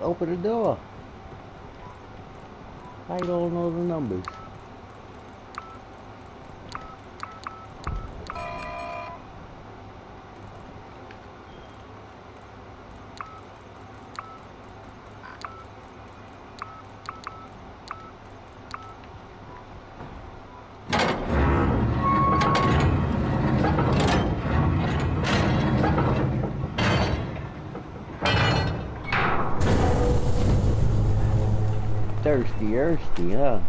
Open the door. I don't know the numbers. Thirsty, huh?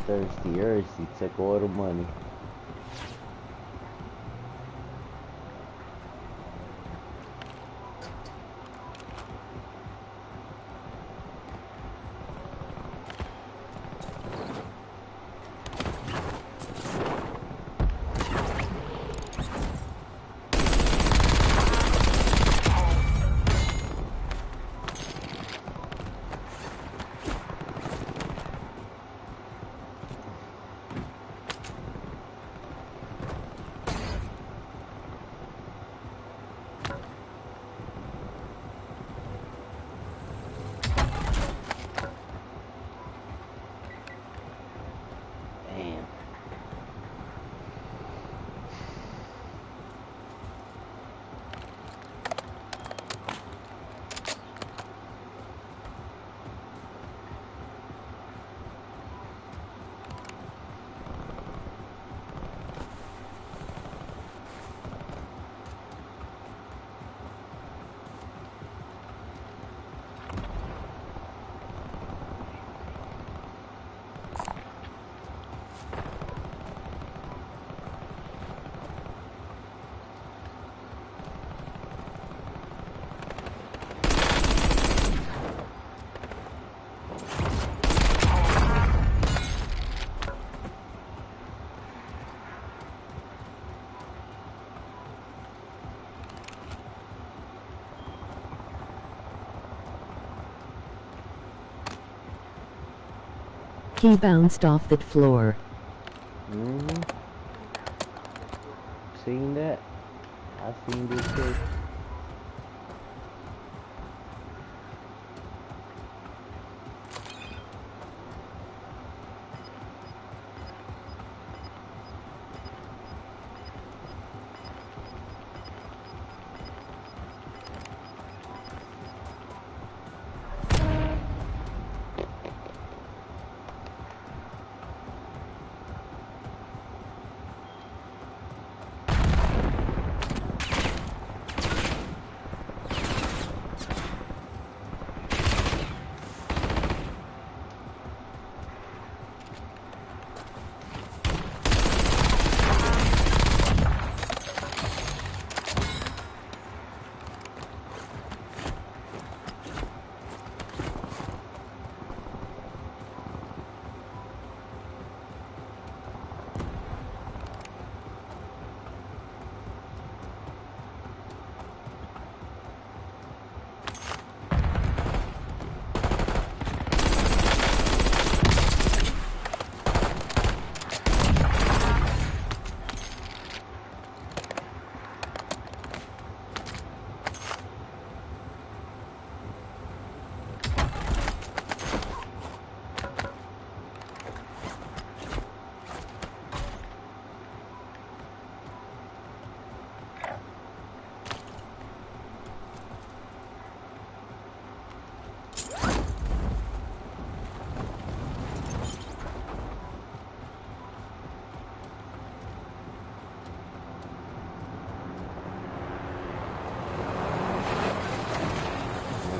Thirsty, took all the money. He bounced off that floor. Seen that? I seen this too.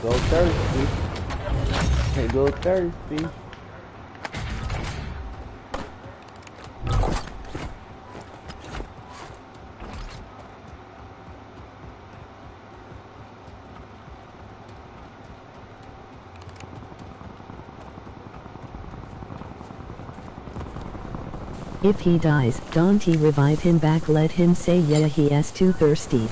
Go thirsty. They go thirsty. If he dies, don't he revive him back? Let him say yeah, he is too thirsty.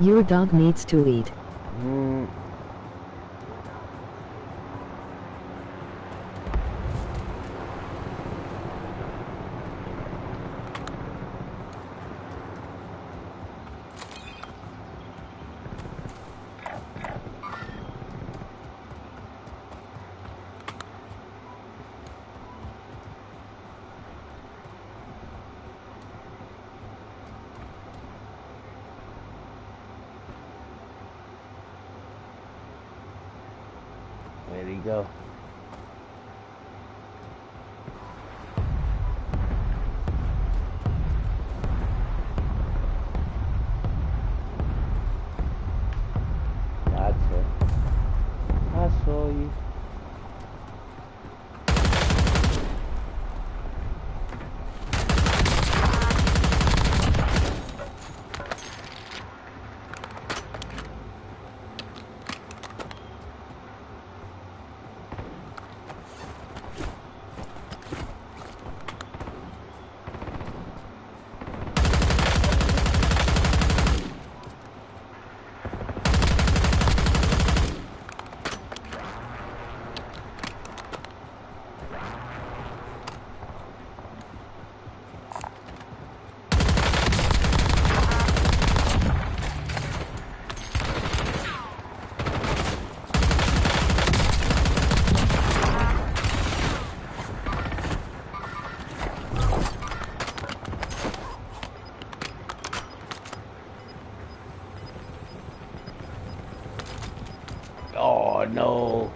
Your dog needs to eat. Where'd he go? Gotcha. I saw you. Oh no.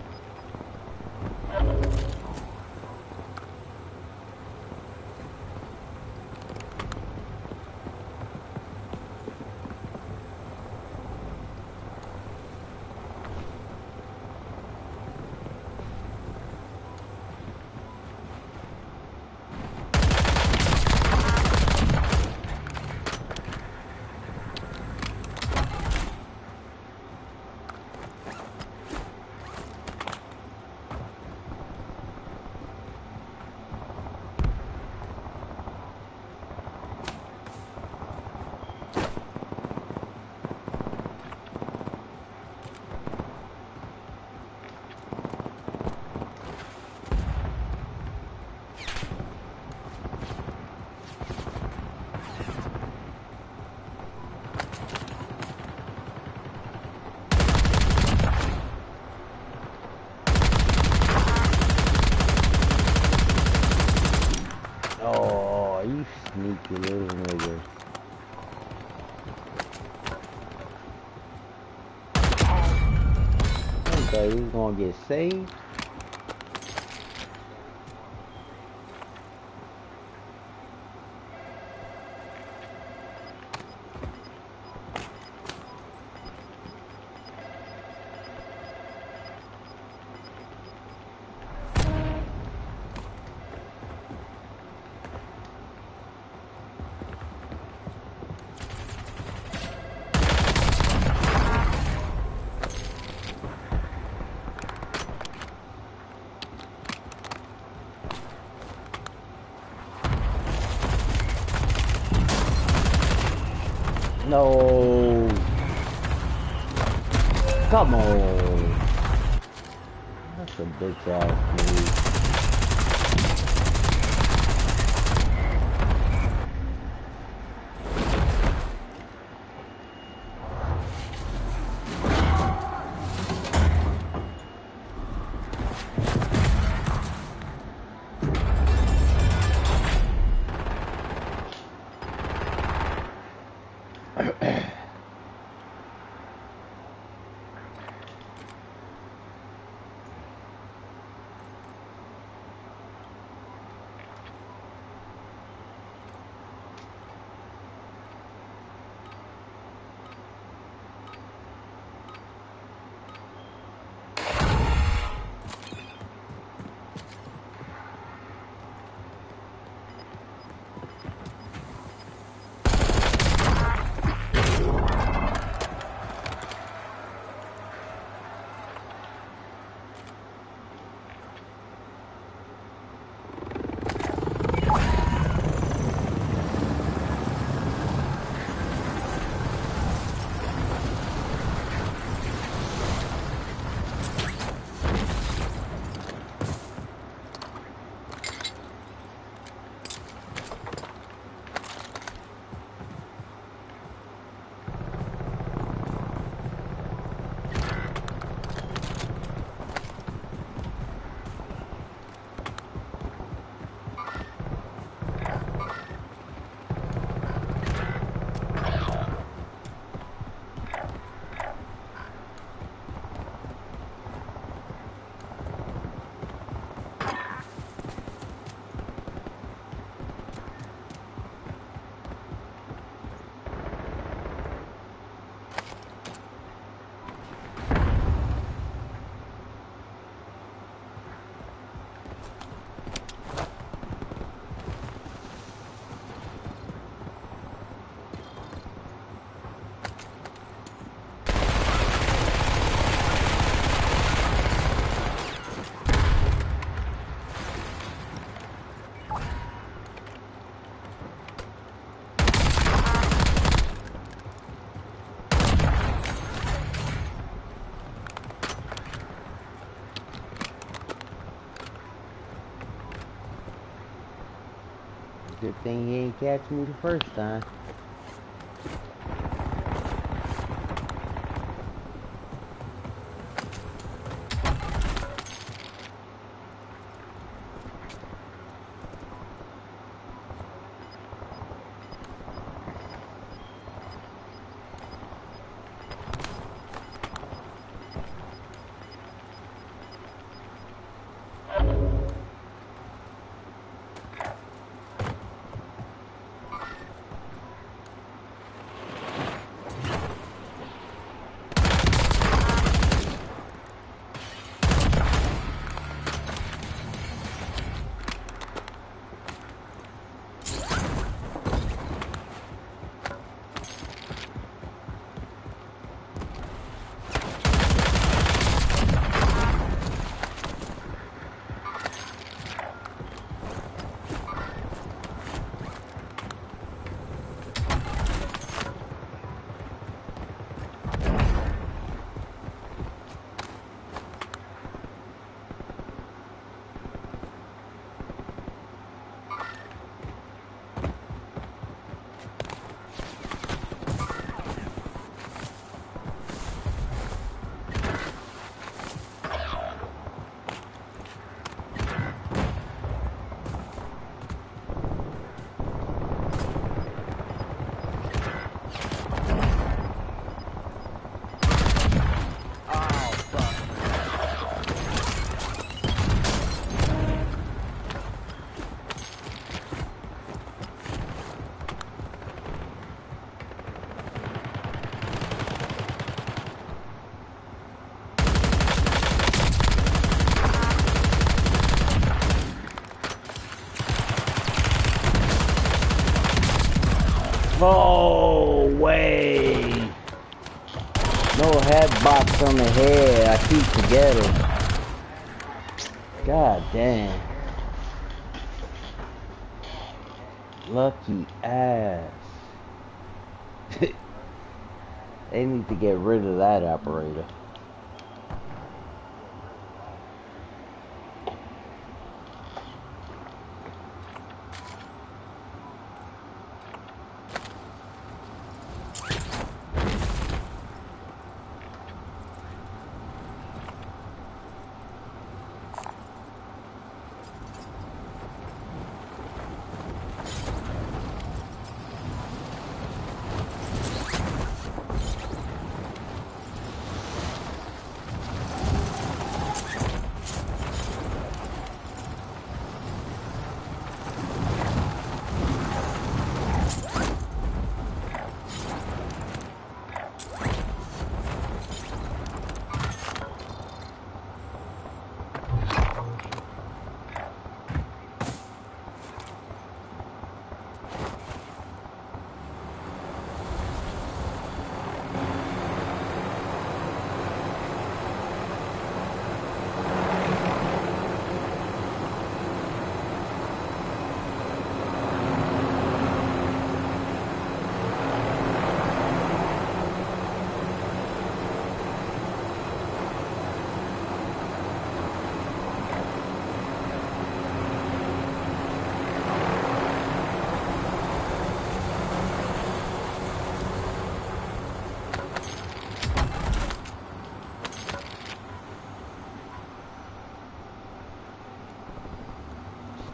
Oh, you sneaky little nigga. I thought he was gonna get saved. No. Come on. That's a bitch ass move. Good thing he ain't catch me the first time. Oh, way. No head box on the head. I keep forgetting. God damn. Lucky ass. They need to get rid of that operator.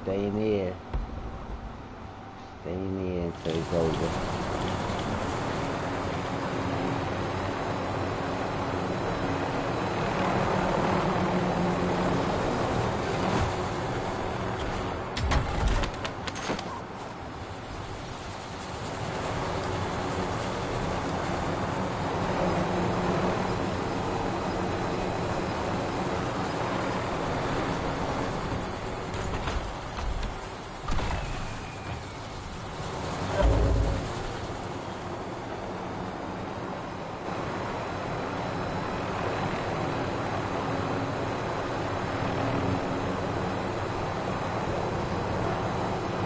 Stay in here. Stay in here until it's over.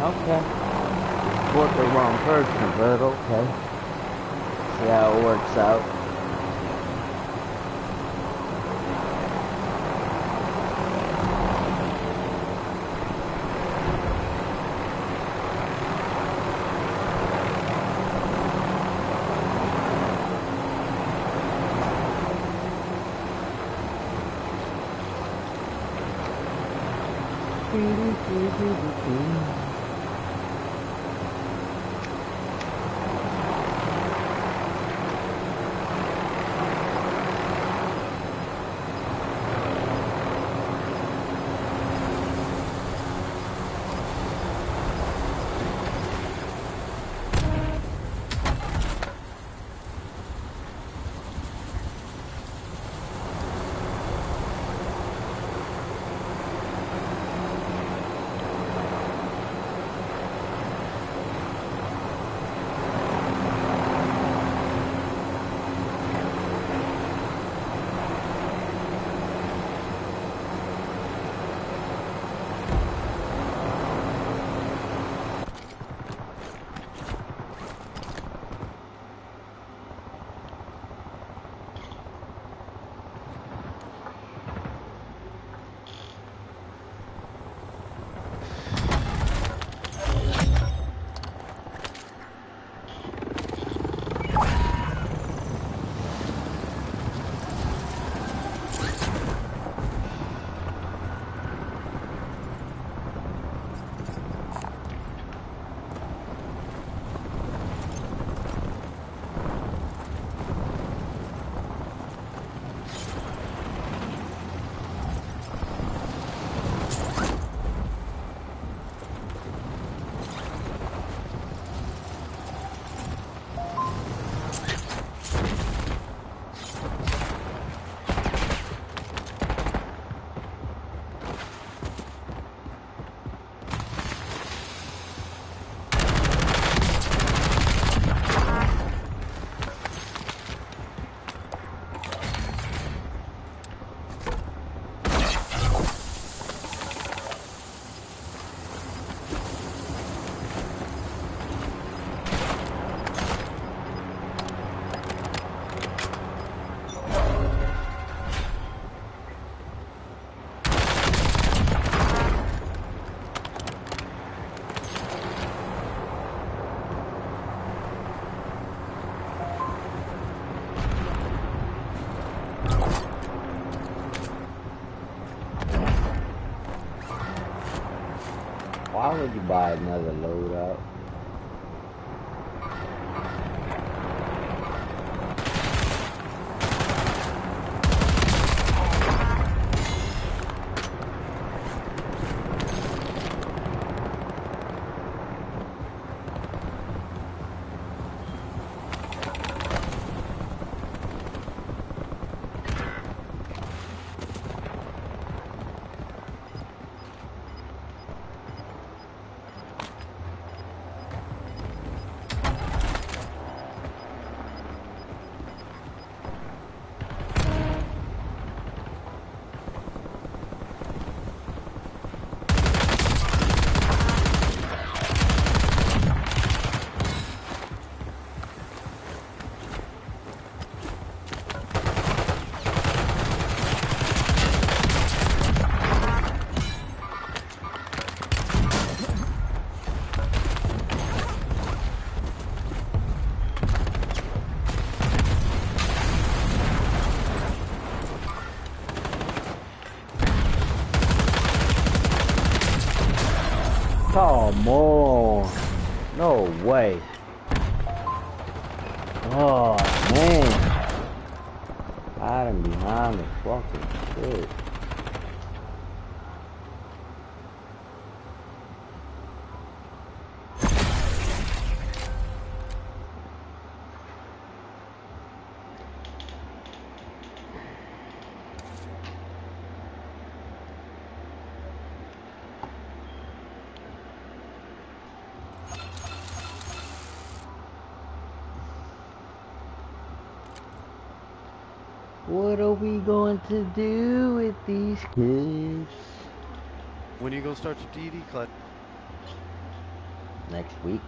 Okay. Bought the wrong person, but okay. See how it works out. Why would you buy another loadout? Come on. No way. Oh, man. I am behind the fucking shit. What are we going to do with these kids? When are you gonna start your DD class? Next week.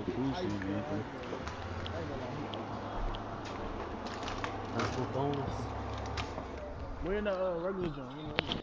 That's my bonus. We're in the regular joint.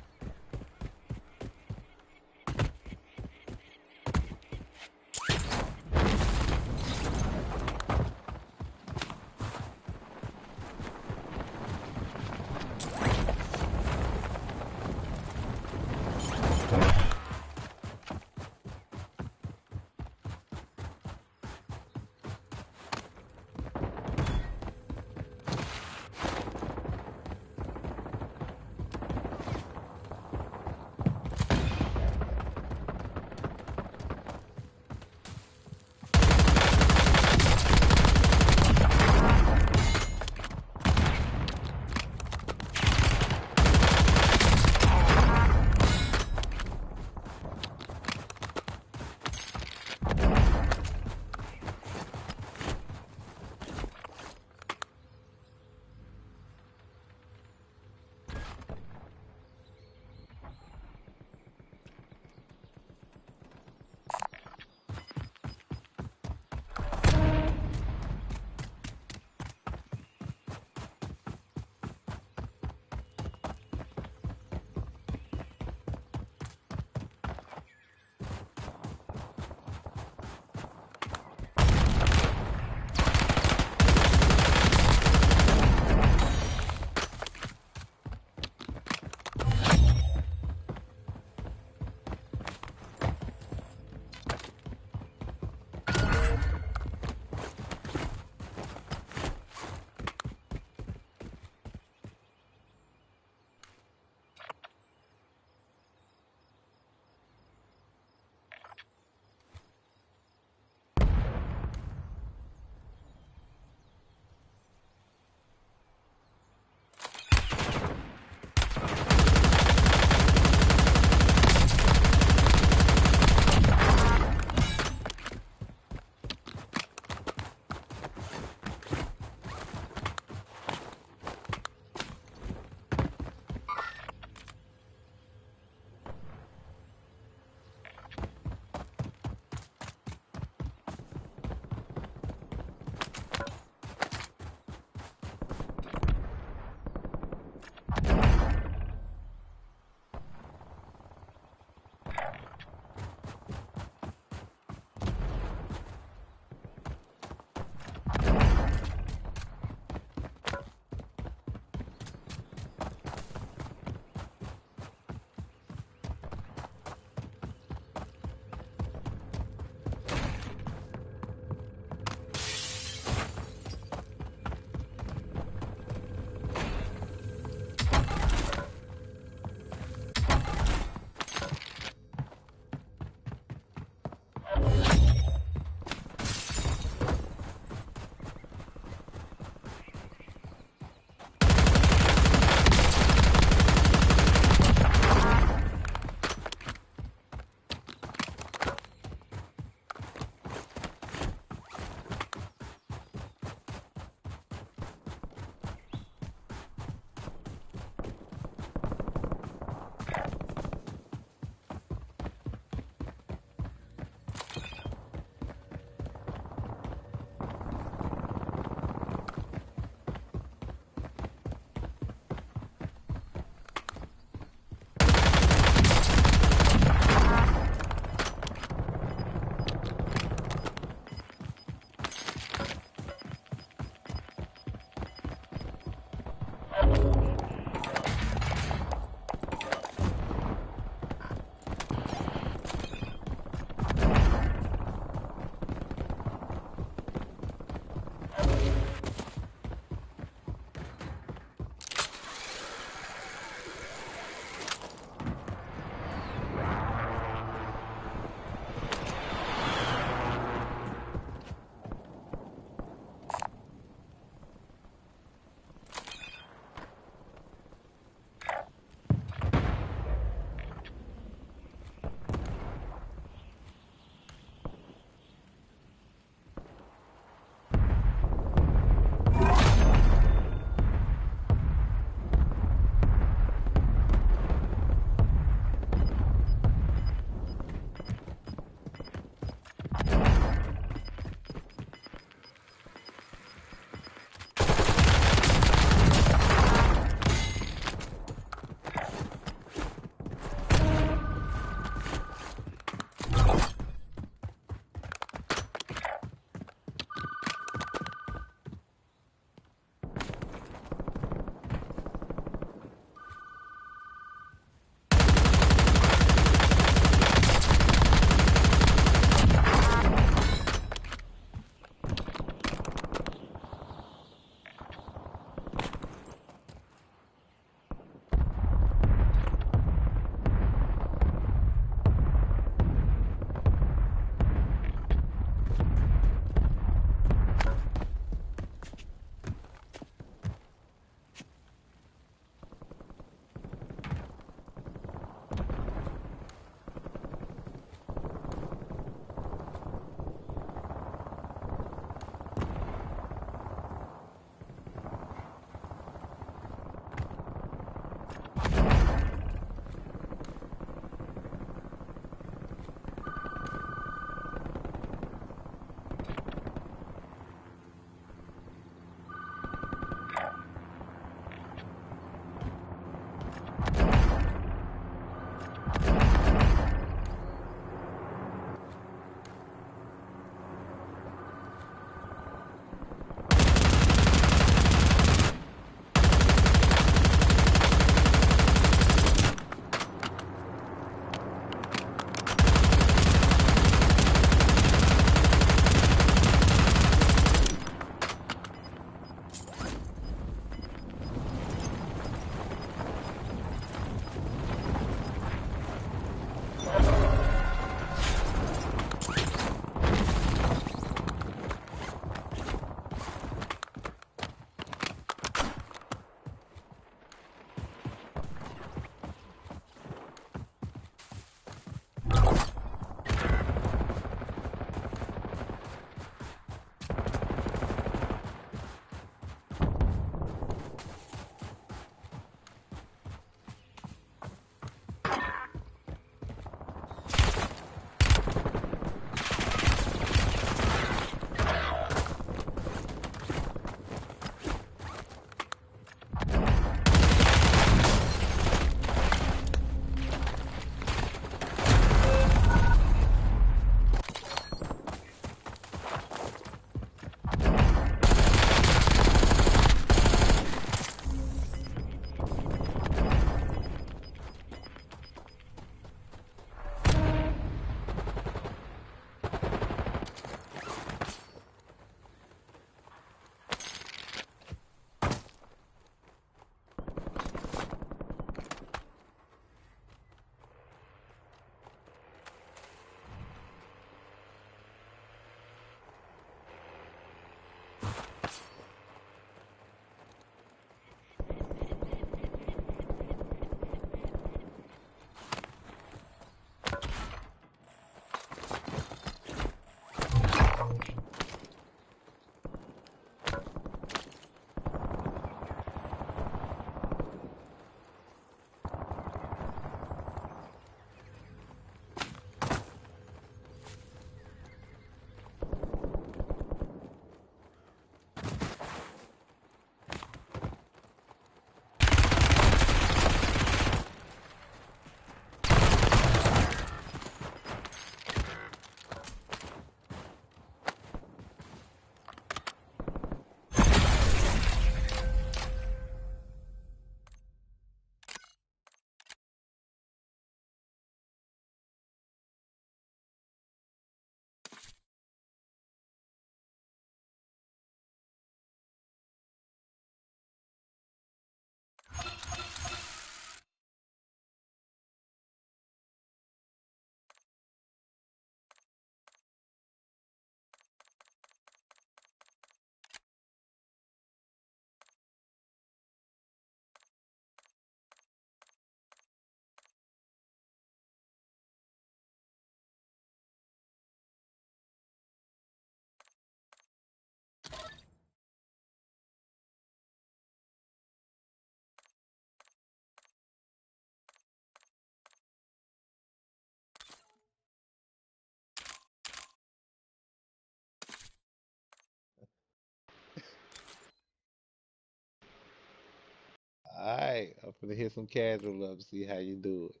Finna hit some casual up, see how you do it.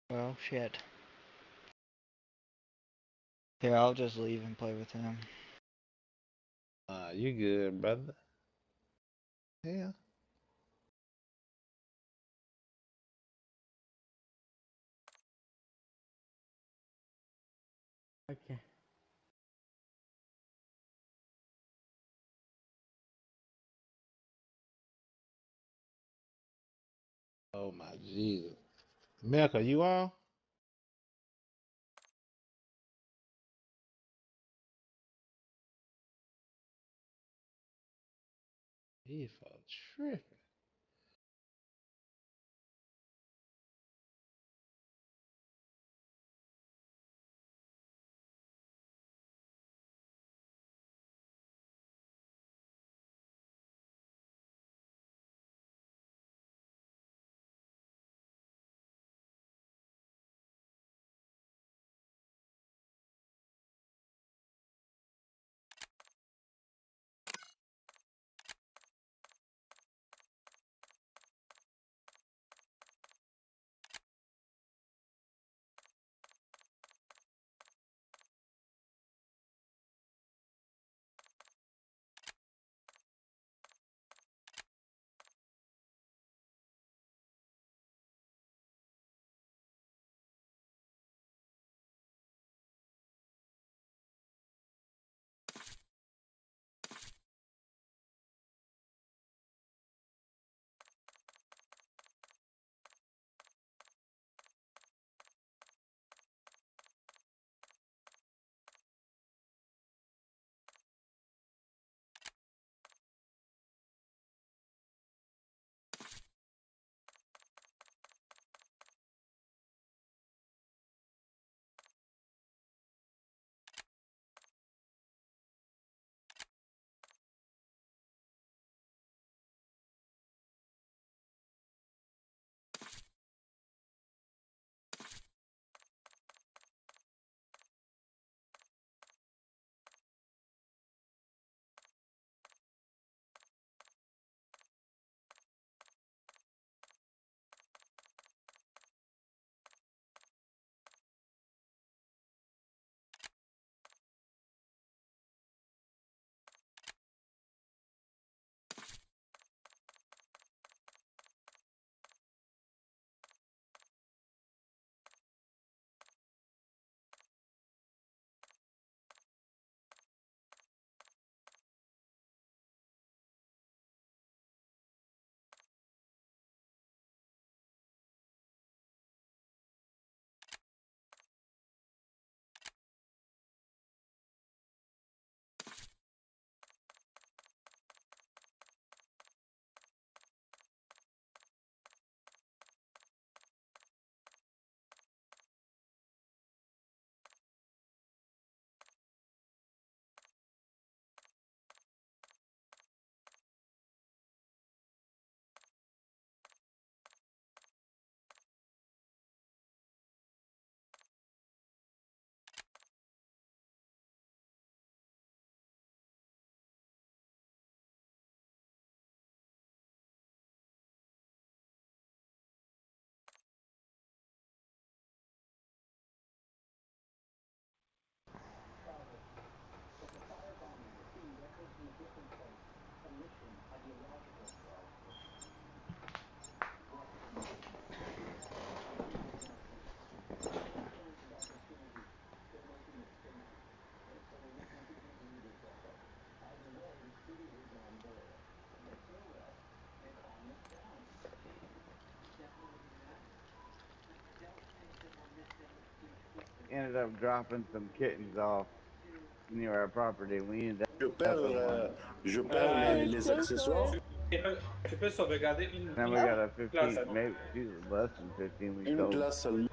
Well, shit. Here, I'll just leave and play with him. You good, brother? Yeah. Okay. Oh my Jesus. America, you on? He for tripping. Ended up dropping some kittens off near our property. We ended up Je perds, helping one. je perds les accessoires. Tu peux sauvegarder Then we une got a classe 15, à nous. maybe she's less than 15 week Une old. classe seulement.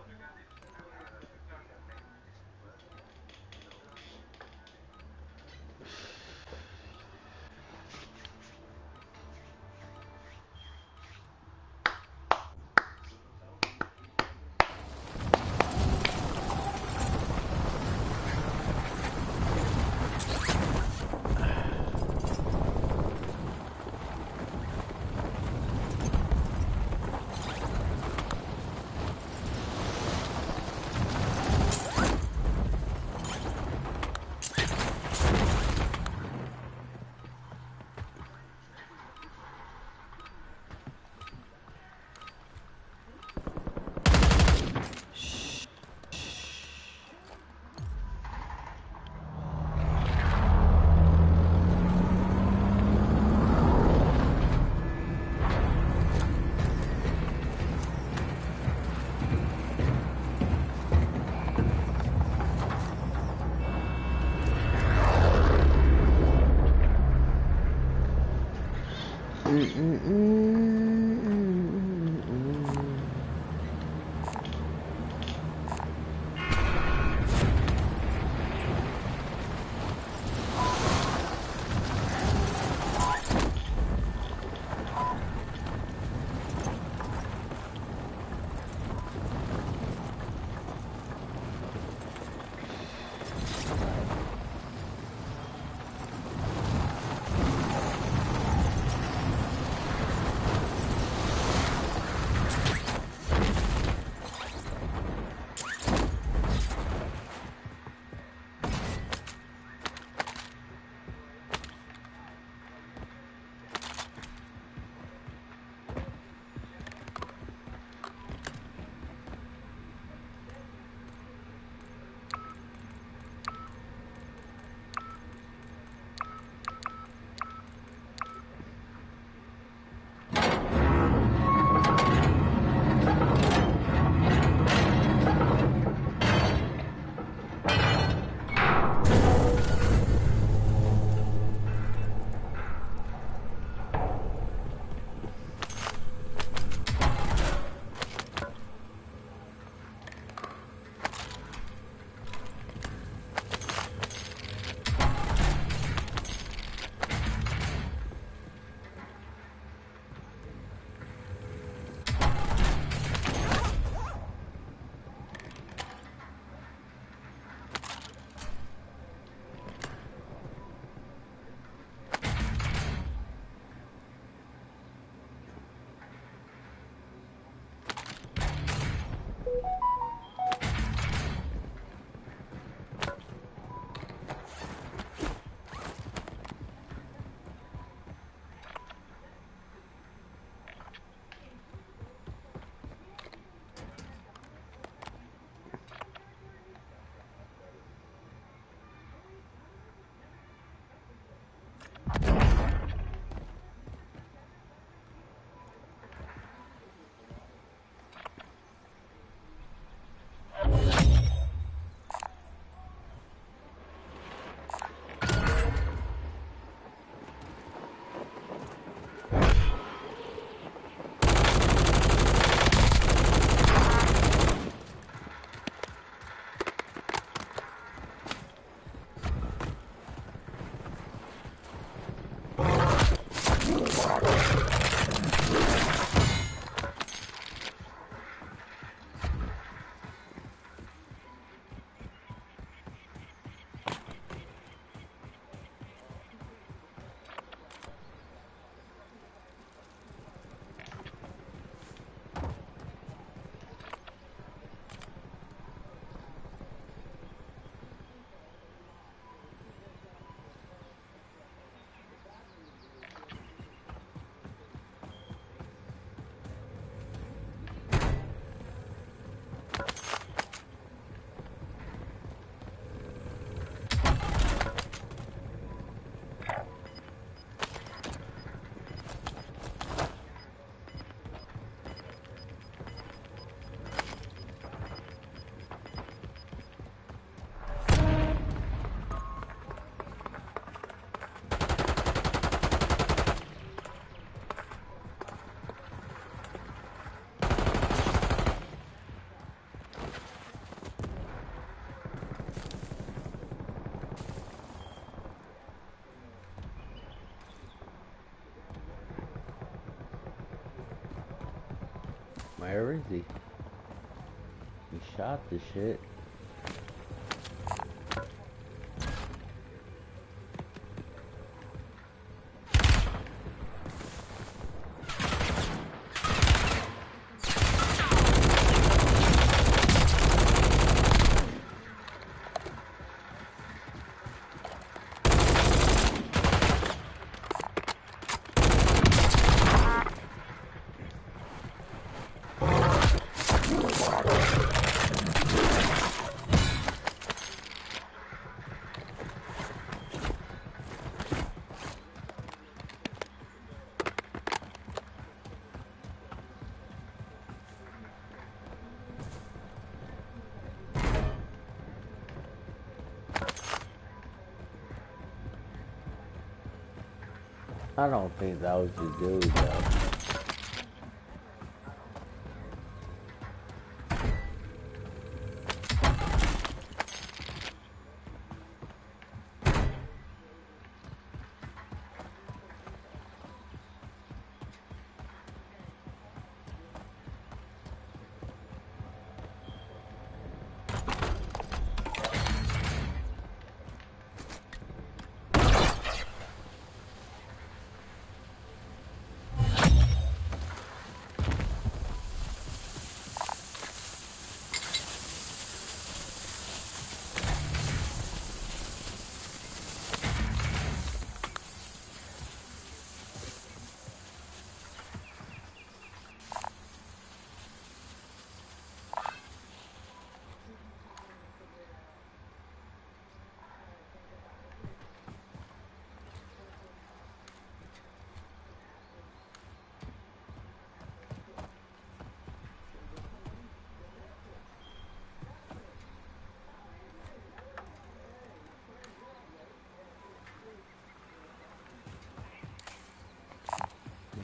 Where is he? He shot the shit. I don't think that was the dude though.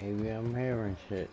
Maybe I'm hearing shit.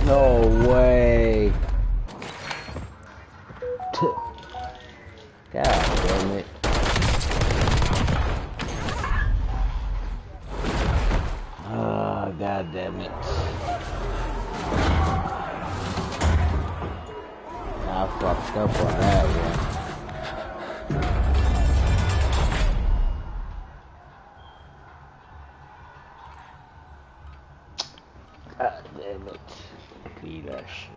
No way. God damn it. Oh, God damn it. I fucked up on that one. God damn it. Beat that shit.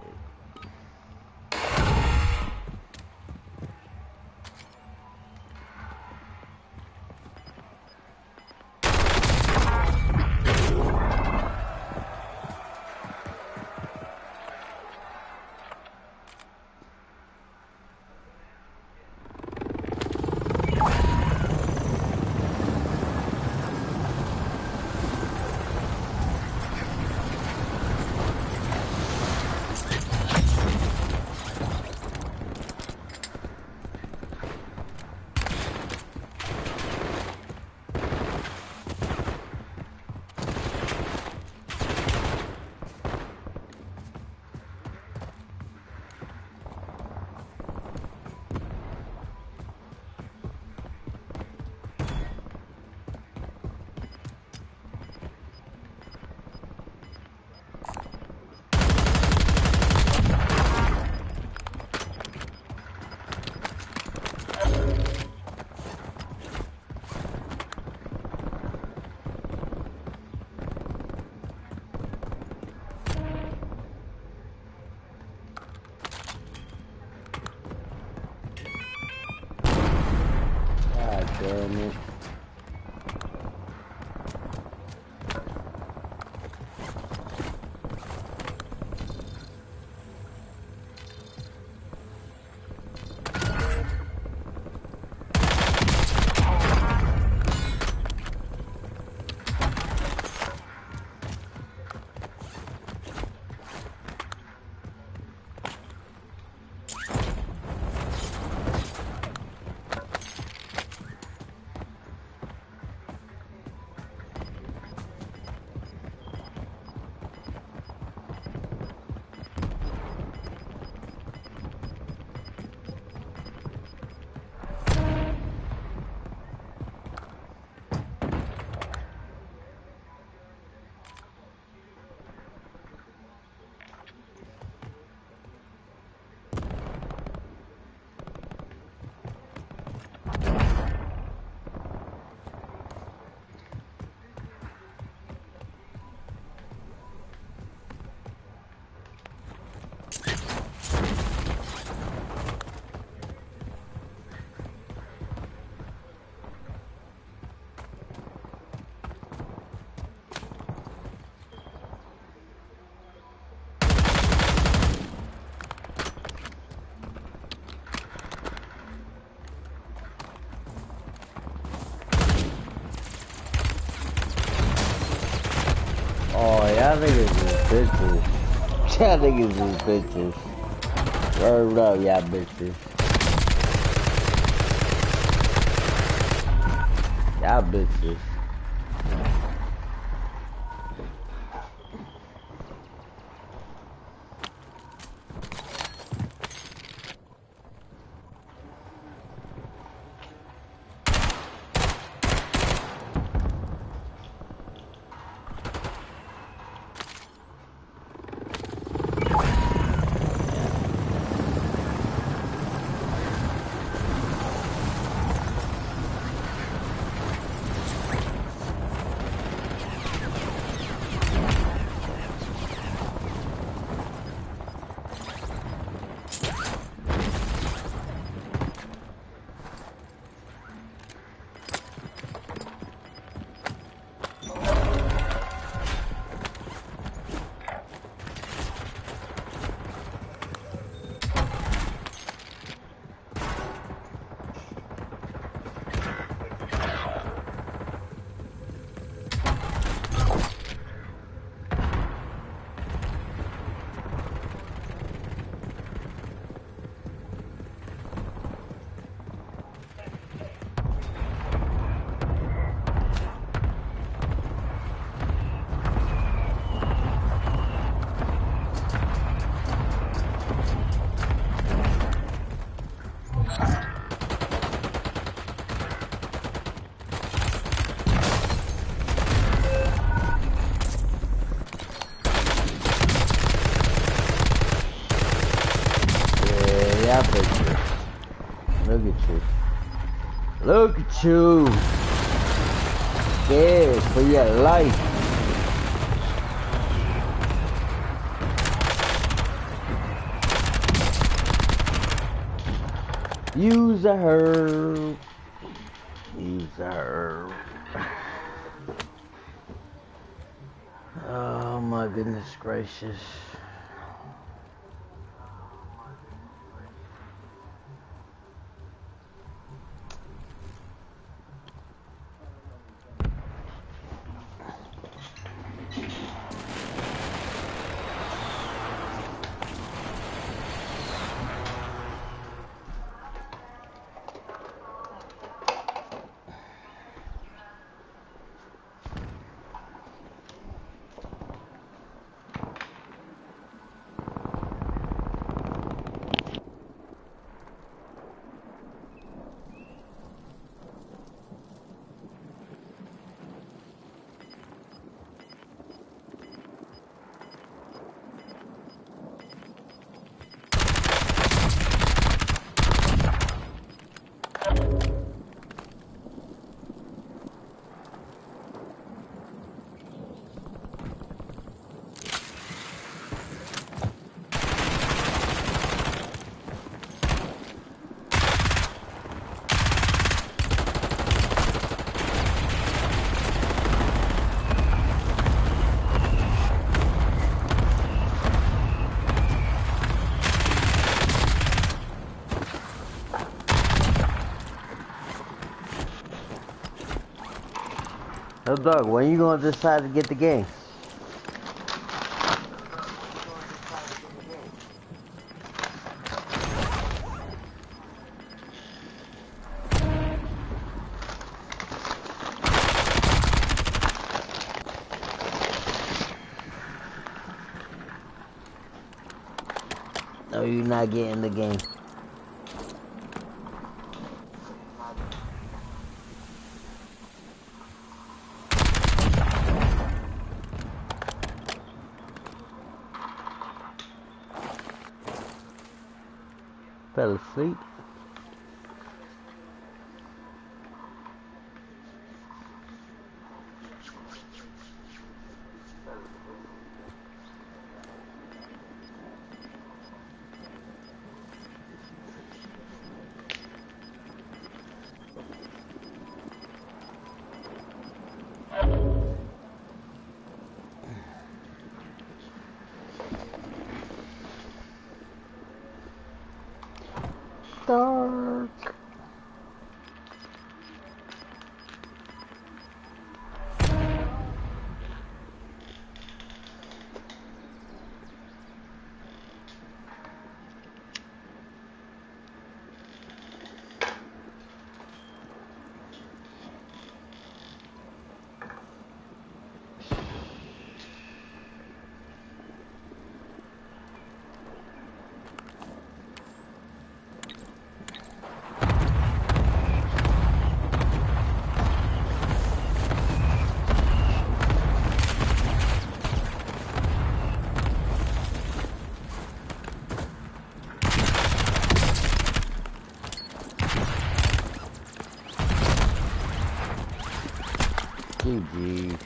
God damn it. Oh, y'all niggas is bitches. Y'all niggas is bitches. Word up, y'all bitches. Y'all bitches. you. Look at you. Scared for your life. Use a herb. Use a herb. Oh my goodness gracious. So Doug, when you gonna decide to get the game? No, you're not getting the game. Fell asleep. Dark. GG.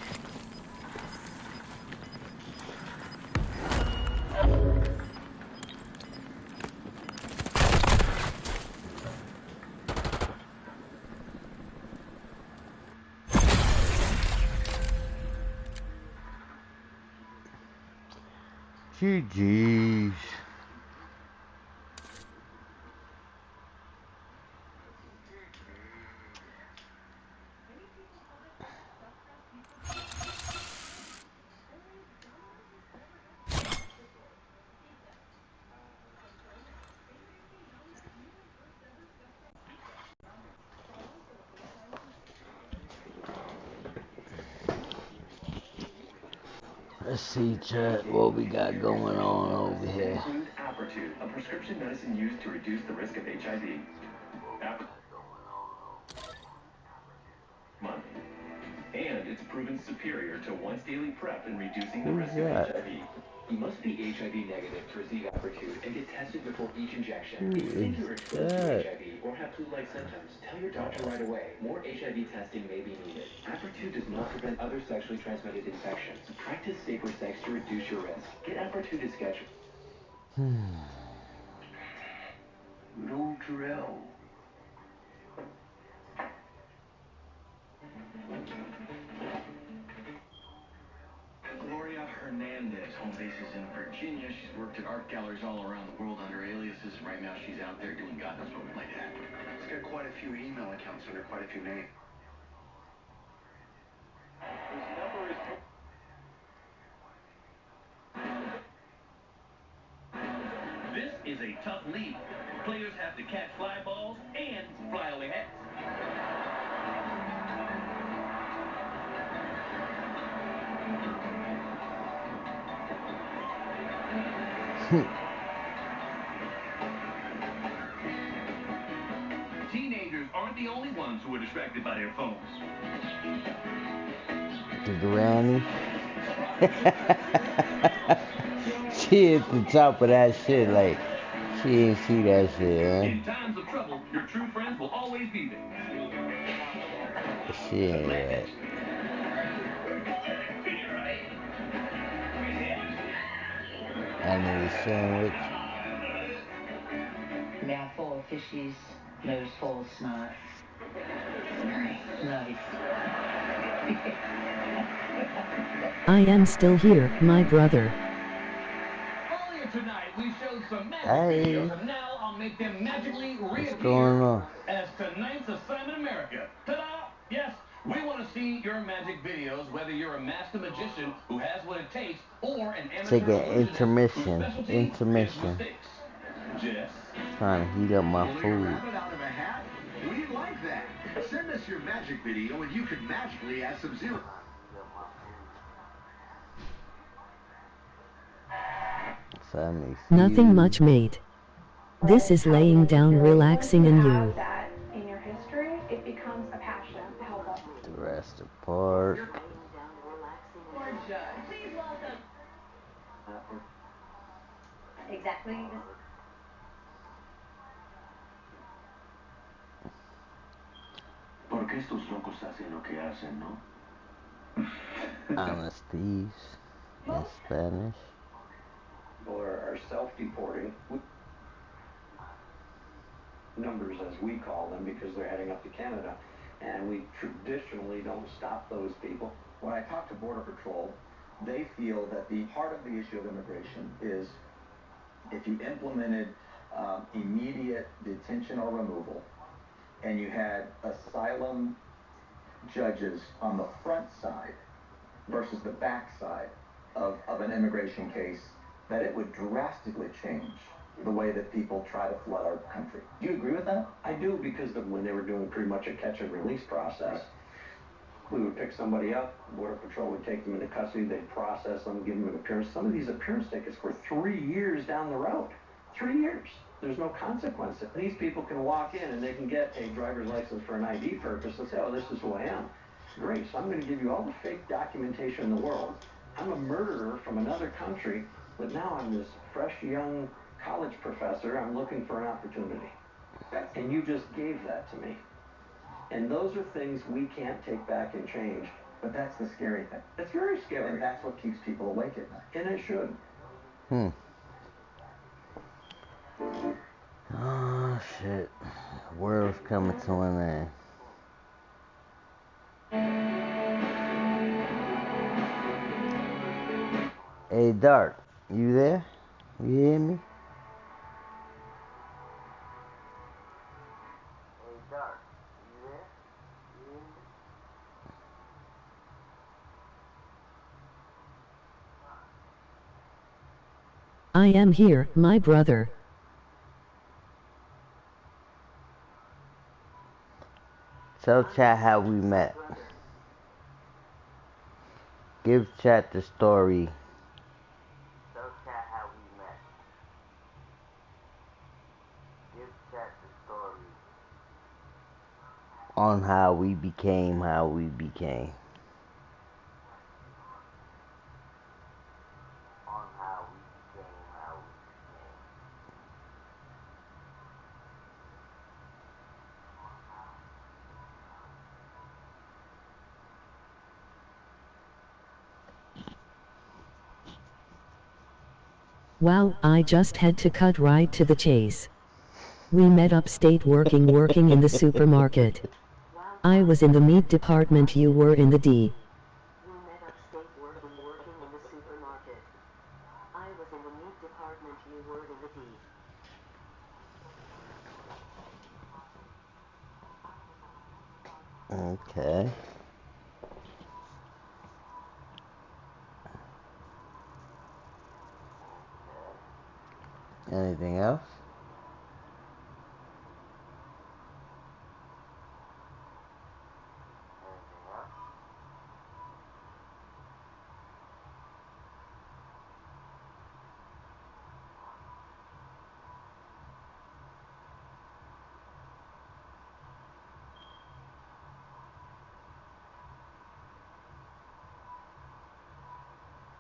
GG's. Let's see, chat, what we got going on over here. A prescription medicine used to reduce the risk of HIV. And it's proven superior to once daily PrEP in reducing the risk of HIV. You must be HIV negative to receive Apertude and get tested before each injection. Who If you think is you're exposed to that? HIV or have flu-like symptoms, tell your doctor right away. More HIV testing may be needed. Apertude does not prevent other sexually transmitted infections. Practice safer sex to reduce your risk. Get Apertude scheduled. No drill. Gloria Hernandez, home base is in Virginia. She's worked at art galleries all around the world under aliases. Right now she's out there doing God knows what like that. She's got quite a few email accounts under quite a few names. His number is... This is a tough league. Players have to catch fly balls and fly away hats. Teenagers aren't the only ones who are distracted by their phones. The granny. She at the top of that shit, like, she ain't see that shit, In man. times of trouble, your true friends will always be there. She ain't right. I need a sandwich. Mouth full of fishies, nose full of snot. Nice. I am still here, my brother. Earlier tonight, we showed some magic Hey. videos, and now I'll make them magically What's going reappear on? as tonight's assignment America. Ta-da! Yes, we want to see your magic videos, whether you're a master magician who has what it takes, or an amateur Take an illusionist intermission. whose specialty is Intermission. mistakes. Jess? Trying to heat up my food. Rabbit out of a hat? We like that. Send us your magic video and you can magically add some zero. Nothing much, mate. This is laying down, relaxing, and you. That in your history, it becomes a passion to help us. The rest apart. Please welcome. Exactly. ¿Por qué estos locos hacen lo que hacen, no? Honesties in Spanish. People are self-deporting. Numbers, as we call them, because they're heading up to Canada. And we traditionally don't stop those people. When I talk to Border Patrol, they feel that the part of the issue of immigration is if you implemented immediate detention or removal, and you had asylum judges on the front side versus the back side of an immigration case, that it would drastically change the way that people try to flood our country. Do you agree with that? I do, because when they were doing pretty much a catch and release process, we would pick somebody up, Border Patrol would take them into custody, they'd process them, give them an appearance. Some of these appearance tickets were 3 years down the road. 3 years. There's no consequence. These people can walk in and they can get a driver's license for an ID purpose and say, oh, this is who I am. Great, so I'm going to give you all the fake documentation in the world. I'm a murderer from another country, but now I'm this fresh, young college professor. I'm looking for an opportunity. And you just gave that to me. And those are things we can't take back and change. But that's the scary thing. It's very scary. And that's what keeps people awake at night. And it should. Oh shit. The world's coming to an end. Hey Dart, you there? You hear me? Hey Dart, you there? You hear me? I am here, my brother. Tell chat how we met. Give chat the story. Tell chat how we met. Give chat the story on how we became how we became. On how we Wow, I just had to cut right to the chase. We met upstate working in the supermarket. I was in the meat department, you were in the D. We met upstate working in the supermarket. I was in the meat department, you were in the D. Okay. Anything else?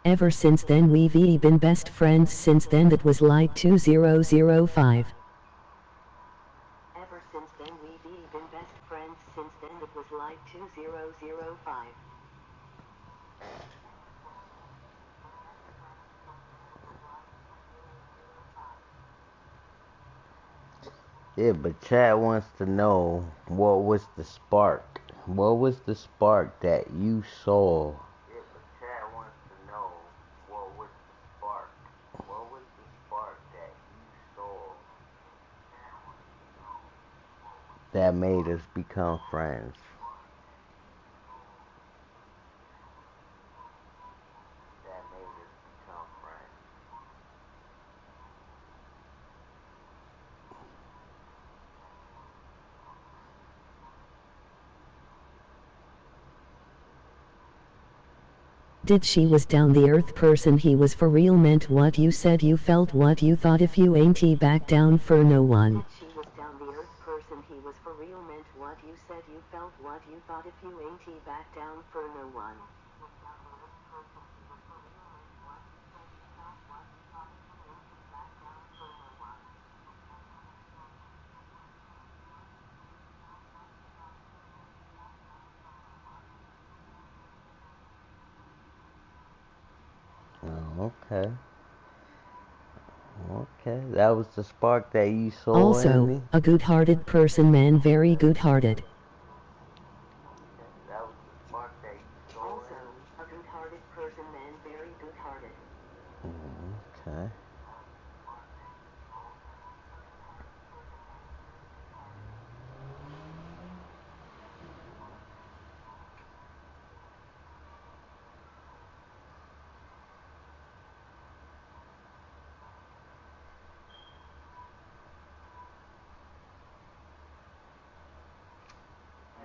Ever since then we've been best friends since then, that was like 2005. Ever since then we've been best friends since then, that was like 2005. Yeah, but Chad wants to know what was the spark? What was the spark that you saw? Yeah, but Chad wants to know what was the spark? What was the spark that you saw that made us become friends? That made us become friends. Did she was down the earth person, he was for real, meant what you said, you felt what you thought, if you ain't back down for no one. Did she was down the earth person, he was for real, meant what you said, you felt what you thought, if you ain't back down for no one. Oh, okay. Okay, that was the spark that you saw in me? Also, a good-hearted person, man, very good-hearted. That was the spark that you saw in me? Also, a good-hearted person, man, very good-hearted. Okay.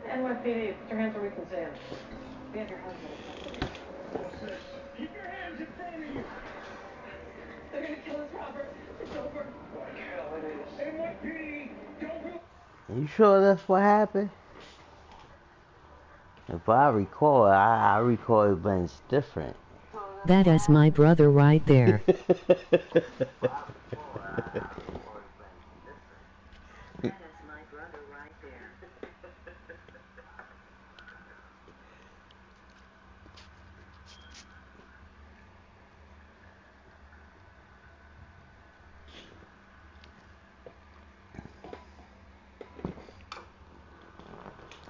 NYPD, put your hands where we can see them. We have your husband. What's this? Keep your hands in front of you. They're gonna kill us, Robert. It's over. Like hell it is. NYPD, don't go. You sure that's what happened? If I recall, I recall events different. That is my brother right there. That is my brother right there.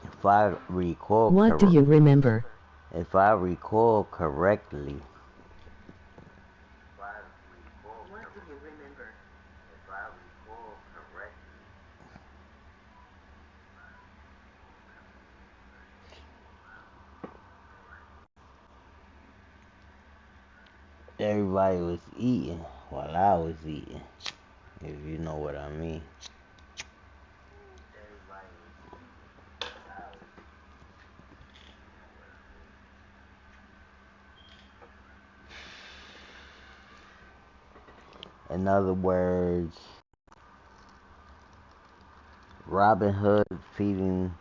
If I recall What do you remember? If I recall correctly. What do you remember? If I recall correctly. Everybody was eating while I was eating, if you know what I mean. In other words, Robin Hood feeding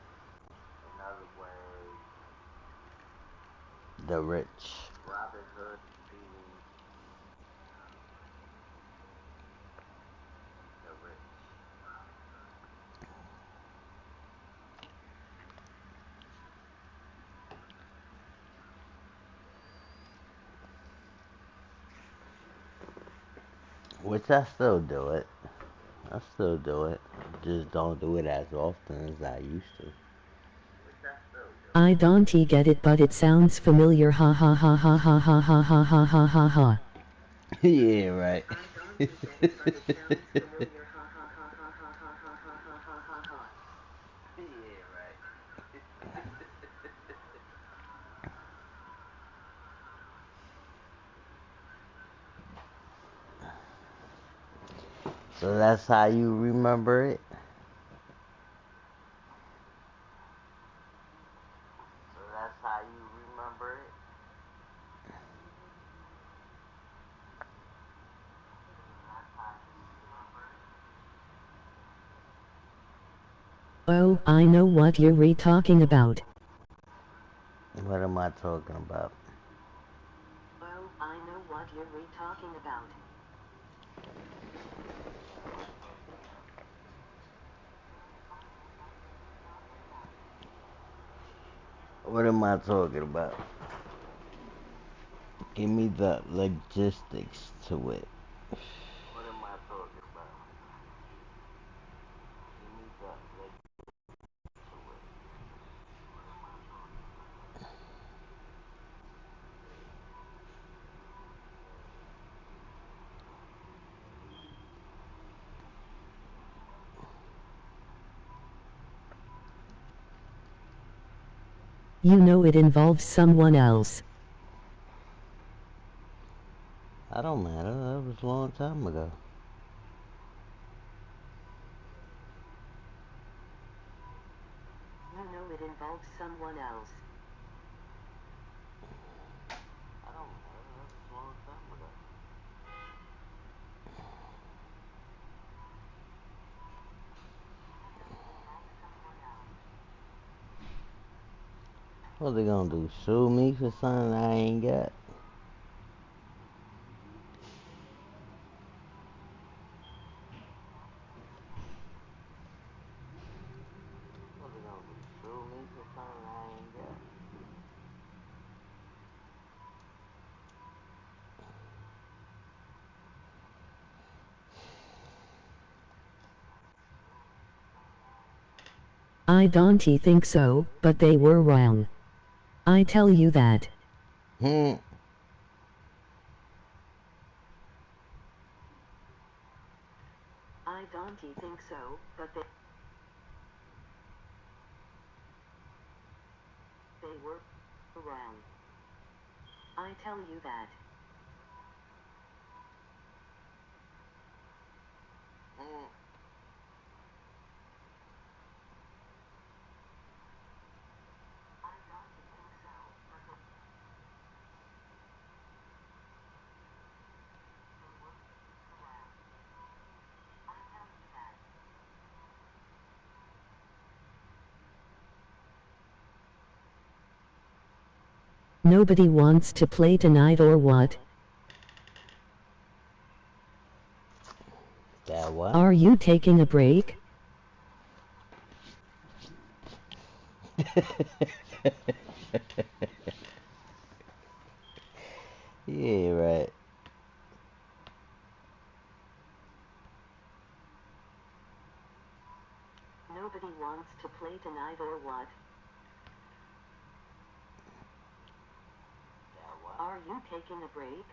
the rich. Robin Hood feeding the rich. Which I still do it. I still do it. Just don't do it as often as I used to. I don't get it, but it sounds familiar. Ha ha ha ha ha ha ha ha ha ha ha ha. Yeah, right. So that's how you remember it? So that's how you remember it? Oh, I know what you're talking about. What am I talking about? Oh, I know what you're talking about. What am I talking about? Give me the logistics to it. What am I talking about? Give me the logistics to it. You know it involves someone else. I don't matter. That was a long time ago. You know it involves someone else. I don't matter. That was a long time ago. What they gonna do? Sue me for something I ain't got? What they gonna do? Sue me for something I ain't got? I don't think so, but they were wrong. I tell you that. Hmm. I don't think so, but they were wrong. I tell you that. Hmm. Nobody wants to play tonight or what? That what? Are you taking a break? Yeah, right. Nobody wants to play tonight or what? That what? Are you taking a break?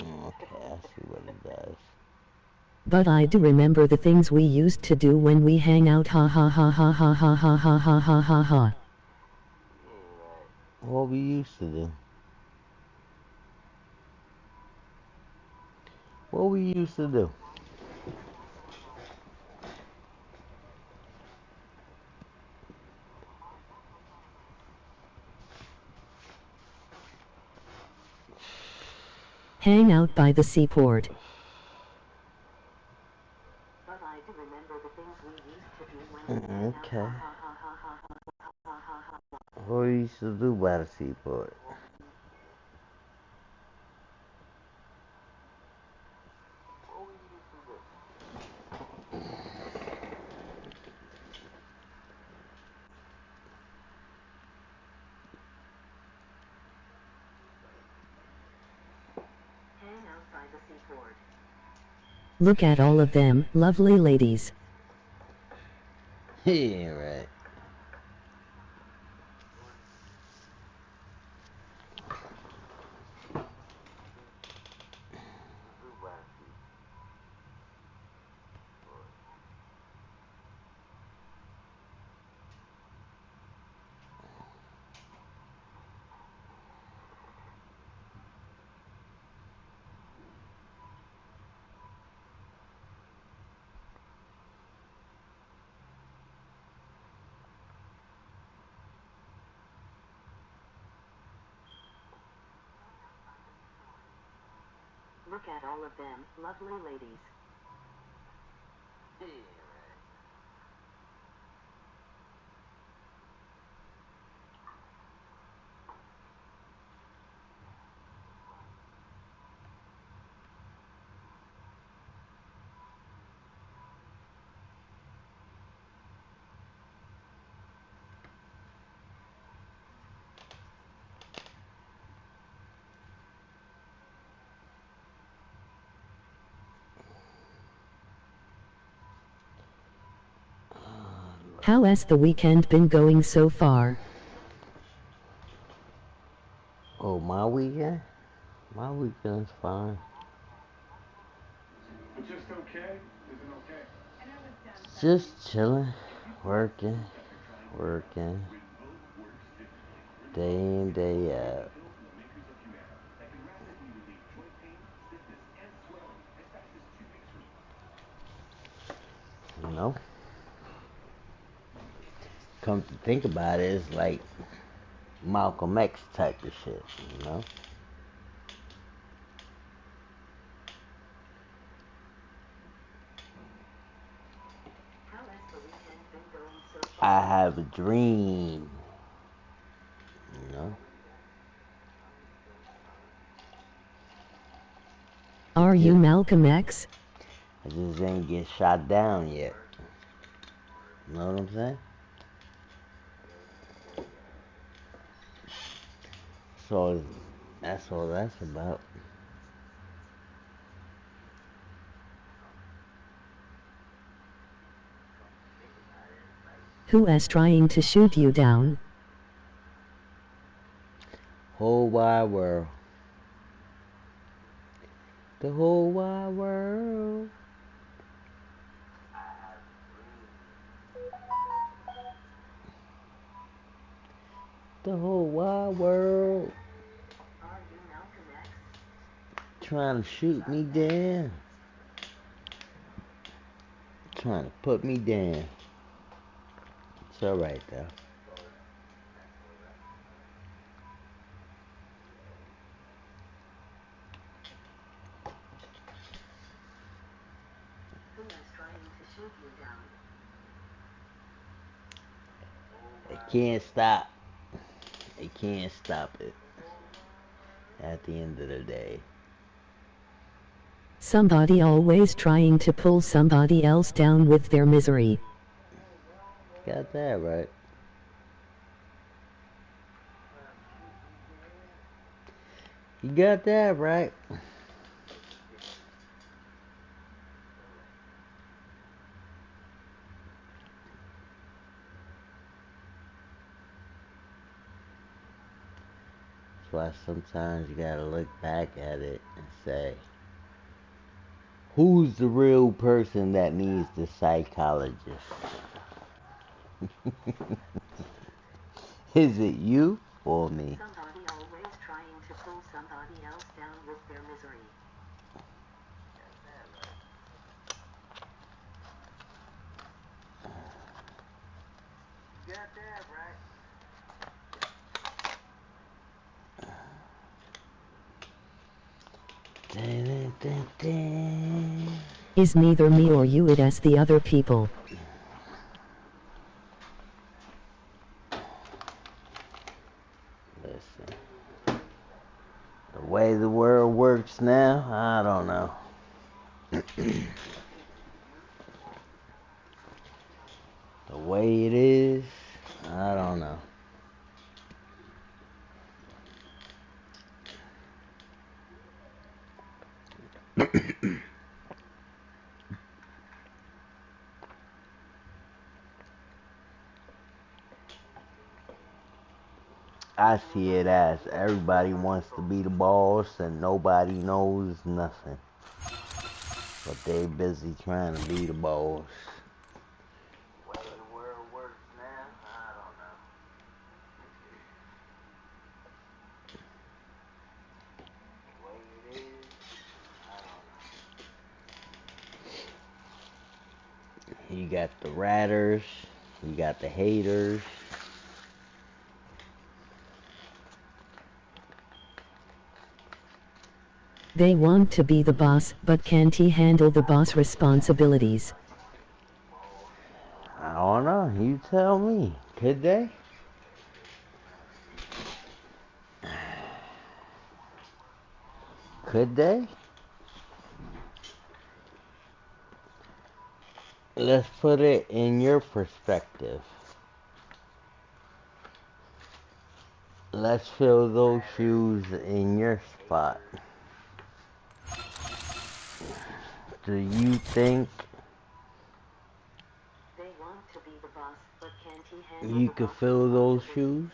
Okay, I see what it does. But I do remember the things we used to do when we hang out. Ha ha ha ha ha ha ha ha ha ha ha ha. Yeah, right. What we used to do. What we used to do. Hang out by the seaport. But I do remember the things we used to do when we hang out. Okay. Ha ha ha ha ha ha ha ha. What we used to do by the seaport. What we used to do. Look at all of them, lovely ladies. Yeah, right. Look at all of them, lovely ladies. How has the weekend been going so far? Oh, my weekend? My weekend's fine. Just okay? Is it okay? Just chilling, working, day in, day out. You know? Come to think about it, it's like Malcolm X type of shit, you know? I have a dream, you know? Are you Malcolm X? I just ain't get shot down yet. You know what I'm saying? So that's all that's about. Who is trying to shoot you down? Whole wide world. The whole wide world. The whole wide world. Trying to shoot me down. Trying to put me down. It's alright though. They can't stop. They can't stop it. At the end of the day. Somebody always trying to pull somebody else down with their misery. Got that right. You got that right. That's why sometimes you gotta look back at it and say, who's the real person that needs the psychologist? Is it you or me? Somebody always trying to pull somebody else down with their misery. Got that right. Is neither me or you, it as the other people. Listen, the way the world works now, I don't know. The way it is, I don't know. I see it as everybody wants to be the boss and nobody knows nothing. But they busy trying to be the boss. The way the world works now, I don't know. The way it is, I don't know. You got the ratters, you got the haters. They want to be the boss, but can't he handle the boss responsibilities? I don't know. You tell me. Could they? Could they? Let's put it in your perspective. Let's fill those shoes in your spot. Do you think you could fill those shoes?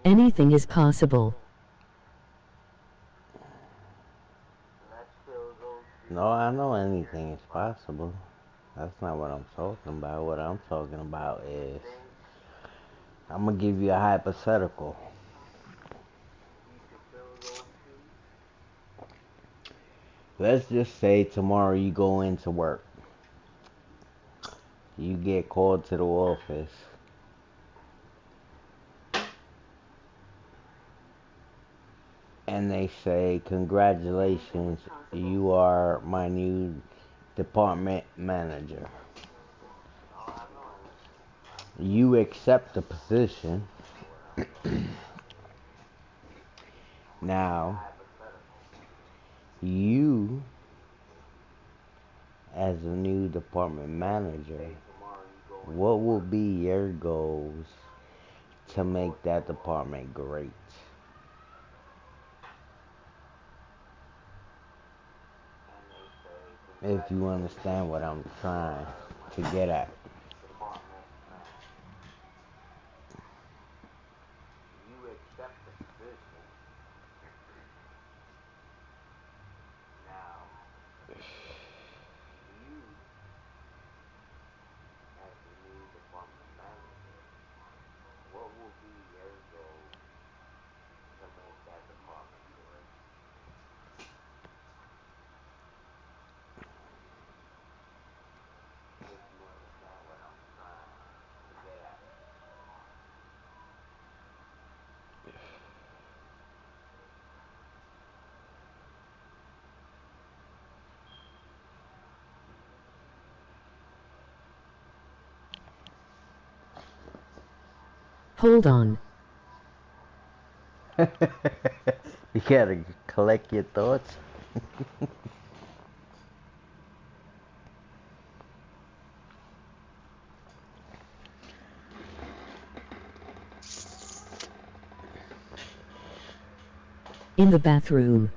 Anything is possible. No, I know anything is possible. That's not what I'm talking about. What I'm talking about is, I'm gonna give you a hypothetical. Let's just say tomorrow you go into work. You get called to the office. And they say, congratulations, you are my new department manager. You accept the position. Now, you, as a new department manager, what will be your goals to make that department great? If you understand what I'm trying to get at. You accept the position. Now, you, as the new department manager, what will be your goal to make that department great? If you understand what I'm trying to get at. Hold on. You gotta collect your thoughts. In the bathroom.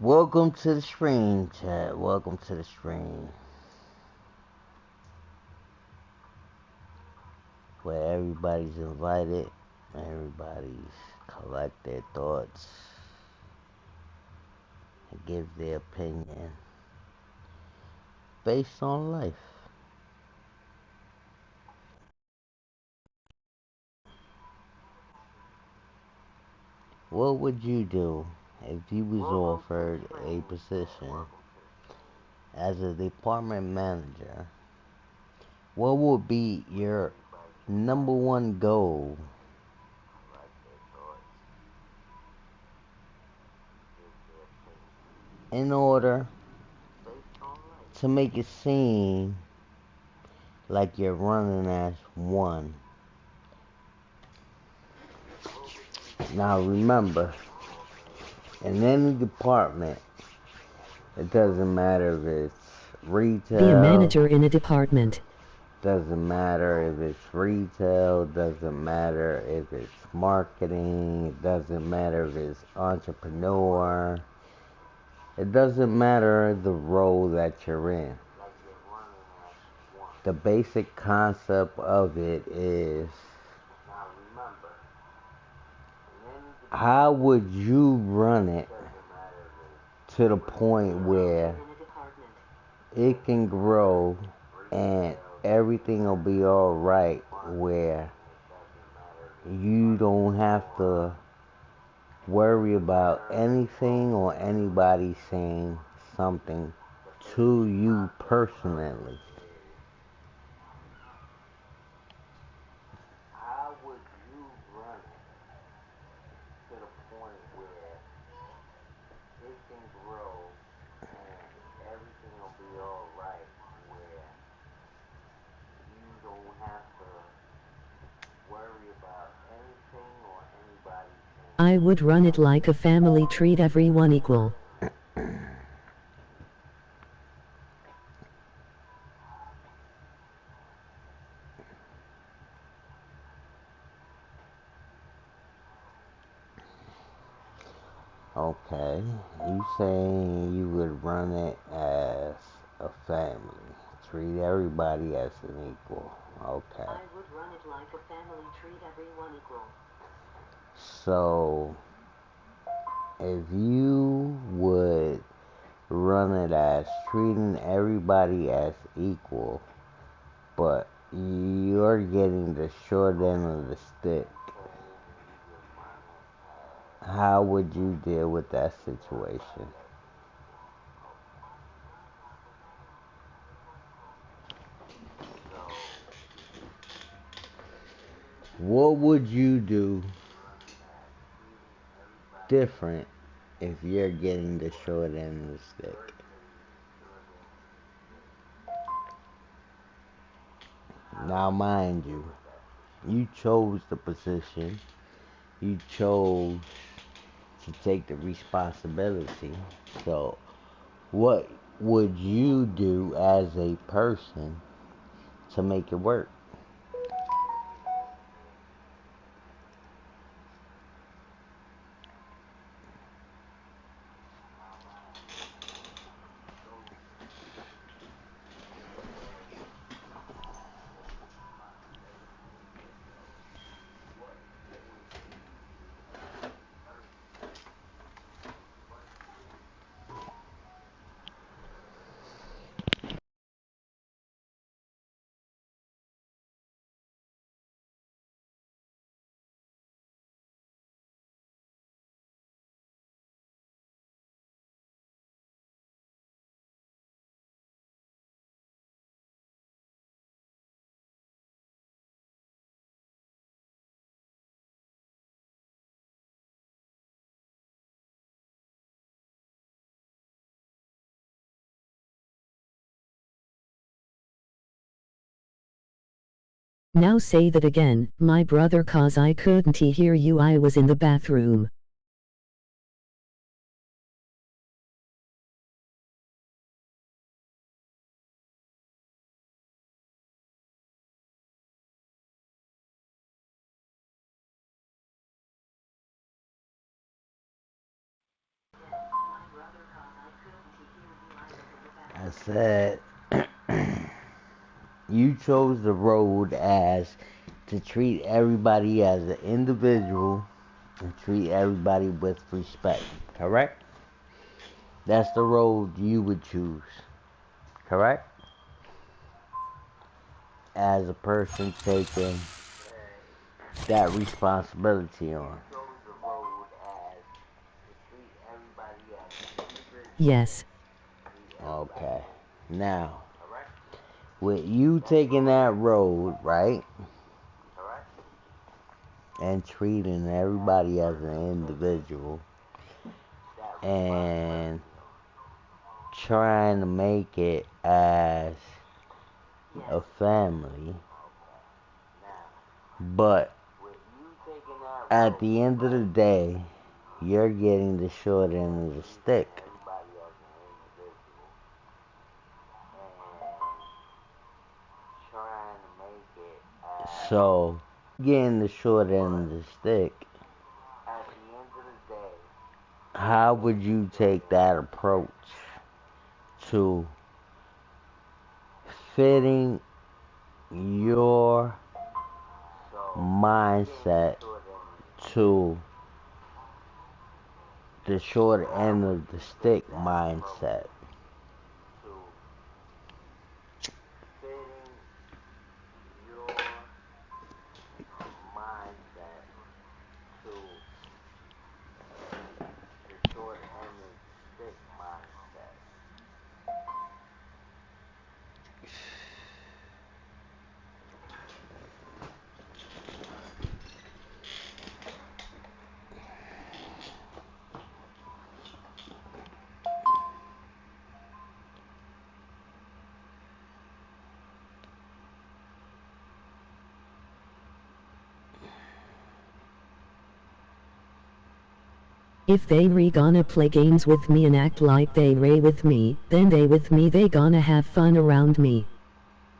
Welcome to the stream, chat. Welcome to the stream. Where everybody's invited. Everybody's collect their thoughts and give their opinion based on life. What would you do if you was offered a position as a department manager? What would be your number one goal in order to make it seem like you're running as one. Now remember, in any department, it doesn't matter if it's retail. Be a manager in a department. Doesn't matter if it's retail. Doesn't matter if it's marketing. It doesn't matter if it's entrepreneur. It doesn't matter the role that you're in. The basic concept of it is, how would you run it to the point where it can grow and everything will be alright, where you don't have to worry about anything or anybody saying something to you personally? How would you run it to the point where it can grow and everything will be alright, where you don't have to worry about anything or anybody saying? I would run it like a family, treat everyone equal. Okay, you saying you would run it as a family, treat everybody as an equal. Okay. I would run it like a family, treat everyone equal. So, if you would run it as treating everybody as equal, but you're getting the short end of the stick, how would you deal with that situation? What would you do different if you're getting the short end of the stick? Now, mind you, you chose the position, you chose to take the responsibility. So, what would you do as a person to make it work? Now say that again, my brother, cause I couldn't hear you, I was in the bathroom. I said, you chose the road as to treat everybody as an individual and treat everybody with respect, correct? That's the road you would choose, correct? As a person taking that responsibility on. Yes. Okay. Now, with you taking that road, right? and treating everybody as an individual and trying to make it as a family, but at the end of the day, you're getting the short end of the stick. So, getting the short end of the stick, how would you take that approach to fitting your mindset to the short end of the stick mindset? If they gonna play games with me and act like they with me, then they with me, they gonna have fun around me.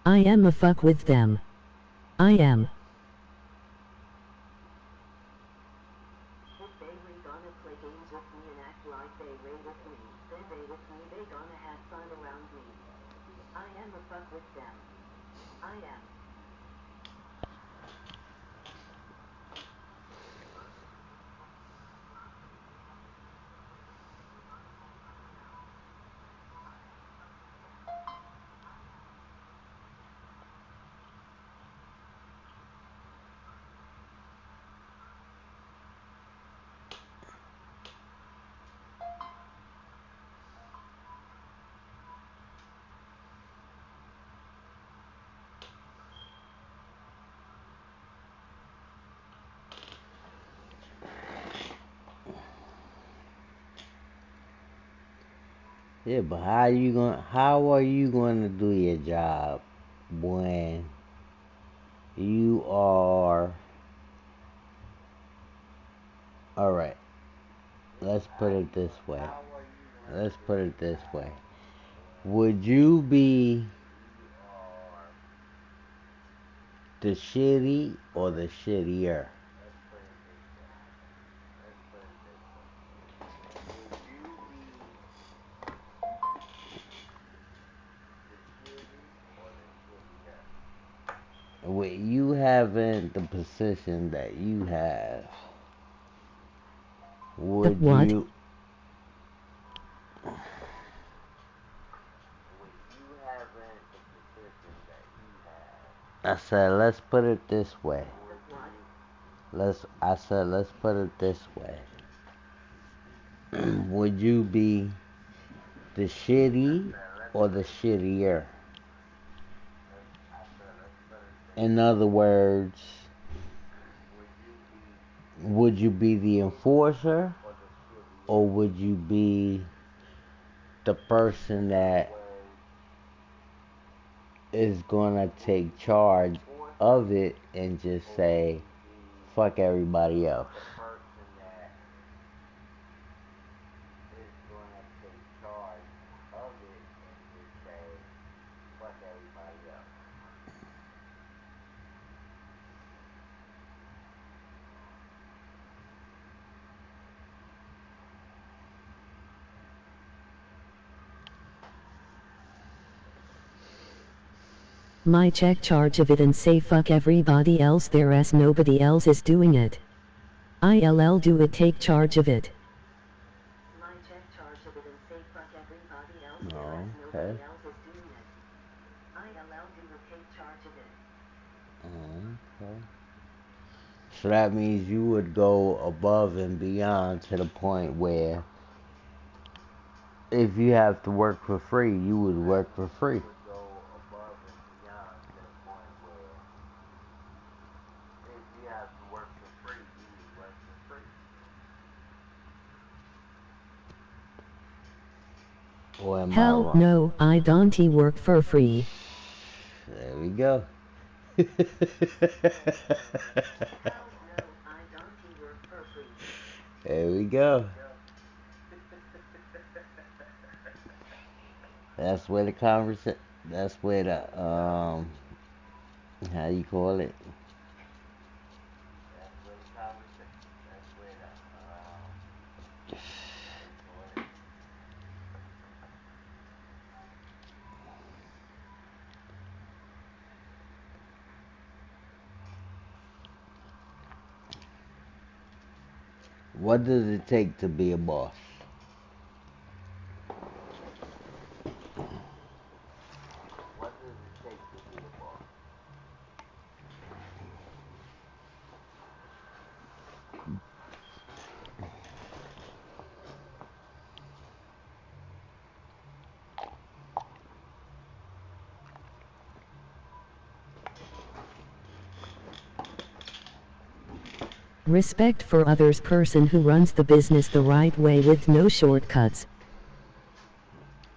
I am a fuck with them. I am. If they gonna play games with me and act like they with me, then they with me, they gonna have fun around me. I am a fuck with them. I am. Yeah, but how are you gonna do your job when you are, alright, let's put it this way. Would you be the shitty or the shittier? With you having the position that you have, would what? you? I said, let's put it this way. Let's put it this way. Would you be the shitty or the shittier? In other words, would you be the enforcer or would you be the person that is gonna take charge of it and just say, fuck everybody else? My check charge of it and say fuck everybody else there as nobody else is doing it. ILL do it, take charge of it. My check charge of it and say fuck everybody else there as nobody else is doing it. ILL do it, take charge of it. Okay. So that means you would go above and beyond to the point where if you have to work for free, you would work for free. Or am I Hell wrong? no, I don't work for free. There we go. There we go. That's where the conversation. That's where the how you call it? What does it take to be a boss? Respect for others, person who runs the business the right way with no shortcuts.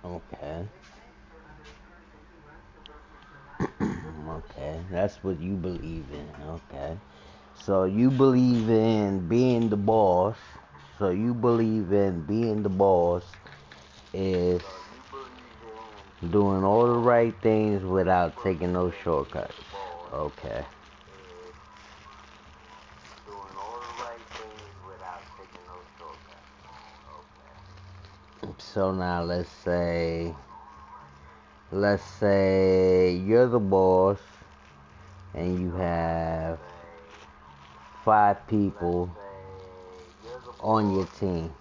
Okay. Okay, that's what you believe in. Okay. So you believe in being the boss. So you believe in being the boss is doing all the right things without taking no shortcuts. Okay. So now let's say you're the boss and you have 5 people on your team.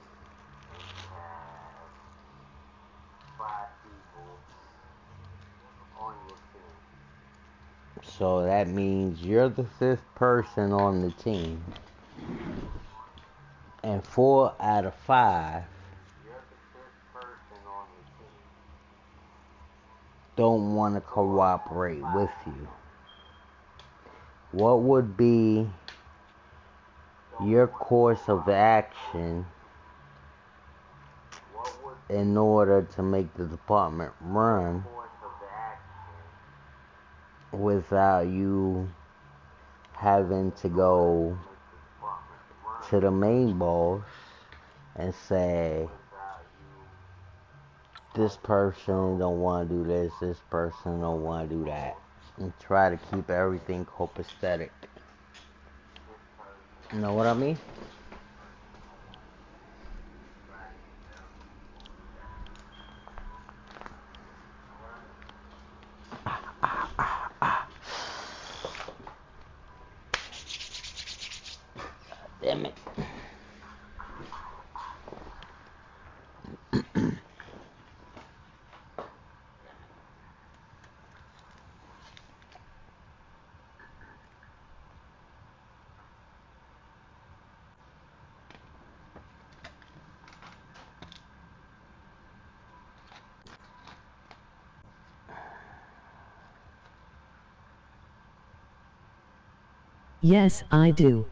So that means you're the 5th person on the team. And 4 out of 5 don't want to cooperate with you. What would be your course of action in order to make the department run without you having to go to the main boss and say, this person don't want to do this person don't want to do that, and try to keep everything copacetic? You know what I mean? Damn it. Yes, I do.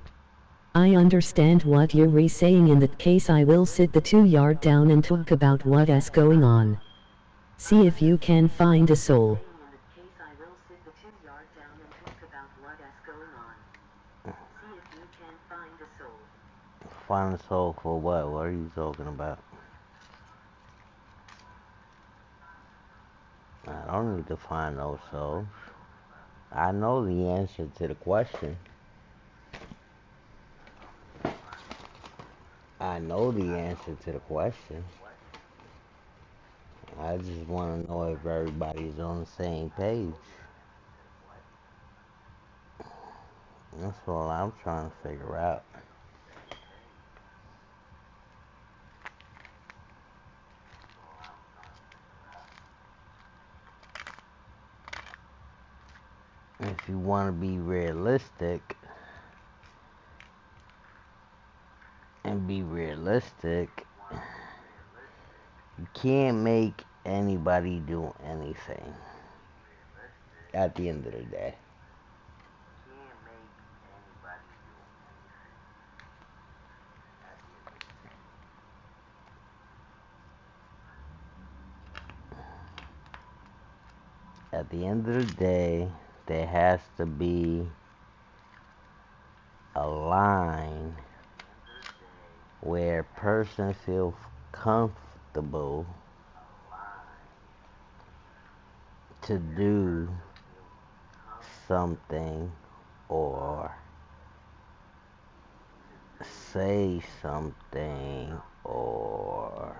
I understand what you're saying. In that case, I will sit the 2 yard down and talk about what is going on. See if you can find a soul. Find a soul for what? What are you talking about? I don't need to find no souls. I know the answer to the question. I know the answer to the question. I just want to know if everybody's on the same page. That's all I'm trying to figure out. If you want to be realistic, you can't make anybody do anything at the end of the day. At the end of the day, there has to be a line where a person feels comfortable to do something or say something or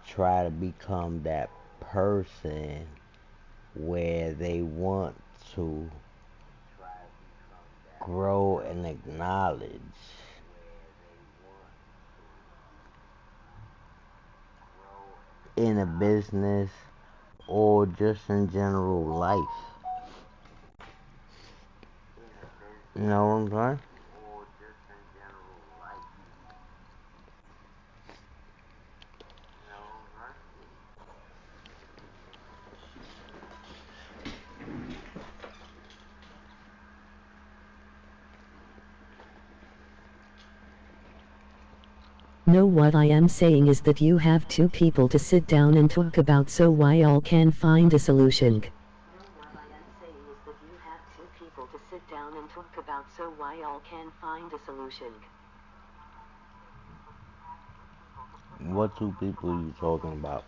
try to become that person where they want to grow and acknowledge in a business or just in general life. You know what I'm saying? No, what I am saying is that you have two people to sit down and talk about so why all can find a solution. What two people are you talking about?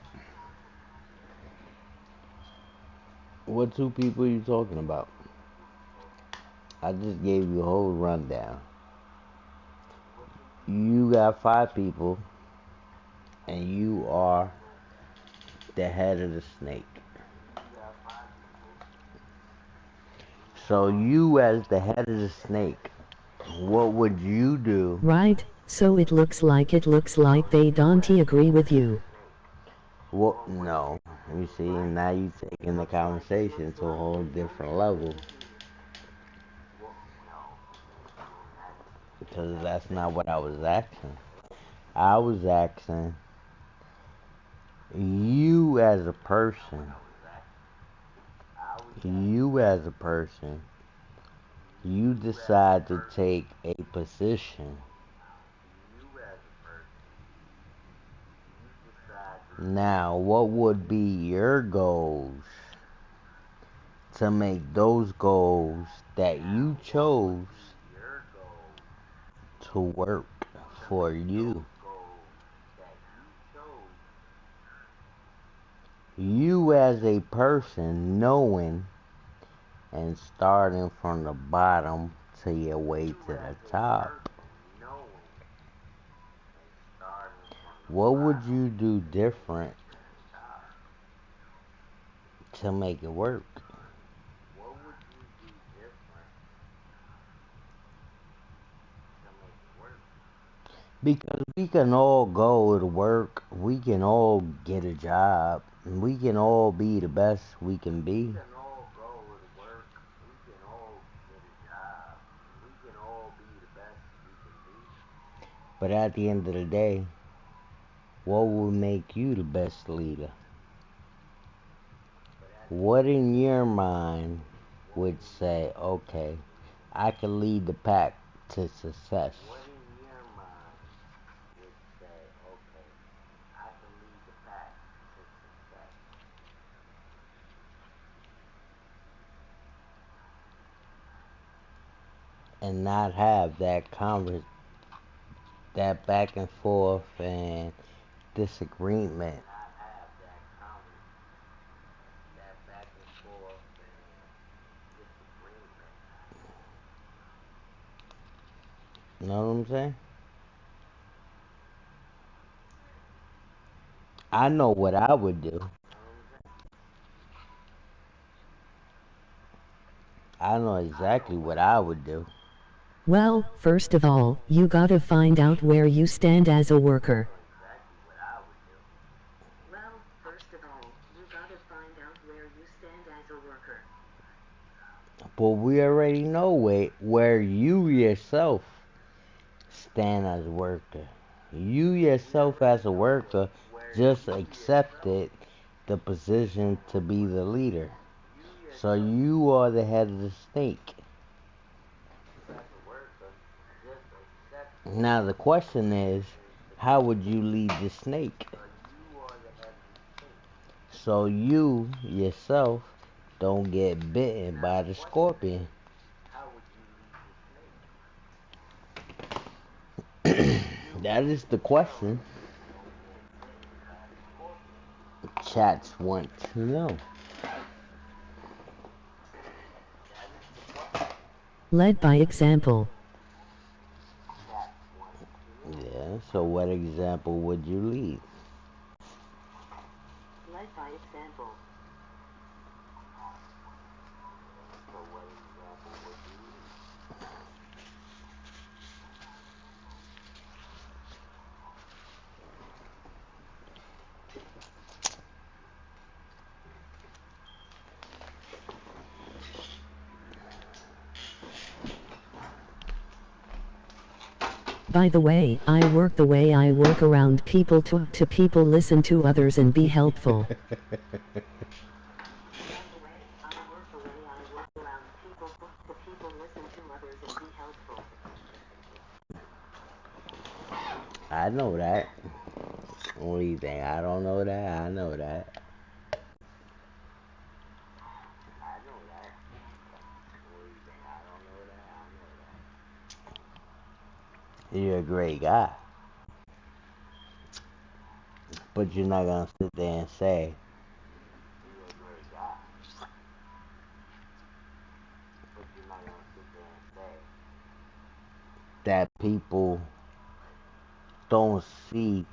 What two people are you talking about? I just gave you a whole rundown. You got 5 people, and you are the head of the snake. So you, as the head of the snake, what would you do? Right, so it looks like they don't agree with you. What? No. You see, now you taking the conversation to a whole different level. Because that's not what I was asking. I was asking you as a person. You as a person. You decide to take a position. Now, what would be your goals to make those goals that you chose to work for you? You as a person knowing and starting from the bottom to your way to the top. What would you do different to make it work? Because we can all go to work, we can all get a job, and we can all be the best we can be. But at the end of the day, what will make you the best leader? What in your mind would say, okay, I can lead the pack to success? And not have that back and forth and disagreement. You know what I'm saying? I know what I would do. I know exactly what I would do. Well, first of all, you gotta find out where you stand as a worker. But we already know where you yourself stand as a worker. You yourself as a worker just accepted the position to be the leader. So you are the head of the snake. Now the question is, how would you lead the snake? So you yourself don't get bitten by the scorpion. That is the question chats want to know. Led by example. Yeah, so what example would you lead? Led by example. By the way, I work the way I work around people, talk to people, listen to others, and be helpful. I know that. Only thing I don't know that, I know that. You're a great guy. But you're not gonna sit there and say that people don't see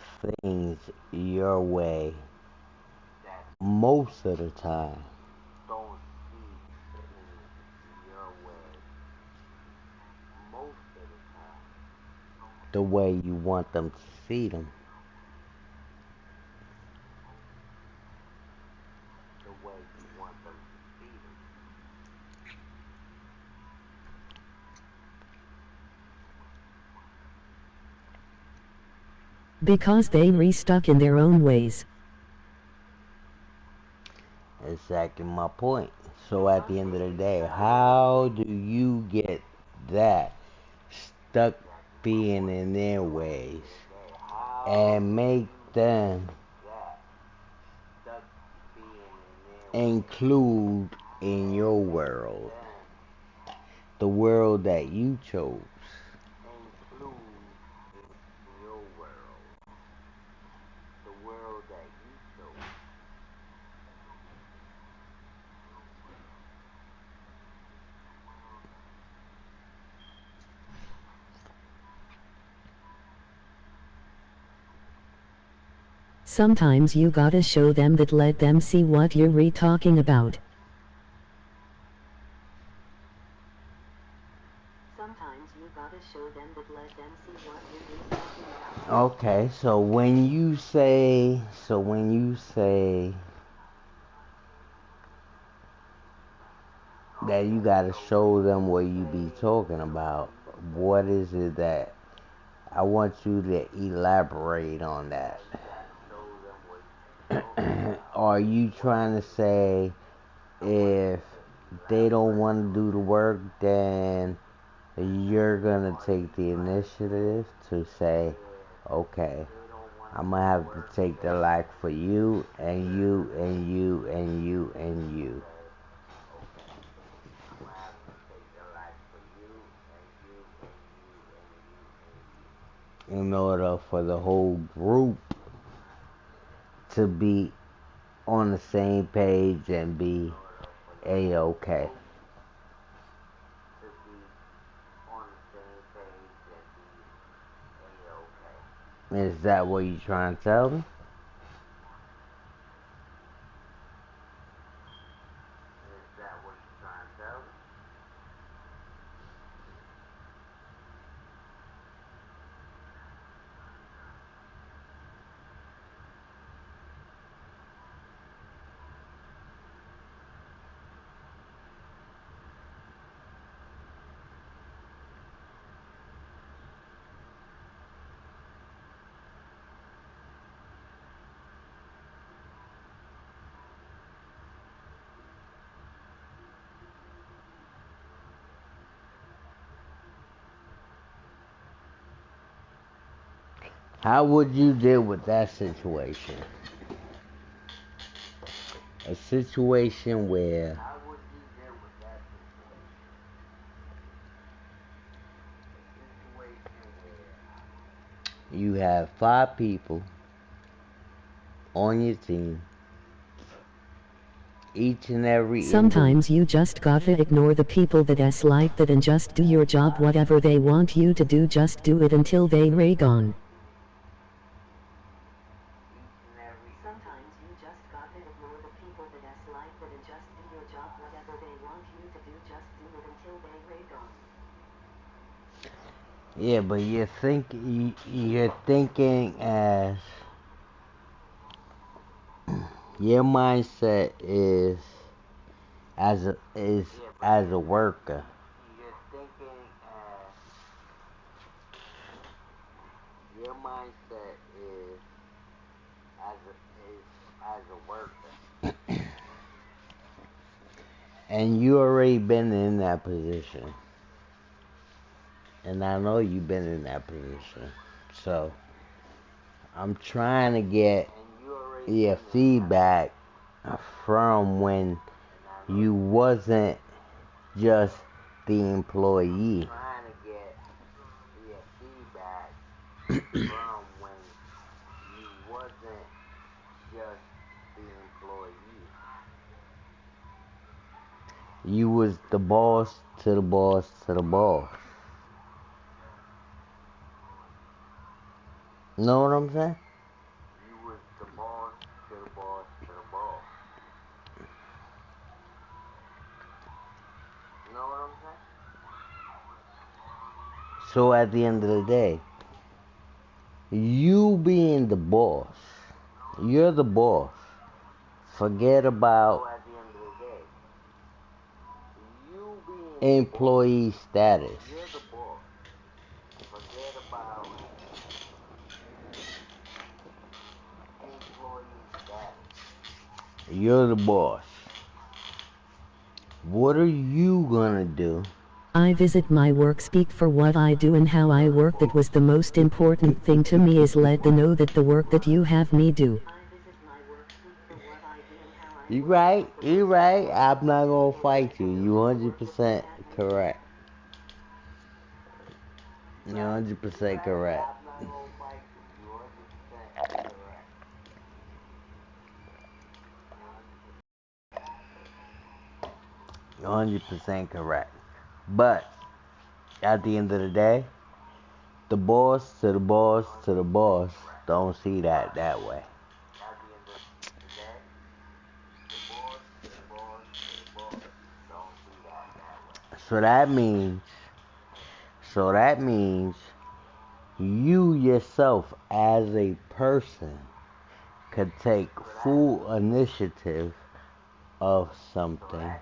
things your way most of the time. The way you want them to see them. Because they re-stuck in their own ways. Exactly my point. So at the end of the day, how do you get that stuck being in their ways and make them include in your world, the world that you chose? Sometimes you gotta show them that, let them see what you're re-talking about. Okay, so when you say that you gotta show them what you be talking about, what is it that I want you to elaborate on that? Are you trying to say if they don't want to do the work, then you're gonna take the initiative to say, okay, I'm gonna have to take the lack for you and you and you and you and you, in order for the whole group to be on the same page and be A-okay. Is that what you trying to tell me? How would you deal with that situation? A situation where you have 5 people on your team, each and every Sometimes you just gotta ignore the people that's like that and just do your job. Whatever they want you to do, just do it until they rag on. Sometimes you just gotta ignore the people that's like that and just do your job. Whatever they want you to do, just do it until they rag on. Yeah, but you're thinking as your mindset is as a worker. Your mindset is as a worker. And you already been in that position. And I know you've been in that position. So I'm trying to get your feedback from when you wasn't just the employee. You was the boss to the boss to the boss. Know what I'm saying? You was the boss to the boss to the boss. Know what I'm saying? So at the end of the day, you being the boss, you're the boss. Forget about employee status. You're the boss. What are you gonna do? I visit my work, speak for what I do and how I work. That was the most important thing to me, is let them know that the work that you have me do. You right. I'm not gonna fight you. You 100% correct. You're 100% correct. 100% correct. But at the end of the day, the boss to the boss to the boss don't see that way. So that means you yourself as a person could take full initiative of something.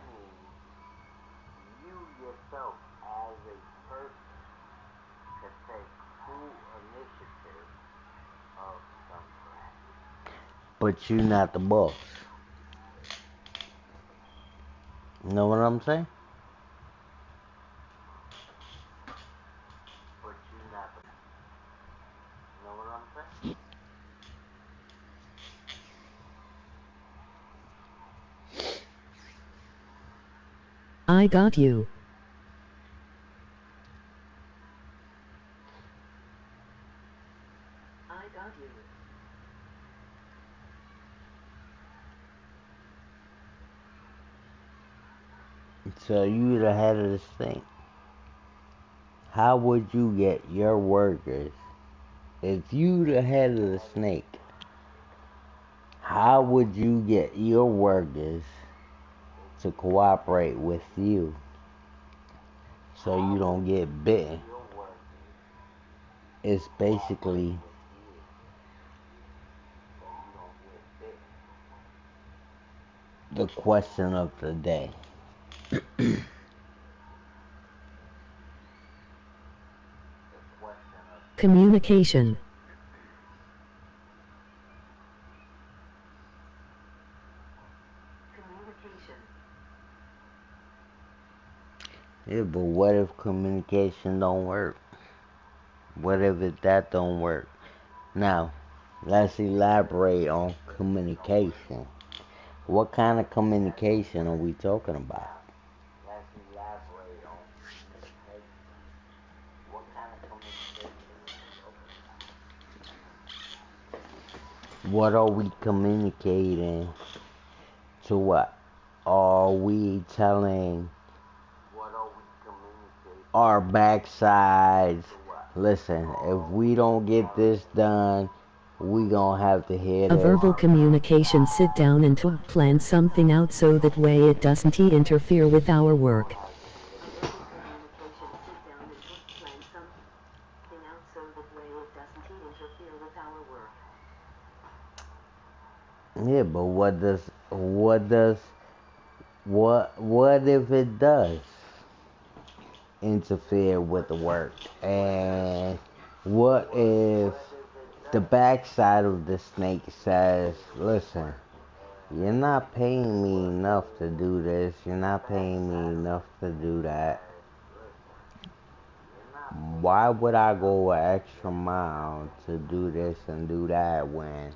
But you're not the boss. You know what I'm saying? I got you. So you the head of the snake. How would you get your workers, if you the head of the snake, how would you get your workers to cooperate with you so you don't get bitten? It's basically the question of the day. Communication. Yeah, but what if communication don't work? What if that don't work? Now, let's elaborate on communication. What kind of communication are we talking about? What are we communicating to what? Are we telling our backsides, listen, if we don't get this done, we gonna have to hear A this? verbal communication, sit down and plan something out so that way it doesn't interfere with our work. Yeah, but what if it does interfere with the work? And what if the backside of the snake says, listen, you're not paying me enough to do this, you're not paying me enough to do that. Why would I go an extra mile to do this and do that when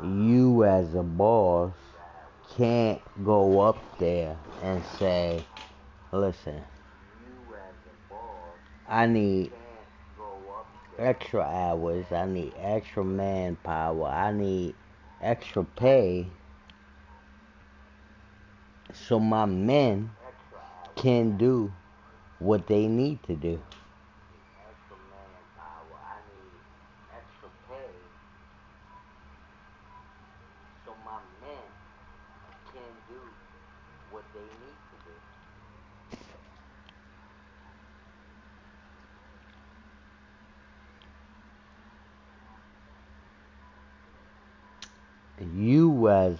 you as a boss can't go up there and say, listen, I need extra hours, I need extra manpower, I need extra pay so my men can do what they need to do. You as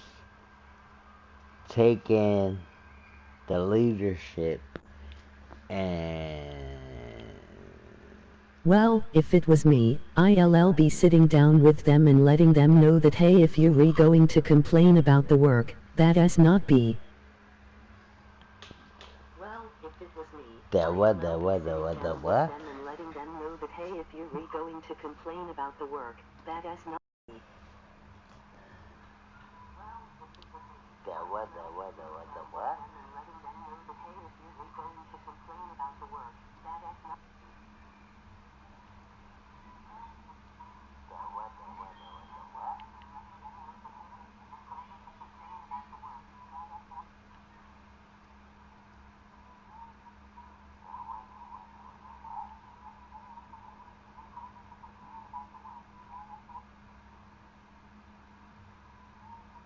taking the leadership and Well, if it was me, I'll be sitting down with them and letting them know that hey, if you're going to complain about the work, that as not be. Well, if it was me, what? them and letting them know that hey, if you're going to complain about the work, that as not be. What?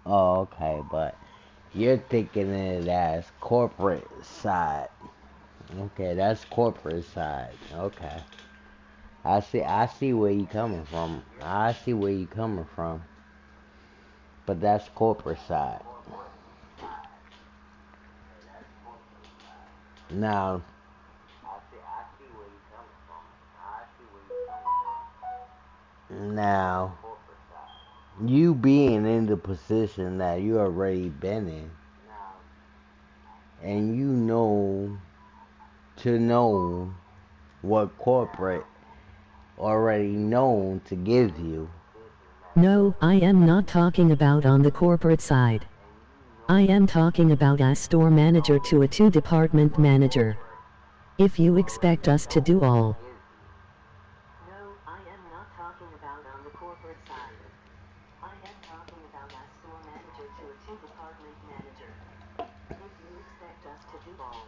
Oh, okay, but you're thinking it as corporate side. Okay, that's corporate side. Okay. I see where you coming from. I see where you coming from. But that's corporate side. Now, now, you being in the position that you already been in, and you know to know what corporate already known to give you. No, I am not talking about on the corporate side. I am talking about as store manager to a 2-department manager. If you expect us to do all. No, I am not talking about on the corporate side. I am talking about as store manager to a 2-department manager. If you expect us to do all.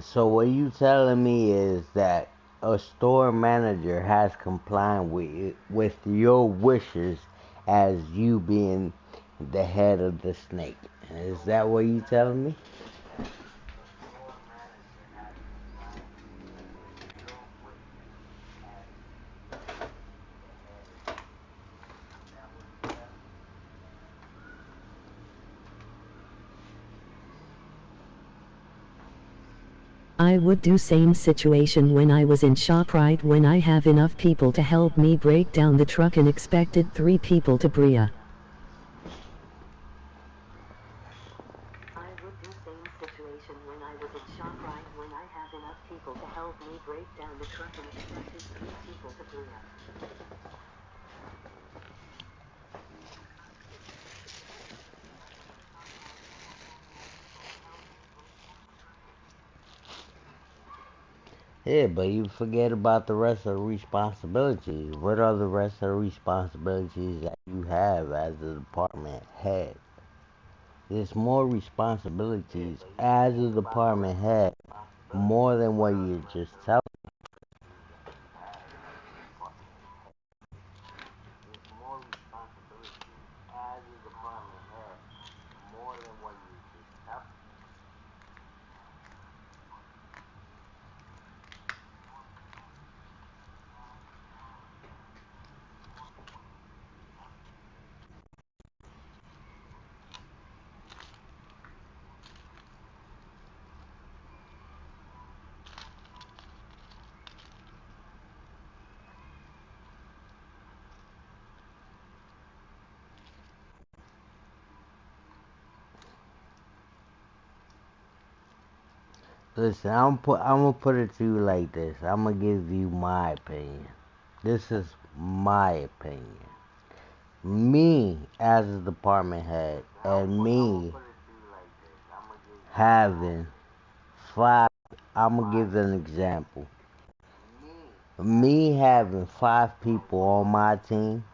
So what you telling me is that a store manager has complied with your wishes as you being the head of the snake. Is that what you telling me? I would do same situation when I was in ShopRite when I have enough people to help me break down the truck and expected 3 people to Bria. I would do same situation when I was in ShopRite when I have enough people to help me break down the truck and expected 3 people to Bria. Yeah, but you forget about the rest of the responsibilities. What are the rest of the responsibilities that you have as a department head? There's more responsibilities as a department head, more than what you just tell. Listen, I'm gonna put it to you like this. I'm gonna give you my opinion. This is my opinion. Me as a department head, and me having five. I'm gonna give an example. Me having 5 people on my team.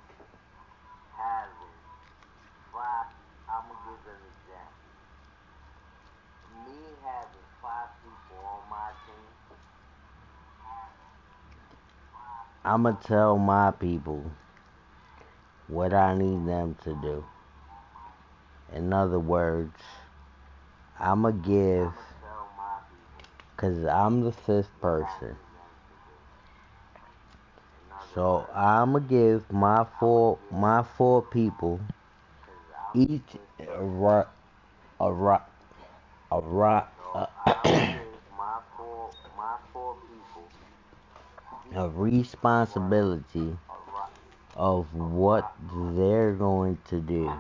I'm gonna tell my people what I need them to do. In other words, I'm gonna give, cause I'm the 5th person. So I'm gonna give my four people each a responsibility of what they're going to do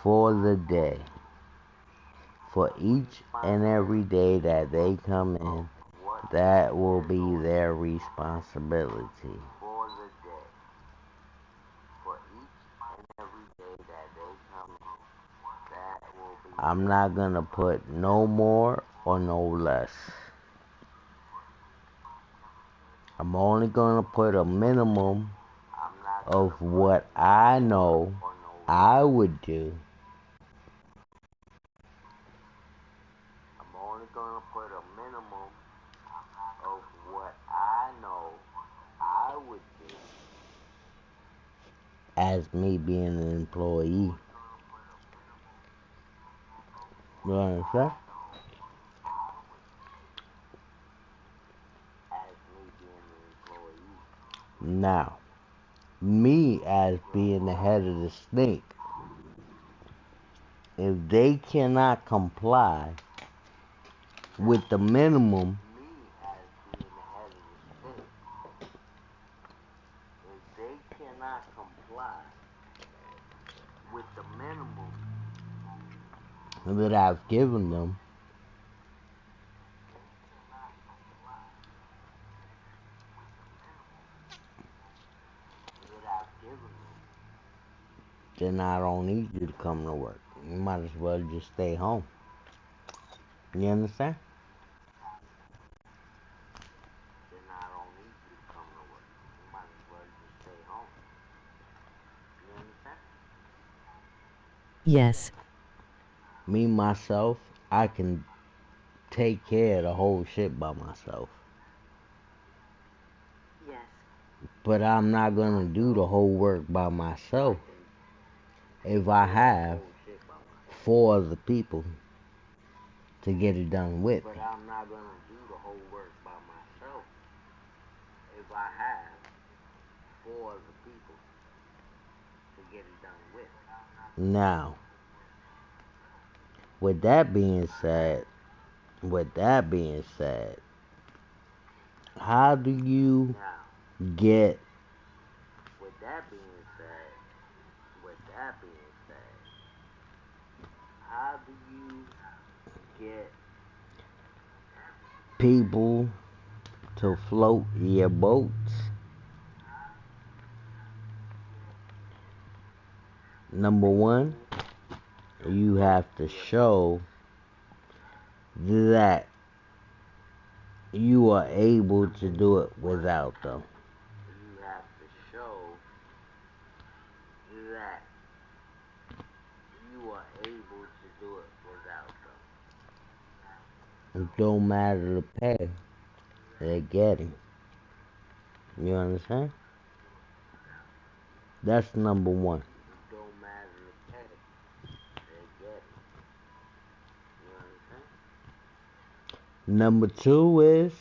for the day. For each and every day that they come in, that will be their responsibility. I'm not gonna put no more or no less. I'm only gonna put a minimum of what I know I would do. As me being an employee. You understand? Now, me as being the head of the snake, if they cannot comply with the minimum, that I've given them, then I don't need you to come to work. You might as well just stay home. You understand? Yes. Me, myself, I can take care of the whole shit by myself. But I'm not gonna do the whole work by myself if I have 4 other people to get it done with. Now, with that being said, how do you get people to float your boats? Number one, you have to show that you are able to do it without them. You have to show that you are able to do it without them. It don't matter the pay they're getting. You understand? That's number one. It don't matter the pay they're getting. You understand? Number two is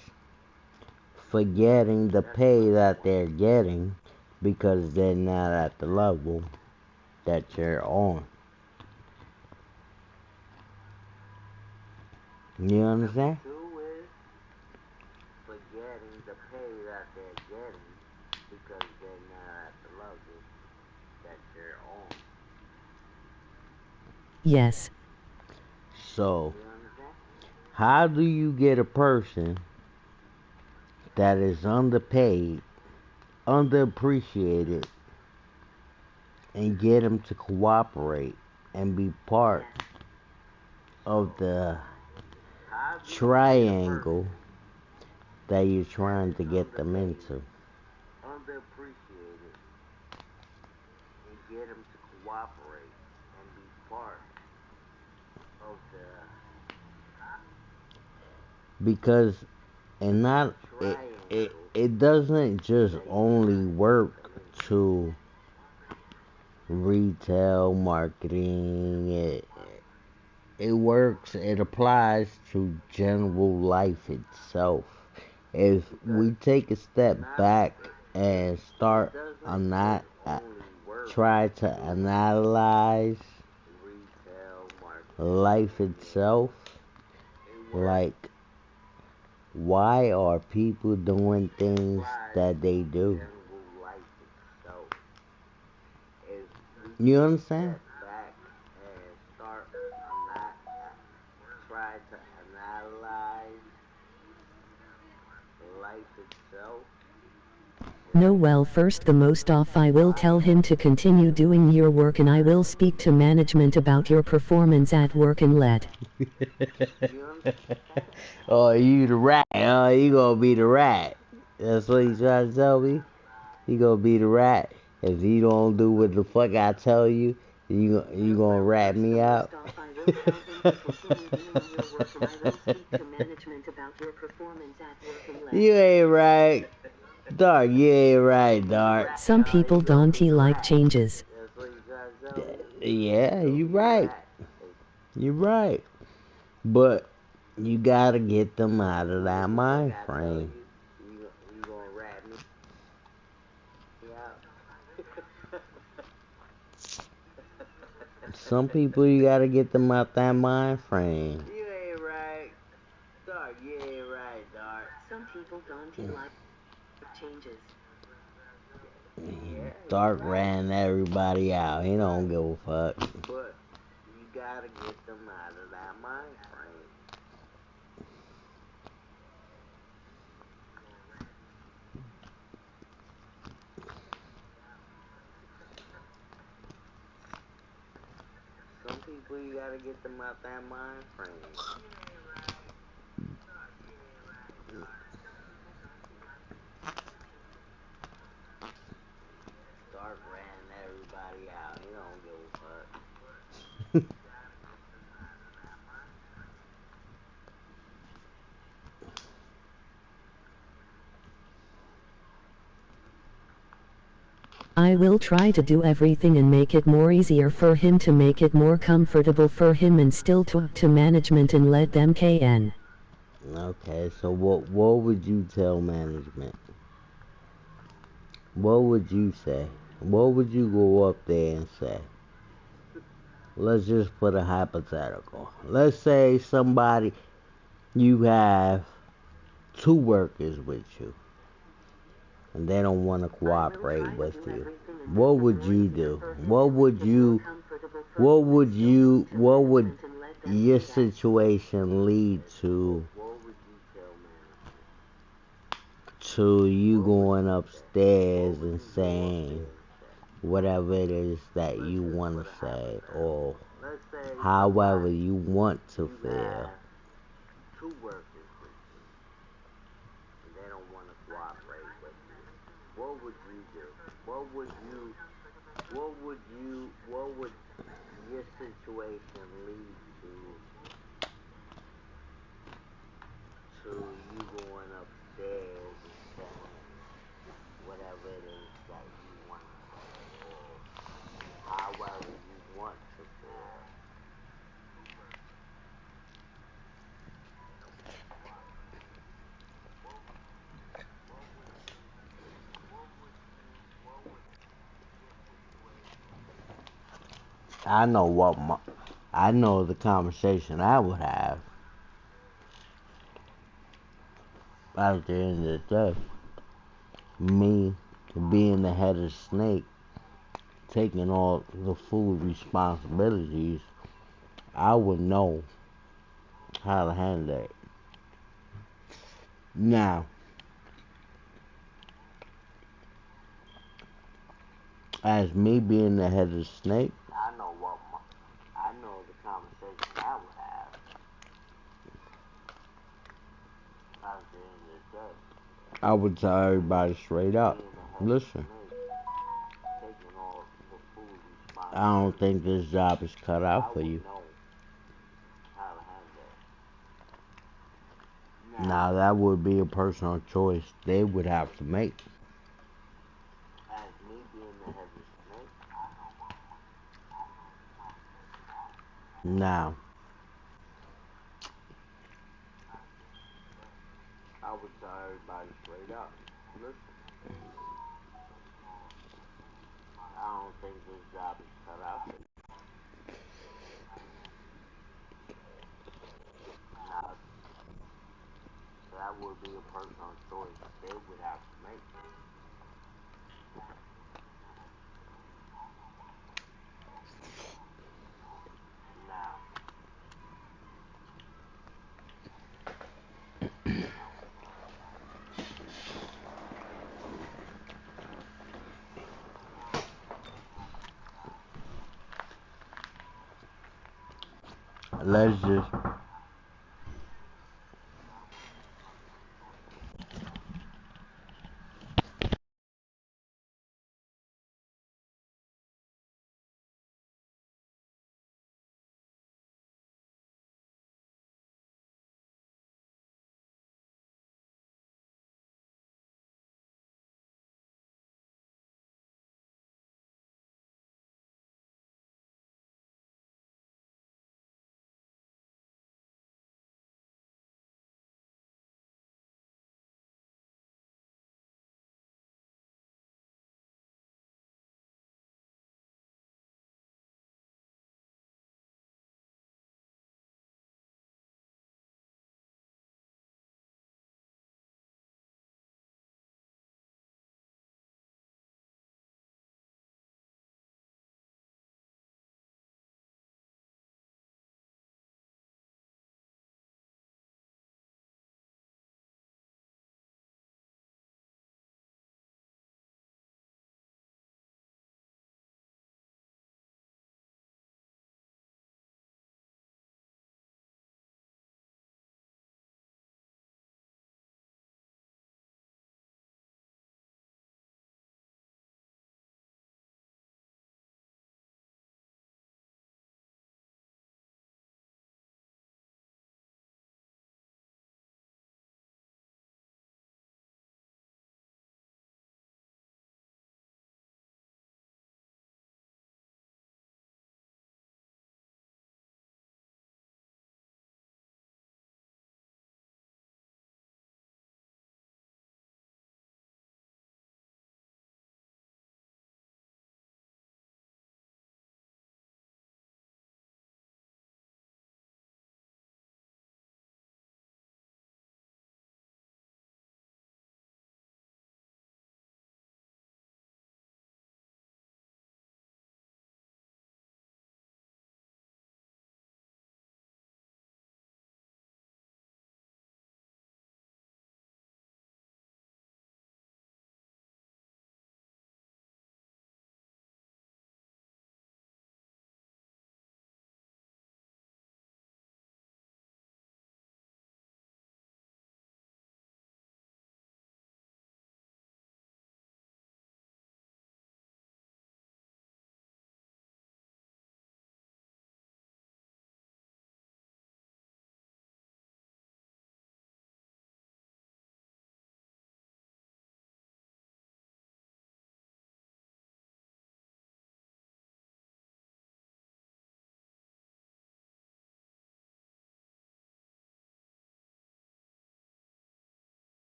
forgetting the pay that they're getting because they're not at the level that you're on. You understand? Number two is forgetting the pay that they're getting because they're not at the level that you're on. Yes. So, how do you get a person that is underpaid, underappreciated, and get them to cooperate and be part of the triangle that you're trying to get them into? Underappreciated and get them to cooperate and be part of the, because and not it doesn't just only work to retail marketing. It works, it applies to general life itself. If we take a step back and start try to analyze life itself, like, why are people doing things that they do? You understand? Try to analyze life itself. No, well, first the most off, I will tell him to continue doing your work and I will speak to management about your performance at work and let. Oh, you the rat. Oh, you gonna be the rat. That's what he's trying to tell me. You gonna be the rat. If you don't do what the fuck I tell you, you gonna rat me out. You ain't right. Dark, you ain't right, Dark. Some people don't like changes. Yeah, you right. You're right. But you gotta get them out of that mind frame. You gonna rat me out? Some people you gotta get them out that mind frame. You ain't right. Dark, you ain't right, Dark. Some people don't like changes. Yeah, Dark ran everybody out. He don't give a fuck. But you gotta get them out of that mind frame. Some people you gotta get them out that mind frame. Dark ran everybody out. He don't give a fuck. I will try to do everything and make it more easier for him, to make it more comfortable for him, and still talk to management and let them KN. Okay, so what would you tell management? What would you say? What would you go up there and say? Let's just put a hypothetical. Let's say you have 2 workers with you, and they don't want to cooperate with you. What would you do? What would your situation lead to you going upstairs and saying whatever it is that you want to say, or however you want to feel? what would your situation lead to you going upstairs and saying whatever it is that you want to say, or however you want to feel? I know I know the conversation I would have at the end of the day. Me being the head of snake, taking all the full responsibilities, I would know how to handle it. Now, as me being the head of snake, I know the conversation I would have at the end of the day. I would tell everybody straight up, listen, I don't think this job is cut out for you. Now that would be a personal choice they would have to make. Now, I would tell everybody straight up, listen, I don't think this job is cut out for you. Now, that would be a personal choice they would have to make. Now, let's just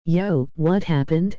Yo, what happened?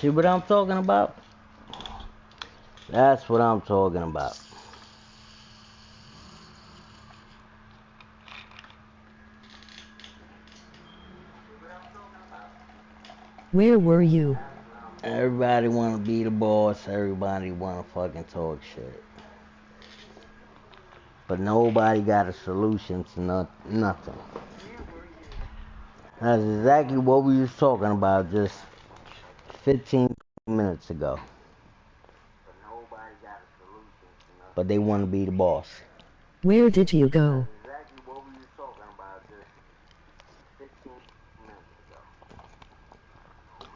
See what I'm talking about? That's what I'm talking about. Where were you? Everybody wanna be the boss, everybody wanna fucking talk shit. But nobody got a solution to nothing. That's exactly what we was talking about just 15 minutes ago. But they wanna be the boss. Where did you go?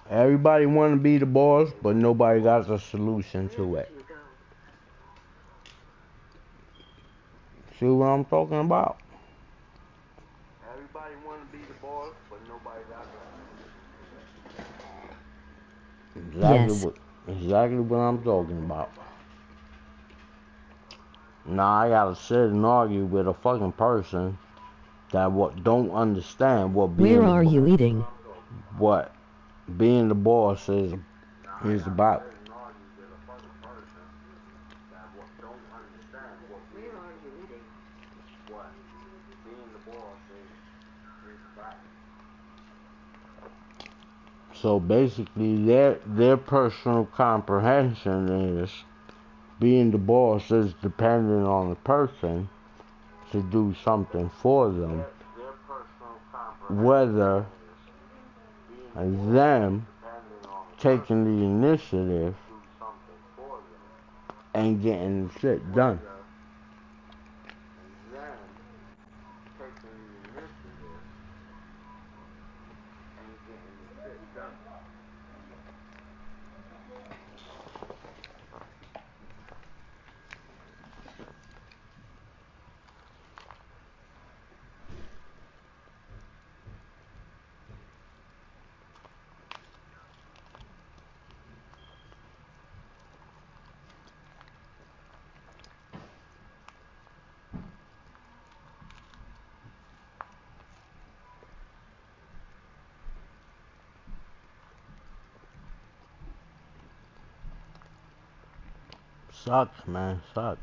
Everybody wanna be the boss, but nobody got a solution to it. See what I'm talking about? Everybody wanna be the boss, but nobody got a solution. Exactly what I'm talking about. Now I gotta sit and argue with a fucking person that don't understand what being Where are you eating? What being the boss is about. So basically, their personal comprehension is being the boss is dependent on the person to do something for them, whether them taking the initiative and getting the shit done. Sucks, man, sucks.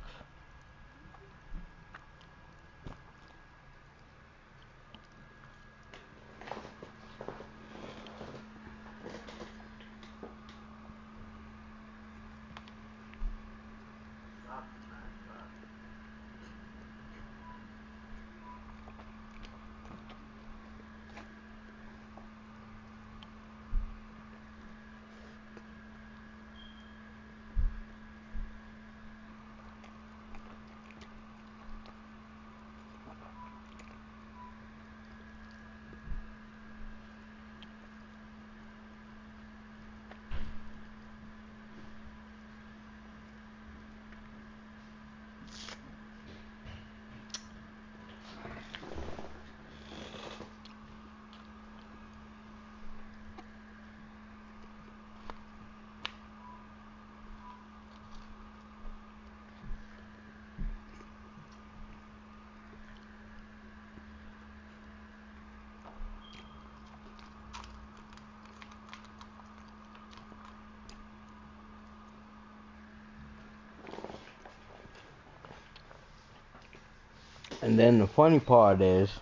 And then the funny part is,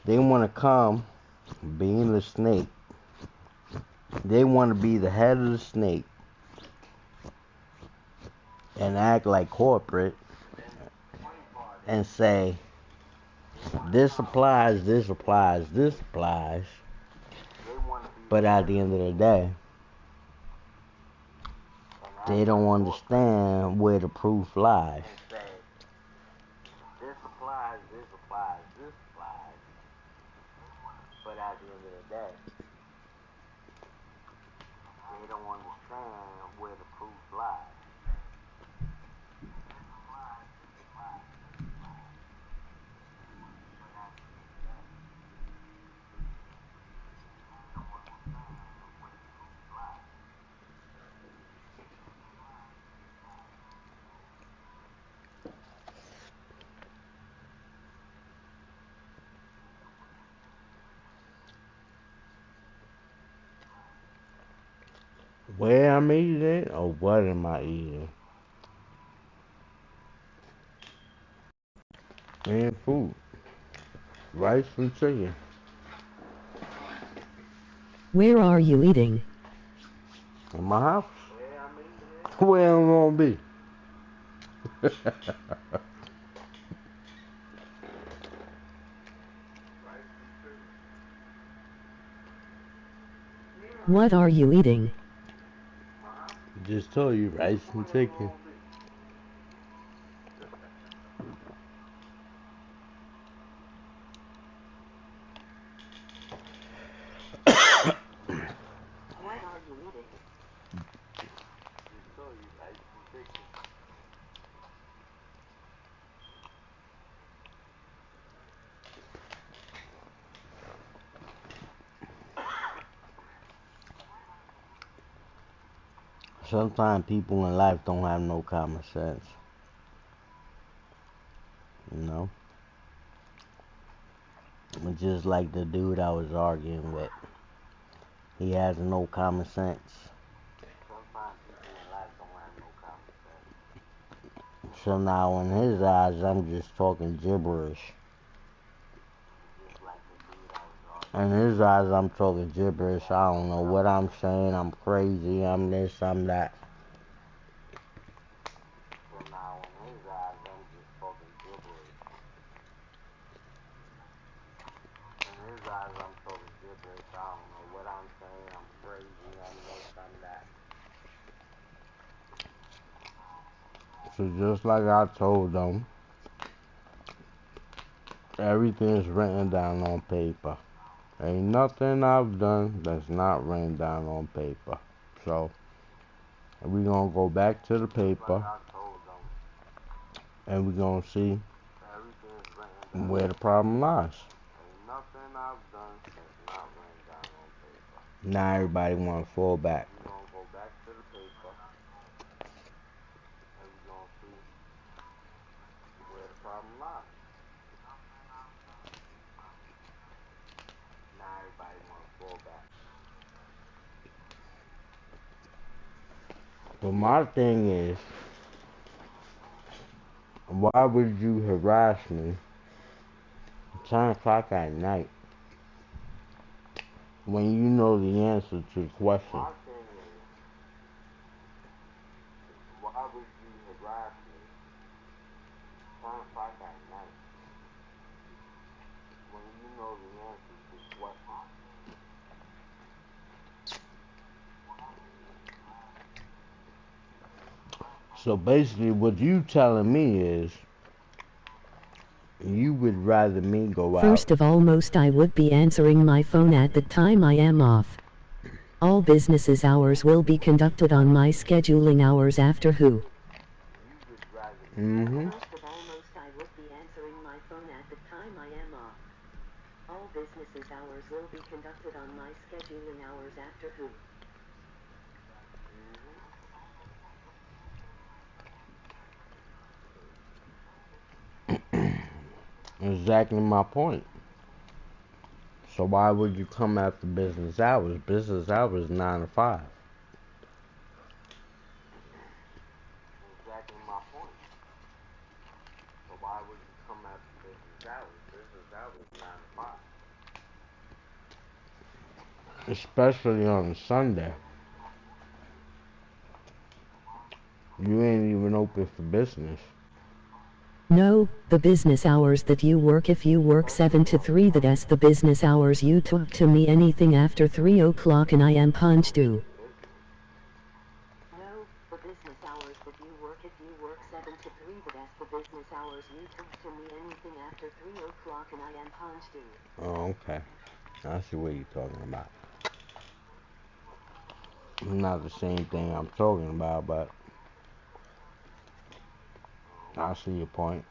they want to come, being the snake, they want to be the head of the snake and act like corporate and say, this applies, this applies, this applies. But at the end of the day, they don't understand where the proof lies. This applies, this applies, this applies. But at the end of the day, they don't understand where the proof lies. Where I'm eating or what am I eating? And food. Rice and chicken. Where are you eating? In my house. Where I'm gonna be? What are you eating? Just told you rice and chicken. Sometimes people in life don't have no common sense. You know? It's just like the dude I was arguing with. He has no common sense. Sometimes people in life don't have no common sense. So now in his eyes, I'm just talking gibberish. In his eyes, I'm talking gibberish. I don't know what I'm saying. I'm crazy. I'm this, I'm that. So now in his eyes, I'm just talking gibberish. In his eyes, I'm talking gibberish. I don't know what I'm saying. I'm crazy. I'm this, I'm that. So just like I told them, everything's written down on paper. Ain't nothing I've done that's not written down on paper. So we're gonna go back to the paper and we're gonna see where the problem lies. Ain't nothing I've done that's not written down on paper. Now everybody wanna fall back. We're gonna go back to the paper and we're gonna see where the problem lies. Now everybody wanna fall back. But my thing is, why would you harass me at 10 o'clock at night when you know the answer to the question? My thing is, why would you harass me at 10 o'clock at night when you know the answer to the question? So basically what you telling me is you would rather me go out. First of all, most I would be answering my phone at the time I am off. All businesses hours will be conducted on my scheduling hours after who. Mm-hmm. First of all, most I would be answering my phone at the time I am off. All businesses hours will be conducted on my scheduling hours after who. Exactly my point. So why would you come after business hours? Business hours 9 to 5. Exactly my point. So why would you come after business hours? Business hours 9 to 5. Especially on a Sunday. You ain't even open for business. No, the business hours that you work, if you work 7 to 3, that's the business hours you took to me. Anything after 3 o'clock and I am punched due. No, the business hours that you work, if you work 7 to 3, that's the business hours you took to me. Anything after 3 o'clock and I am punched due. Oh, okay. I see what you're talking about. Not the same thing I'm talking about, but I see your point.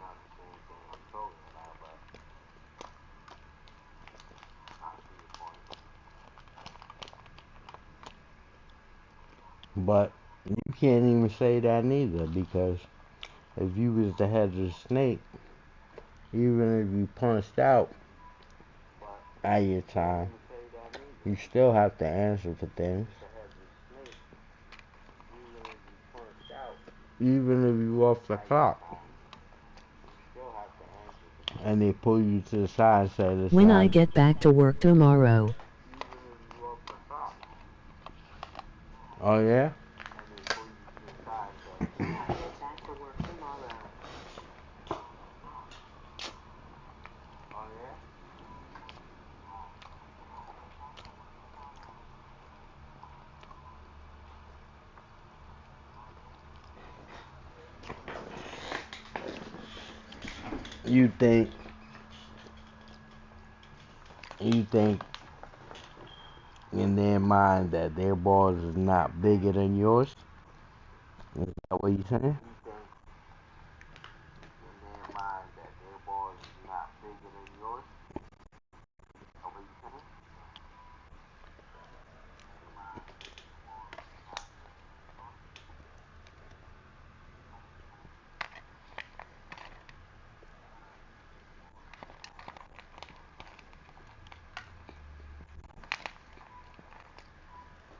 Not the same thing I'm talking about, but I see your point. But you can't even say that neither, because if you was the head of the snake, even if you punched out at your time, You still have to answer for things. Even if you off the clock. And they pull you to the side and say this. When I get back to work tomorrow. Oh yeah? You think in their mind that their balls is not bigger than yours? Is that what you saying?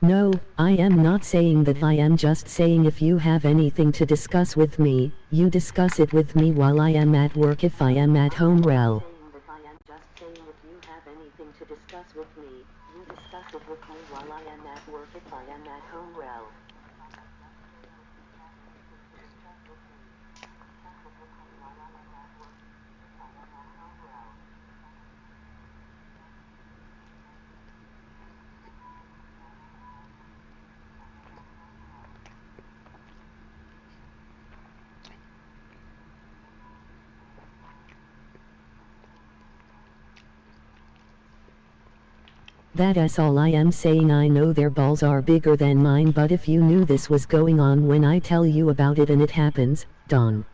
No, I am not saying that. I am just saying if you have anything to discuss with me, you discuss it with me while I am at work. If I am at home, well. That's all I am saying. I know their balls are bigger than mine, but if you knew this was going on when I tell you about it and it happens, Don.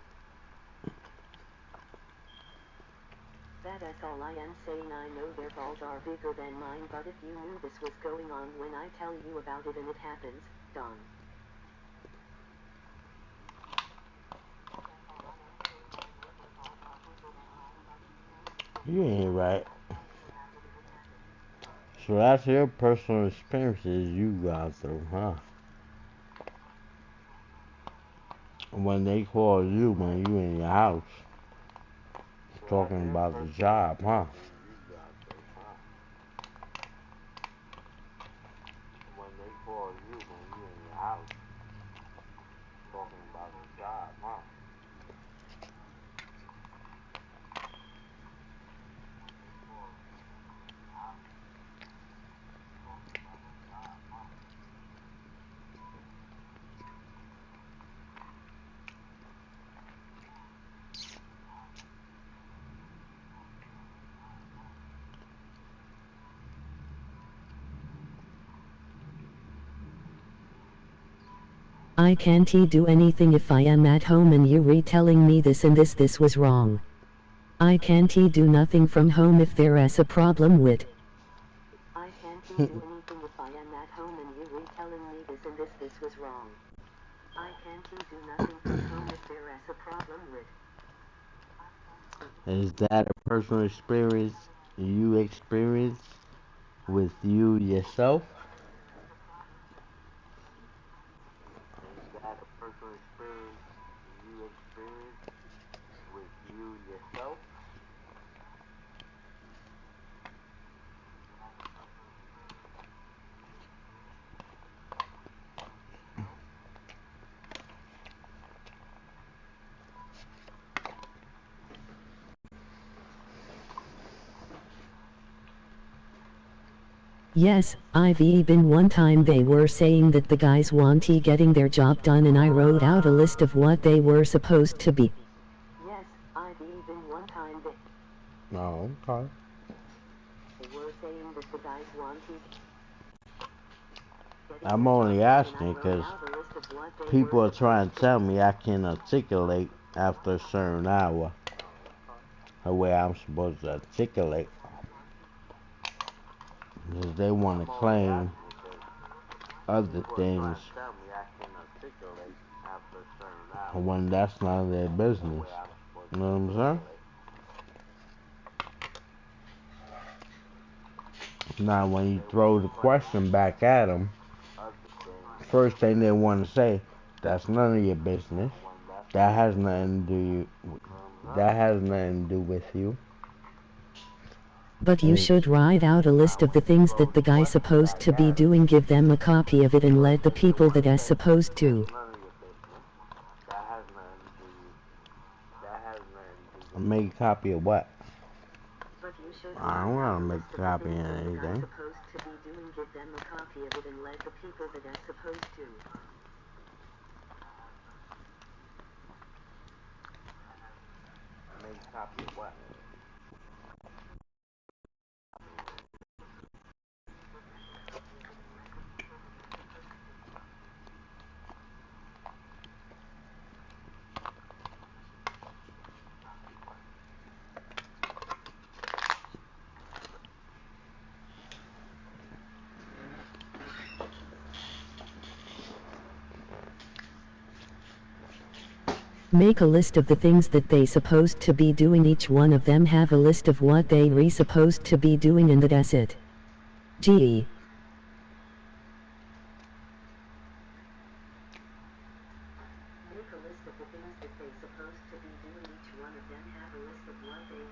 That's all I am saying. I know their balls are bigger than mine, but if you knew this was going on when I tell you about it and it happens, Don. You ain't right. So that's your personal experiences you got through, huh? When they call you when you in your house, talking about the job, huh? I can't do anything if I am at home and you retelling me this and this was wrong. I can't do nothing from home if there's a problem with. I can't do anything if I am at home and you retelling me this and this was wrong. I can't do nothing from home if there's a problem with. Is that a personal experience you experience with you yourself? Yes, I've been one time they were saying that the guys want getting their job done and I wrote out a list of what they were supposed to be. Yes, I've been one time they. Oh, okay. They were saying that the guys want I'm only asking because people are trying to tell me I can articulate after a certain hour the way I'm supposed to articulate. Because they want to claim other things when that's none of their business. You know what I'm saying? Now, when you throw the question back at them, first thing they want to say, that's none of your business. That has nothing to do. That has nothing to do with you. But you should write out a list of the things that the guy's supposed to be doing, give them a copy of it, and let the people that are supposed to. Make a copy of what? I don't want to make a copy of anything. Give them a copy of it and let the people that are supposed to. Make a copy of what? Make a list of the things that they supposed to be doing. Each one of them have a list of what they re supposed to be doing, and that's it. Gee. Make a list of the things that they supposed to be doing. Each one of them have a list of what they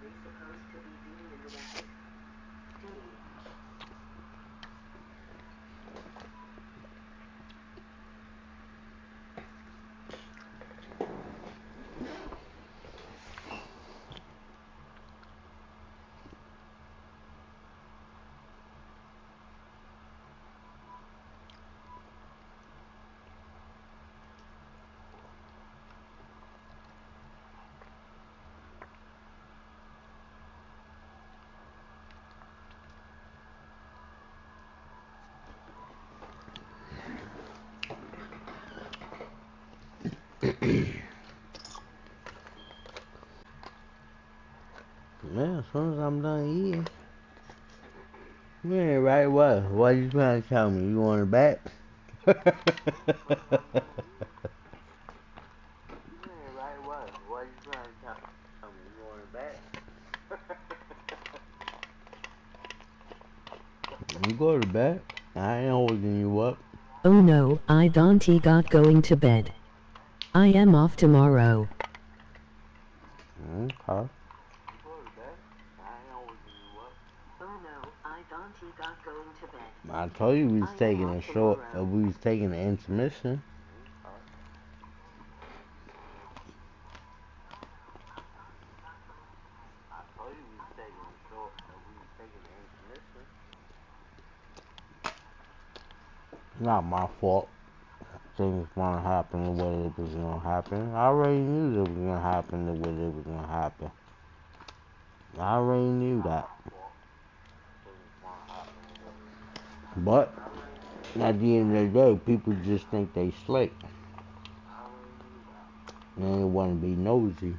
re supposed to be doing, and that's it. Gee. Man, as soon as I'm done eating. You ain't right, what? What you trying to tell me? You want it back? You ain't right, what? What you trying to tell me? You want it back? You go to bed. I ain't holding you up. Oh no, I don't got going to bed. I am off tomorrow. Okay. I told you we was taking a short, we was taking an intermission. Not my fault. Things gonna happen the way it was gonna happen. I already knew it was gonna happen the way it was gonna happen. I already knew that. But at the end of the day, people just think they slick. And they want to be nosy.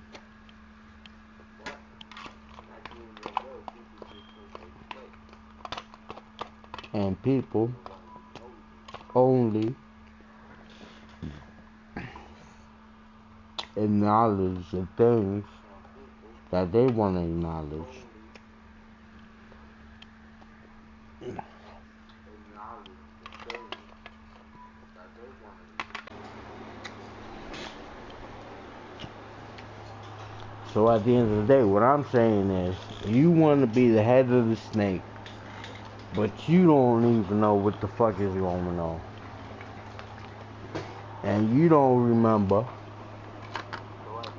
And people only acknowledge the things that they want to acknowledge. So at the end of the day, what I'm saying is, you want to be the head of the snake, but you don't even know what the fuck is going on. And you don't remember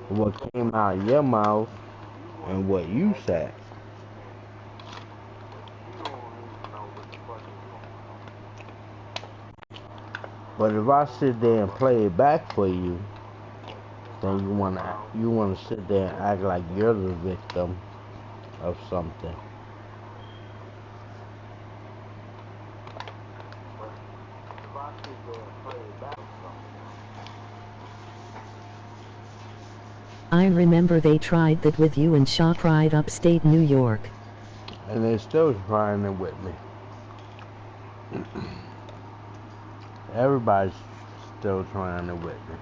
what came out of your mouth and what you said. But if I sit there and play it back for you, then you wanna sit there and act like you're the victim of something. I remember they tried that with you in ShopRite upstate New York. And they're still trying it with me. Everybody's still trying it with me.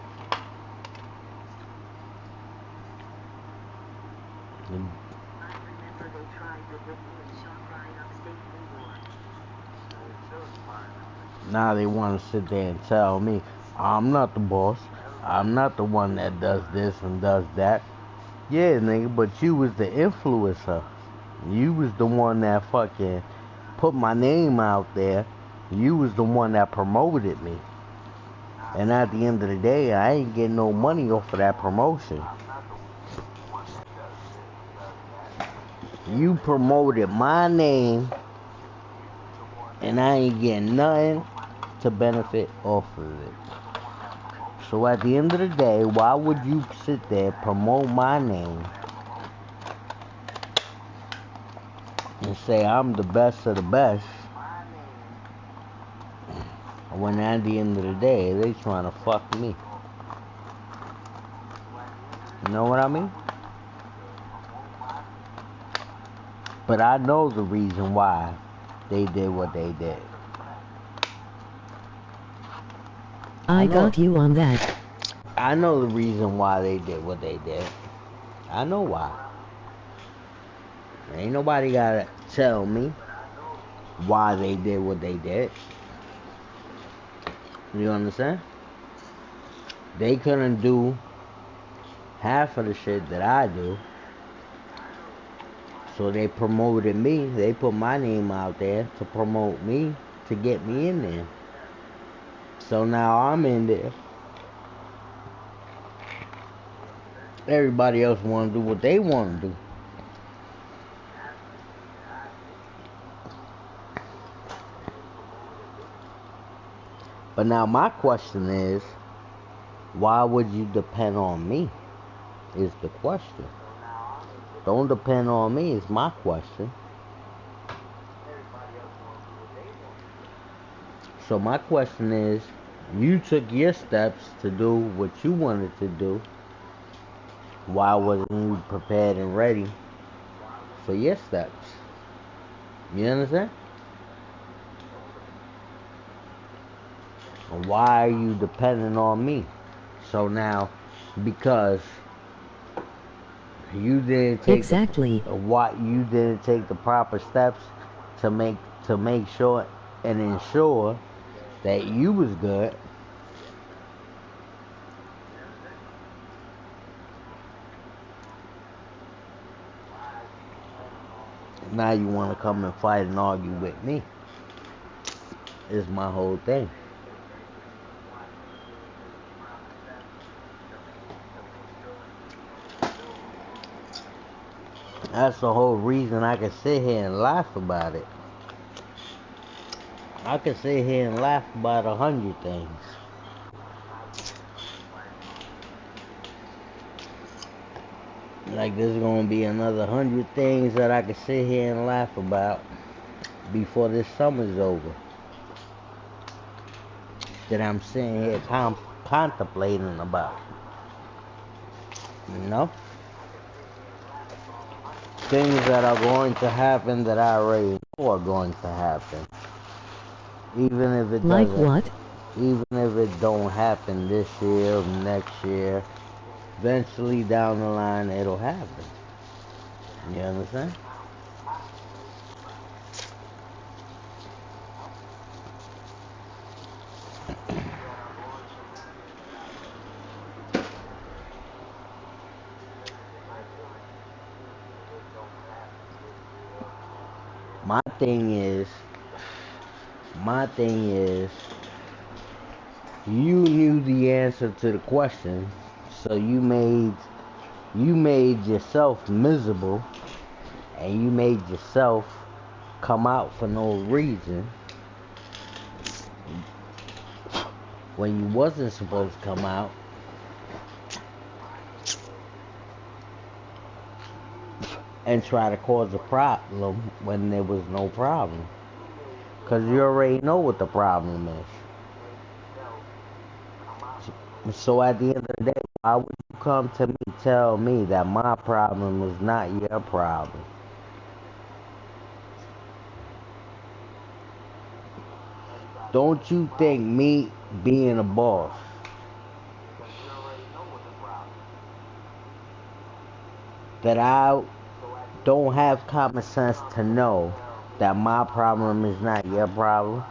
Now they want to sit there and tell me, I'm not the boss. I'm not the one that does this and does that. Yeah, nigga, but you was the influencer. You was the one that fucking put my name out there. You was the one that promoted me. And at the end of the day, I ain't getting no money off of that promotion. You promoted my name, and I ain't getting nothing to benefit off of it. So at the end of the day, why would you sit there, promote my name, and say I'm the best of the best, when at the end of the day, they trying to fuck me? You know what I mean? But I know the reason why they did what they did. I got you on that. I know the reason why they did what they did. I know why. Ain't nobody gotta tell me why they did what they did. You understand? They couldn't do half of the shit that I do. So they promoted me. They put my name out there to promote me, to get me in there. So now I'm in there. Everybody else want to do what they want to do. But now my question is, why would you depend on me? Is the question. Don't depend on me is my question. So my question is, you took your steps to do what you wanted to do. Why wasn't you prepared and ready for your steps? You understand? And why are you depending on me? So now, because you didn't take you didn't take the proper steps to make sure and ensure that you was good. Now you want to come and fight and argue with me. Is my whole thing. That's the whole reason I can sit here and laugh about it. I can sit here and laugh about 100 things. Like there's gonna be another 100 things that I can sit here and laugh about before this summer's over. That I'm sitting here contemplating about. You know? Things that are going to happen that I already know are going to happen. Even if it like doesn't. What? Even if it don't happen this year or next year, eventually down the line it'll happen. You understand? My thing is, you knew the answer to the question, so you made yourself miserable, and you made yourself come out for no reason when you wasn't supposed to come out. And try to cause a problem when there was no problem. Because you already know what the problem is. So at the end of the day, why would you come to me tell me that my problem is not your problem? Don't you think me being a boss, that don't have common sense to know that my problem is not your problem.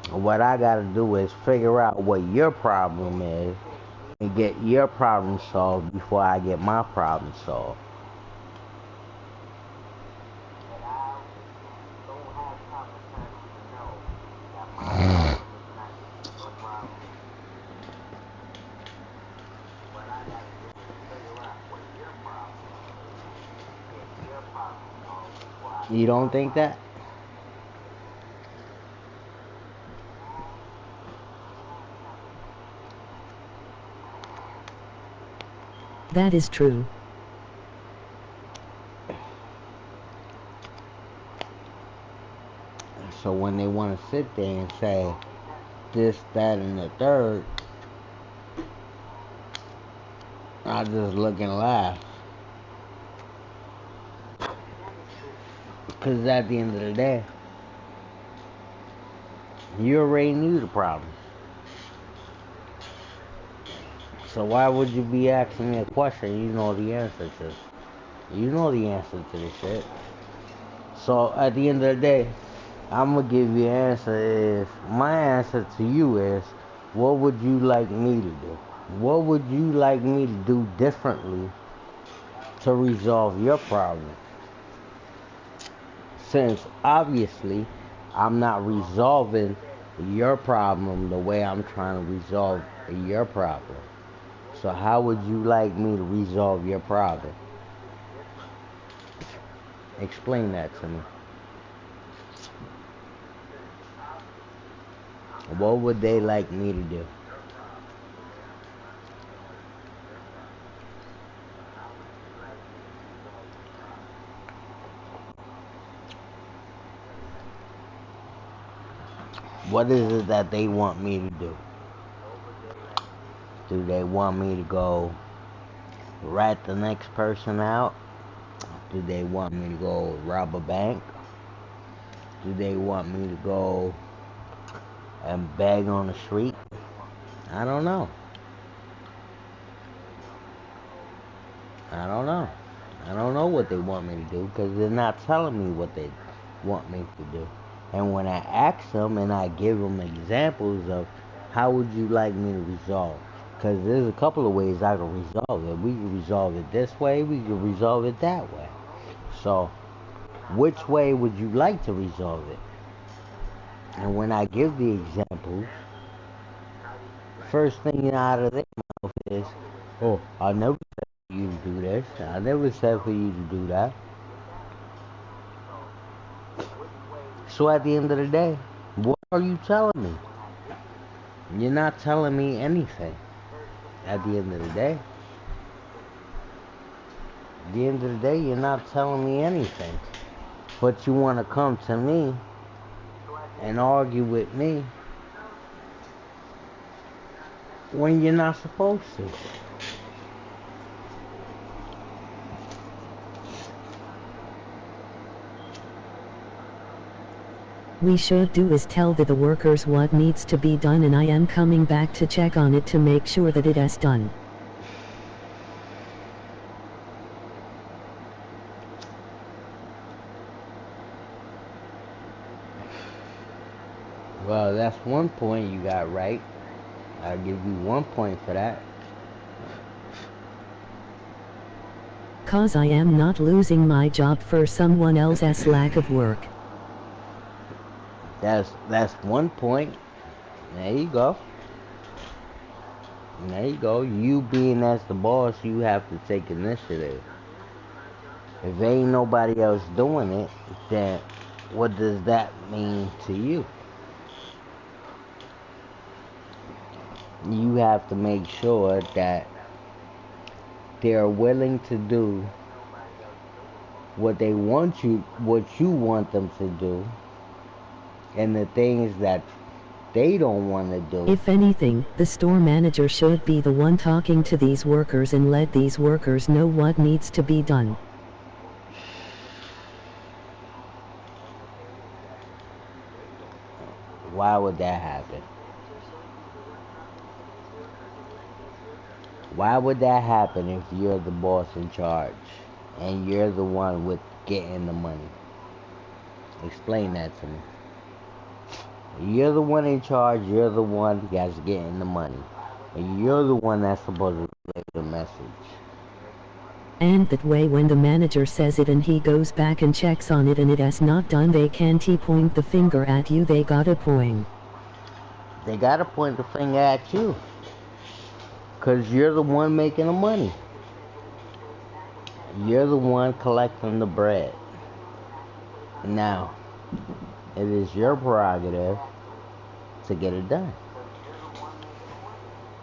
What I gotta do is figure out what your problem is and get your problem solved before I get my problem solved. You don't think that? That is true. So when they want to sit there and say this, that, and the third, I just look and laugh. Because at the end of the day, you already knew the problem. So why would you be asking me a question you know the answer to? You know the answer to this shit. So at the end of the day, I'm going to give you an answer. My answer to you is, what would you like me to do? What would you like me to do differently to resolve your problem? Since obviously I'm not resolving your problem the way I'm trying to resolve your problem. So how would you like me to resolve your problem? Explain that to me. What would they like me to do? What is it that they want me to do? Do they want me to go rat the next person out? Do they want me to go rob a bank? Do they want me to go and beg on the street? I don't know. I don't know. I don't know what they want me to do because they're not telling me what they want me to do. And when I ask them and I give them examples of how would you like me to resolve, because there's a couple of ways I can resolve it. We can resolve it this way, we can resolve it that way. So which way would you like to resolve it? And when I give the examples, first thing out of their mouth is, oh, I never said for you to do this. I never said for you to do that. So at the end of the day, what are you telling me? You're not telling me anything. At the end of the day. At the end of the day, you're not telling me anything. But you want to come to me and argue with me when you're not supposed to. We should do is tell the workers what needs to be done, and I am coming back to check on it to make sure that it is done. Well, that's one point you got right. I'll give you 1 point for that. 'Cause I am not losing my job for someone else's lack of work. That's 1 point. There you go. There you go. You being as the boss, you have to take initiative. If ain't nobody else doing it, then what does that mean to you? You have to make sure that they're willing to do what you want them to do, and the things that they don't want to do. If anything, the store manager should be the one talking to these workers and let these workers know what needs to be done. Why would that happen? Why would that happen if you're the boss in charge and you're the one with getting the money? Explain that to me. You're the one in charge, you're the one that's getting the money. And you're the one that's supposed to deliver the message. And that way when the manager says it and he goes back and checks on it and it has not done, they can't point the finger at you, they gotta point. They gotta point the finger at you. Cause you're the one making the money. You're the one collecting the bread. Now, it is your prerogative to get it done.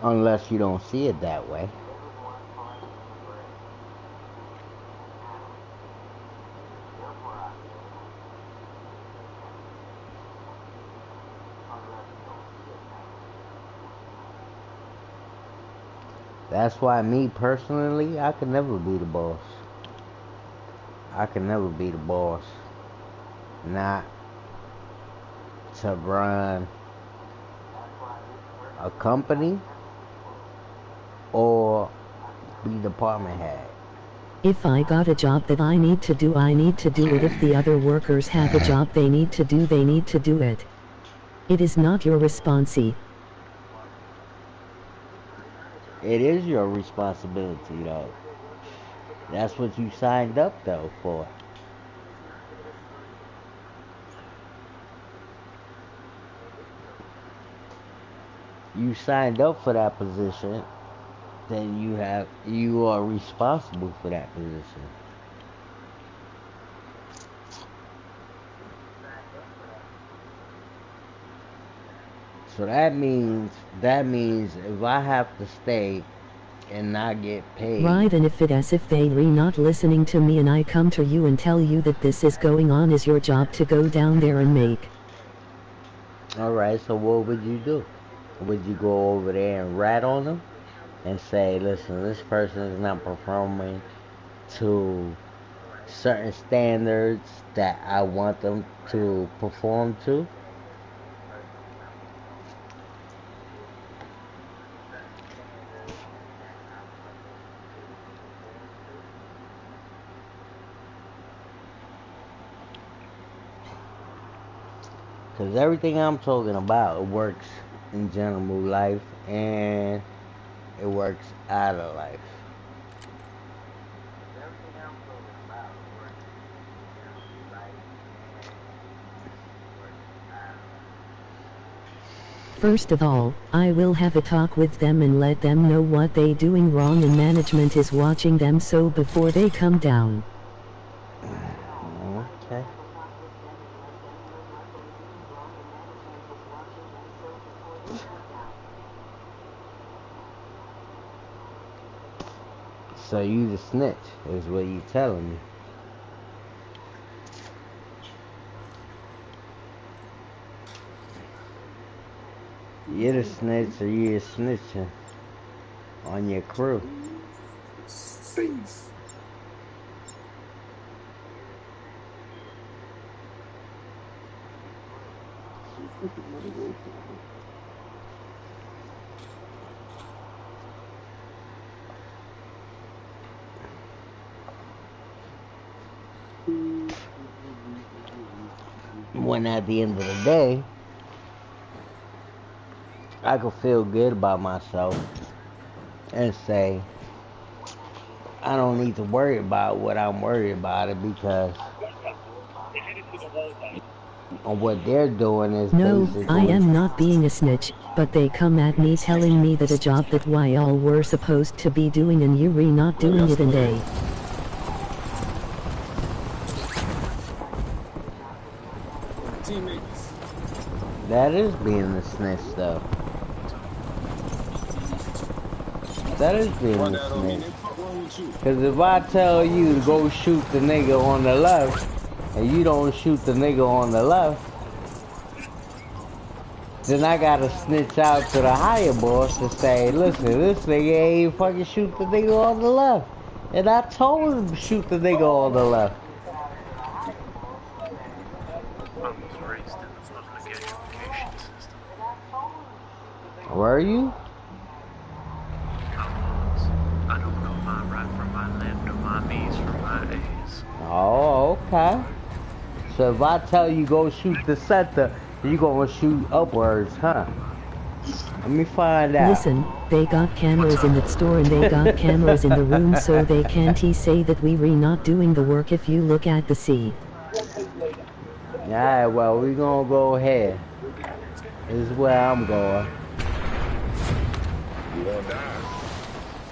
Unless you don't see it that way. That's why me personally, I could never be the boss. I could never be the boss. Not to run a company or be department head. If I got a job that I need to do it. If the other workers have a job they need to do it. It is not your responsibility. It is your responsibility, though. That's what you signed up, though, for. You signed up for that position, then you are responsible for that position. So that means if I have to stay and not get paid. Right, and if it as if they re not listening to me and I come to you and tell you that this is going on, is your job to go down there and make. Alright, so what would you do? Would you go over there and rat on them? And say, listen, this person is not performing to certain standards that I want them to perform to? Because everything I'm talking about, it works in general life and it works out of life. First of all, I will have a talk with them and let them know what they doing wrong and management is watching them, so before they come down. Okay. So you the snitch, is what you telling me. You're the snitch, or you're snitching on your crew. Safe. When at the end of the day, I could feel good about myself and say, I don't need to worry about what I'm worried about it, because what they're doing is No, basically... I am not being a snitch, but they come at me telling me that a job that we all were supposed to be doing and you re not doing it, and they... Teammates. That is being a snitch, though. That is being a snitch. Because if I tell you to go shoot the nigga on the left, and you don't shoot the nigga on the left, then I gotta snitch out to the higher boss to say, listen, this nigga ain't fucking shoot the nigga on the left. And I told him to shoot the nigga on the left. I was raised in the public education system. Were you? I was. I don't know my right from my left or my B's from my A's. Oh, okay. So if I tell you go shoot the center, you gonna shoot upwards, huh? Let me find out. Listen, they got cameras in that store and they got cameras in the room, so they can't say that we re not doing the work if you look at the C. Alright, well, we gonna go ahead. This is where I'm going. You gonna die.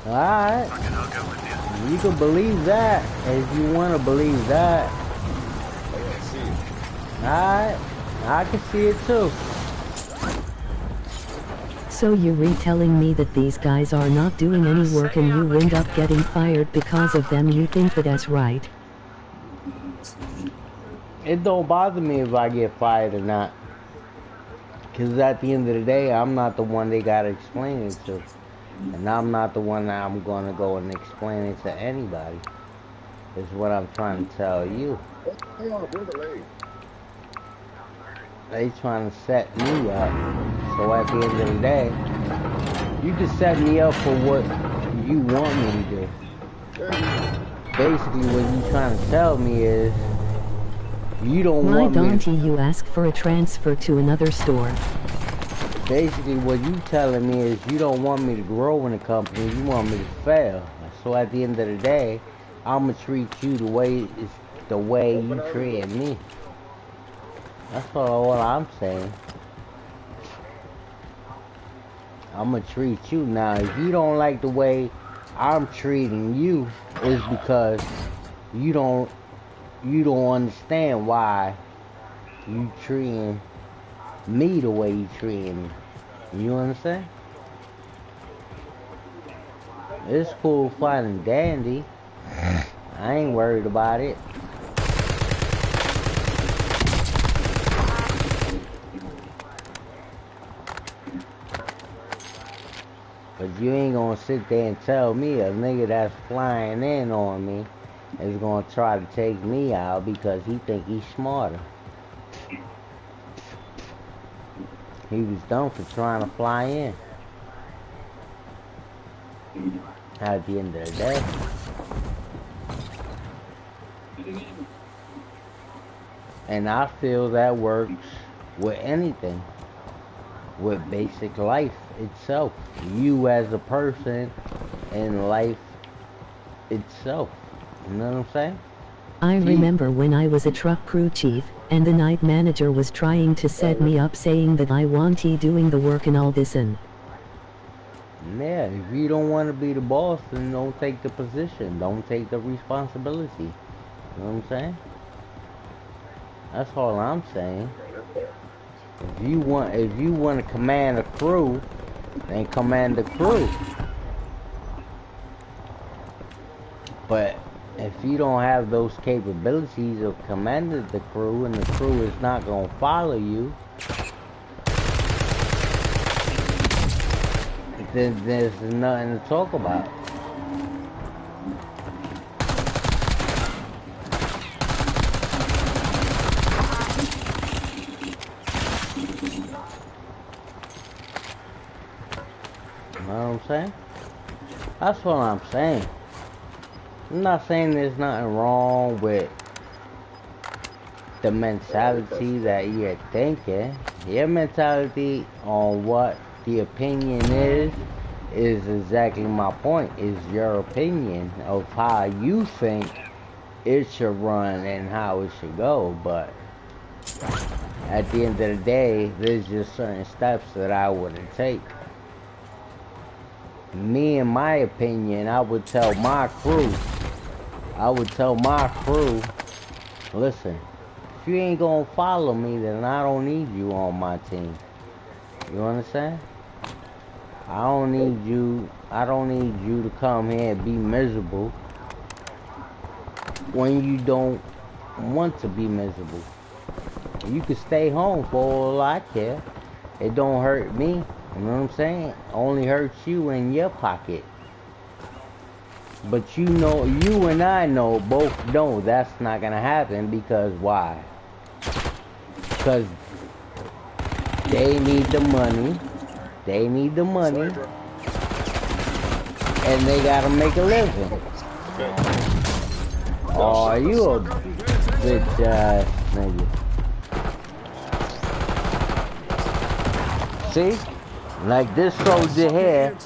Alright. I'll go with you. You can believe that if you wanna believe that. I wanna see it. Alright. I can see it too. So you're retelling me that these guys are not doing any work and you end up getting fired because of them? You think that that's right? It don't bother me if I get fired or not. Because at the end of the day, I'm not the one they gotta explain it to. And I'm not the one that I'm gonna go and explain it to anybody. Is what I'm trying to tell you. They trying to set me up. So at the end of the day, you can set me up for what you want me to do. Basically, what you trying to tell me is you don't Why want me. don't you ask for a transfer to another store? Basically, what you telling me is you don't want me to grow in the company. You want me to fail. So at the end of the day, I'ma treat you the way you treat me. That's all I'm saying. I'ma treat you. Now, if you don't like the way I'm treating you, it's because you don't understand why you treating me the way you treating me. You understand? It's cool, fun, and dandy. I ain't worried about it. But you ain't gonna sit there and tell me a nigga that's flying in on me is gonna try to take me out because he think he's smarter. He was dumb for trying to fly in. At the end of the day. And I feel that works with anything. With basic life itself. You as a person and life itself. You know what I'm saying? I remember when I was a truck crew chief, and the night manager was trying to set me up saying that I want he doing the work and all this and... Yeah, if you don't want to be the boss, then don't take the position. Don't take the responsibility. You know what I'm saying? That's all I'm saying. If you want to command a crew, then command the crew. But if you don't have those capabilities of commanding the crew, and the crew is not gonna follow you, then there's nothing to talk about. You know what I'm saying? That's what I'm saying. I'm not saying there's nothing wrong with the mentality that you're thinking. Your mentality on what the opinion is exactly my point. Is your opinion of how you think it should run and how it should go. But at the end of the day, there's just certain steps that I wouldn't take. Me, in my opinion, I would tell my crew, listen, if you ain't gonna follow me, then I don't need you on my team. You understand? I don't need you to come here and be miserable when you don't want to be miserable. You can stay home for all I care. It don't hurt me. You know what I'm saying? Only hurts you in your pocket. But you know, you and I know, both know that's not gonna happen because why? Because they need the money. They need the money. and they gotta make a living. Oh, you a bitch ass nigga. See? Like this soldier here,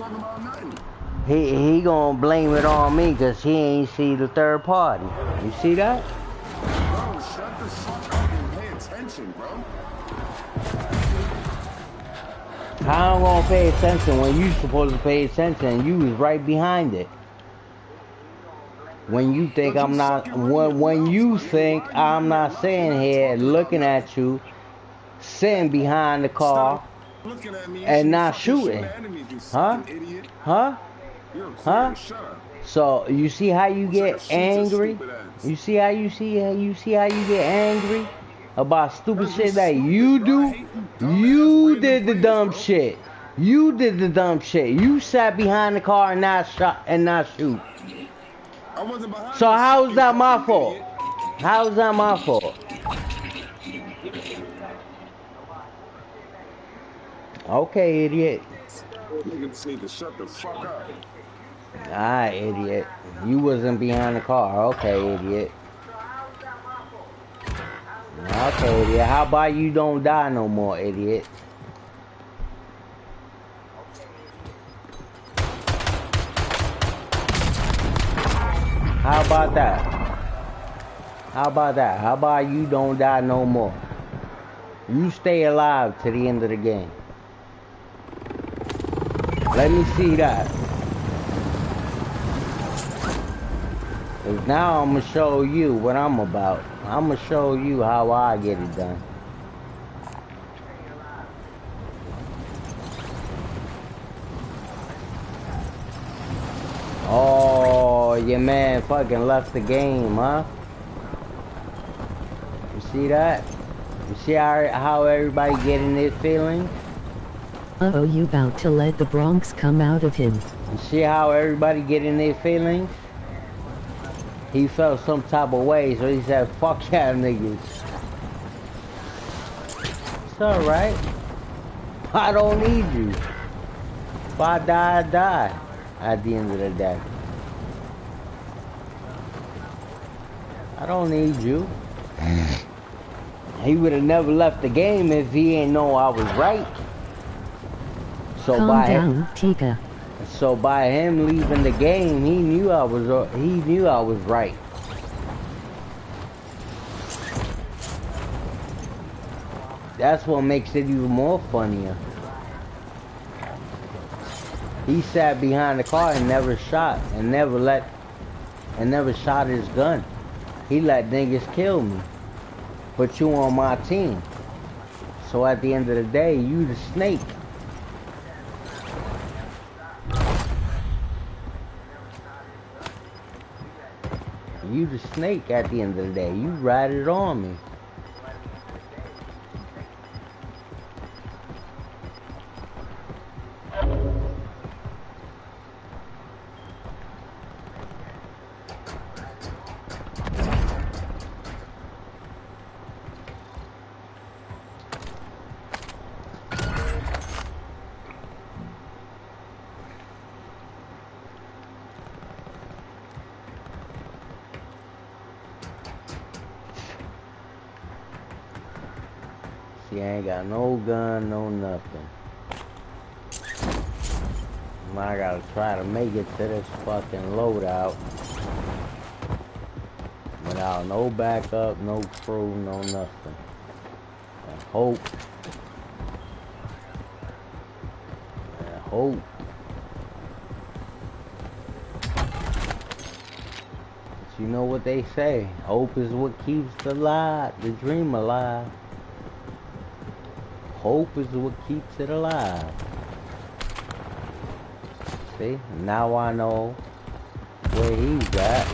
he gonna blame it on me because he ain't see the third party. You see that? Bro, shut the fuck up and pay attention, bro. How I'm gonna pay attention when you supposed to pay attention? You was right behind it. When you think I'm not, when you think I'm not sitting here looking at you, sitting behind the car, Looking at me, and you not fucking shooting shooting, the enemy, you huh? fucking idiot. Huh? You're Huh? clear, shut up. So you see how you get angry? Ass. You see how you get angry about stupid Cause you're shit that stupid, you bro. I do? hate you dumbass You random did the players, dumb bro. shit. You did the dumb shit. You sat behind the car and not shot and not shoot. I wasn't behind So the how is fucking that car, my you fault? idiot. How is that my fault? Okay, idiot. Niggas need to shut the fuck up. Alright, idiot. You wasn't behind the car. Okay, idiot. Okay, idiot. How about you don't die no more, idiot? How about that? How about that? How about you don't die no more? You stay alive to the end of the game. Let me see that. Cause now I'm gonna show you what I'm about. I'm gonna show you how I get it done. Oh, your man fucking left the game, huh? You see that? You see how everybody getting their feelings? Uh-oh, you about to let the Bronx come out of him. You see how everybody getting their feelings? He felt some type of way, so he said, fuck y'all niggas. It's alright. I don't need you. If I die, I die. At the end of the day. I don't need you. He would have never left the game if he didn't know I was right. So Calm down, Tika. So by him leaving the game, he knew I was right. That's what makes it even more funnier. He sat behind the car and never shot and never shot his gun. He let niggas kill me. But you on my team. So at the end of the day, you the snake. You the snake at the end of the day. You ride it on me. See, I ain't got no gun, no nothing. I gotta try to make it to this fucking loadout without no backup, no crew, no nothing. And hope. And hope. But you know what they say, hope is what keeps the dream alive. Hope is what keeps it alive. See, now I know where he's at.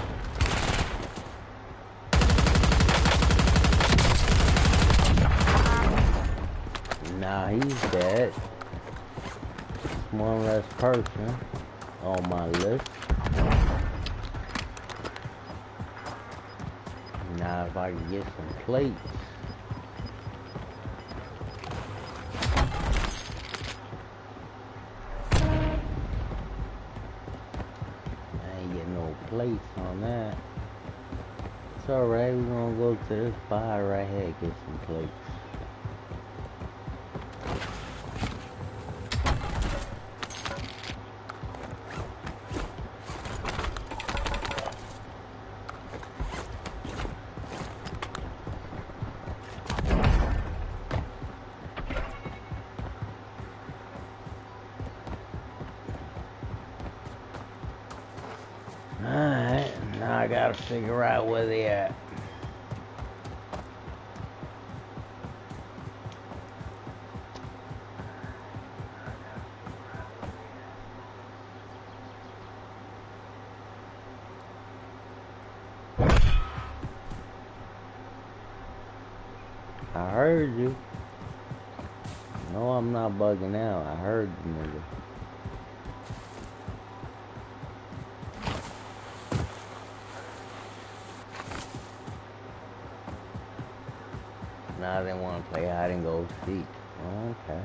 Now he's dead. One less person on my list. Now if I can get some plates. plates on that. It's alright, we're gonna go to this bar right here and get some plates. Alright, now I gotta figure out where they at. I heard you. No, I'm not bugging out. I heard the nigga. Now they want to play hide and go seek. Okay.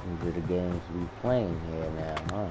These are the games we playing here now, huh?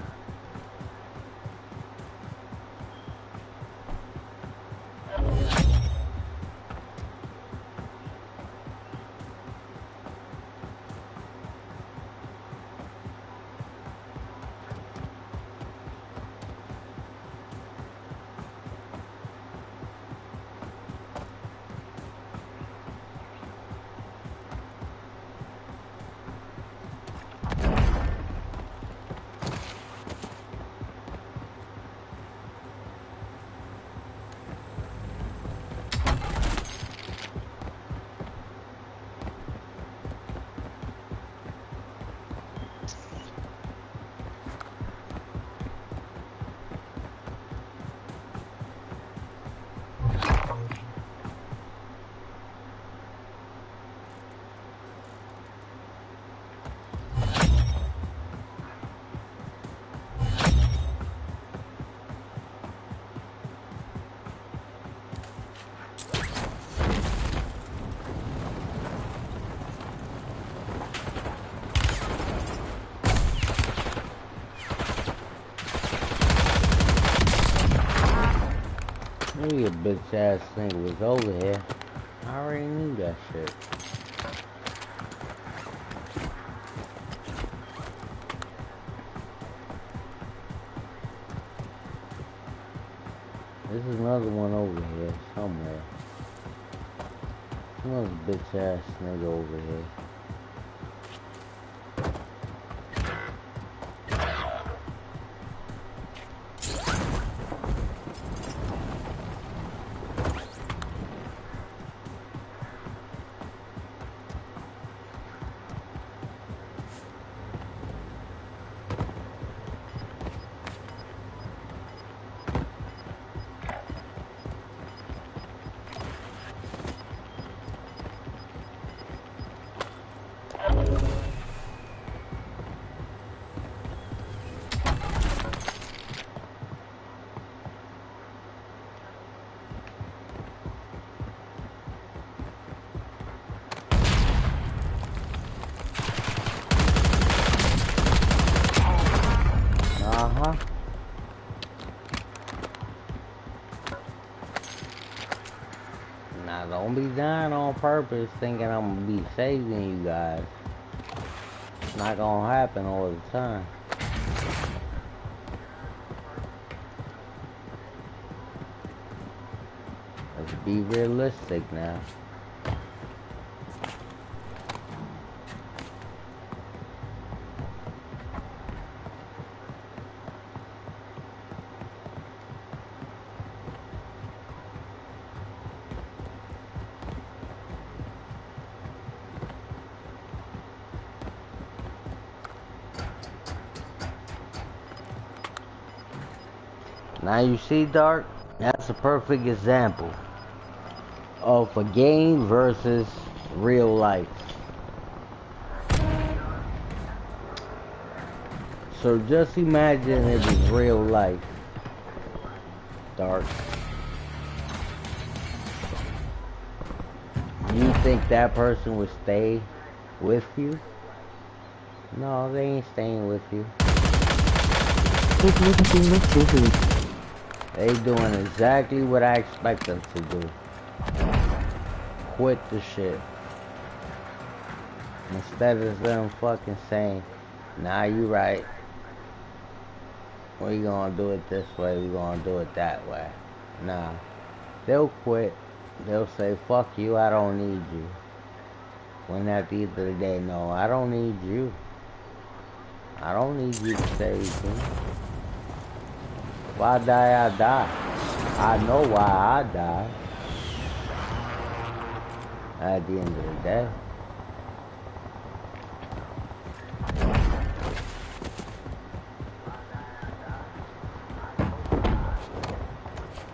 Maybe a bitch ass thing was over here. I already knew that shit. There's another one over here somewhere. Another bitch ass nigga over here. Now don't be dying on purpose thinking I'm gonna be saving you guys. It's not gonna happen all the time. Let's be realistic now. Now you see, Dark, that's a perfect example of a game versus real life. So just imagine it was real life, Dark. You think that person would stay with you? No, they ain't staying with you. It wouldn't you look too deep. They doing exactly what I expect them to do. Quit the shit. Instead of them fucking saying, nah, you right. We gonna do it this way, we gonna do it that way. Nah. They'll quit. They'll say, fuck you, I don't need you. When at the end of the day, no, I don't need you. I don't need you to save me. If I die, I die. I know why I die. At the end of the day.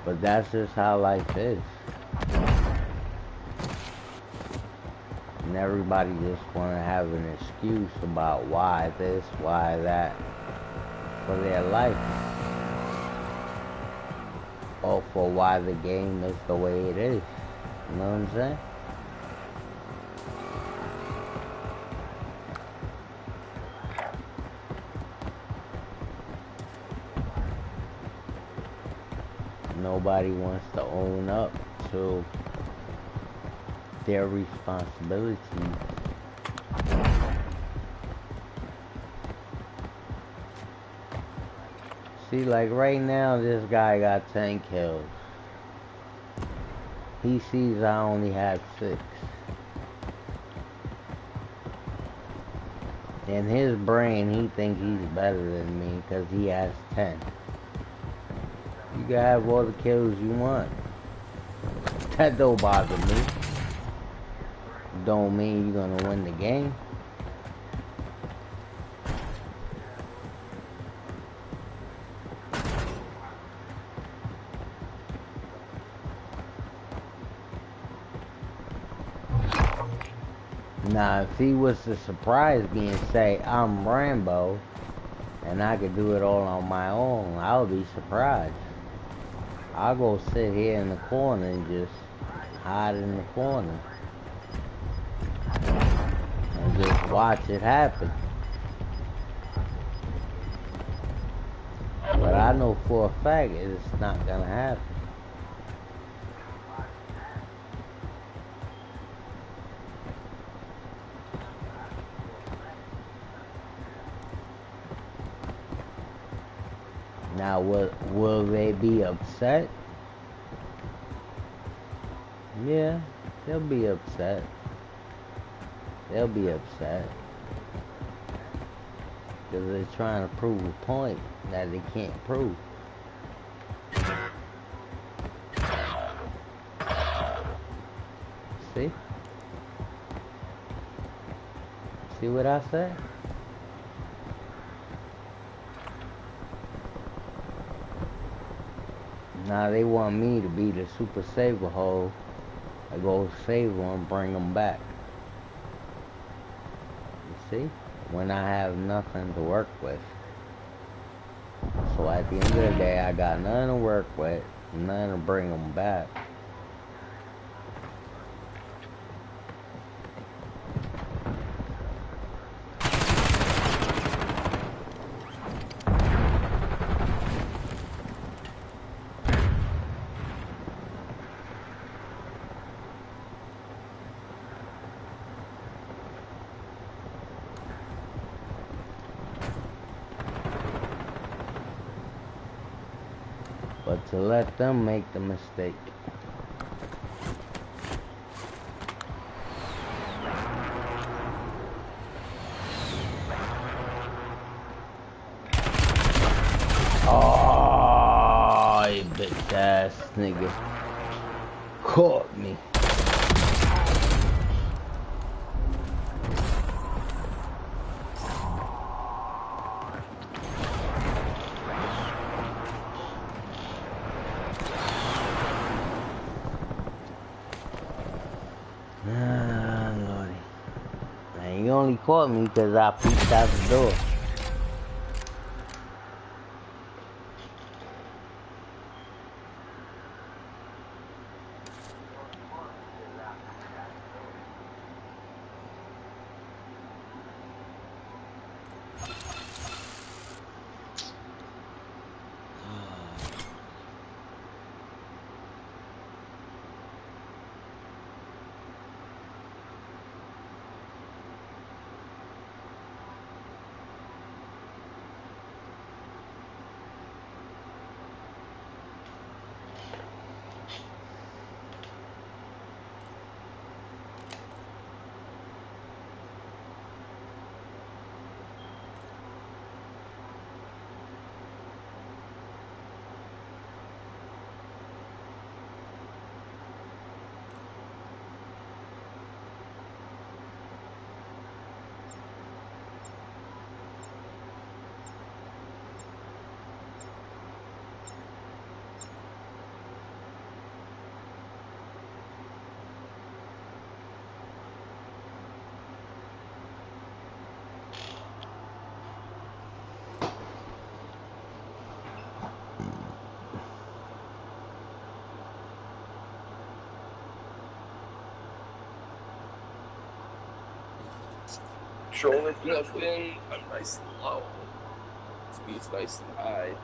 But that's just how life is. And everybody just want to have an excuse about why this, why that, for their life. Or for why the game is the way it is. You know what I'm saying? Nobody wants to own up to their responsibility. See, like right now, this guy got 10 kills. He sees I only have 6. In his brain, he thinks he's better than me because he has 10. You can have all the kills you want. That don't bother me. Don't mean you're gonna win the game. Now, if he was to surprise me and say, I'm Rambo, and I could do it all on my own, I would be surprised. I'll go sit here in the corner and just hide in the corner. And just watch it happen. But I know for a fact it's not gonna happen. Now, will they be upset? Yeah, they'll be upset. They'll be upset. Because they're trying to prove a point that they can't prove. See? See what I said? Now they want me to be the super saver hole. I go save them, bring them back. You see? When I have nothing to work with. So at the end of the day, I got nothing to work with, nothing to bring them back. But to let them make the mistake. Oh, you bitch ass nigga. Caught me. Lordy. And you only caught me because I peeked out the door. controller nothing. I'm nice and low. Speed's nice and high.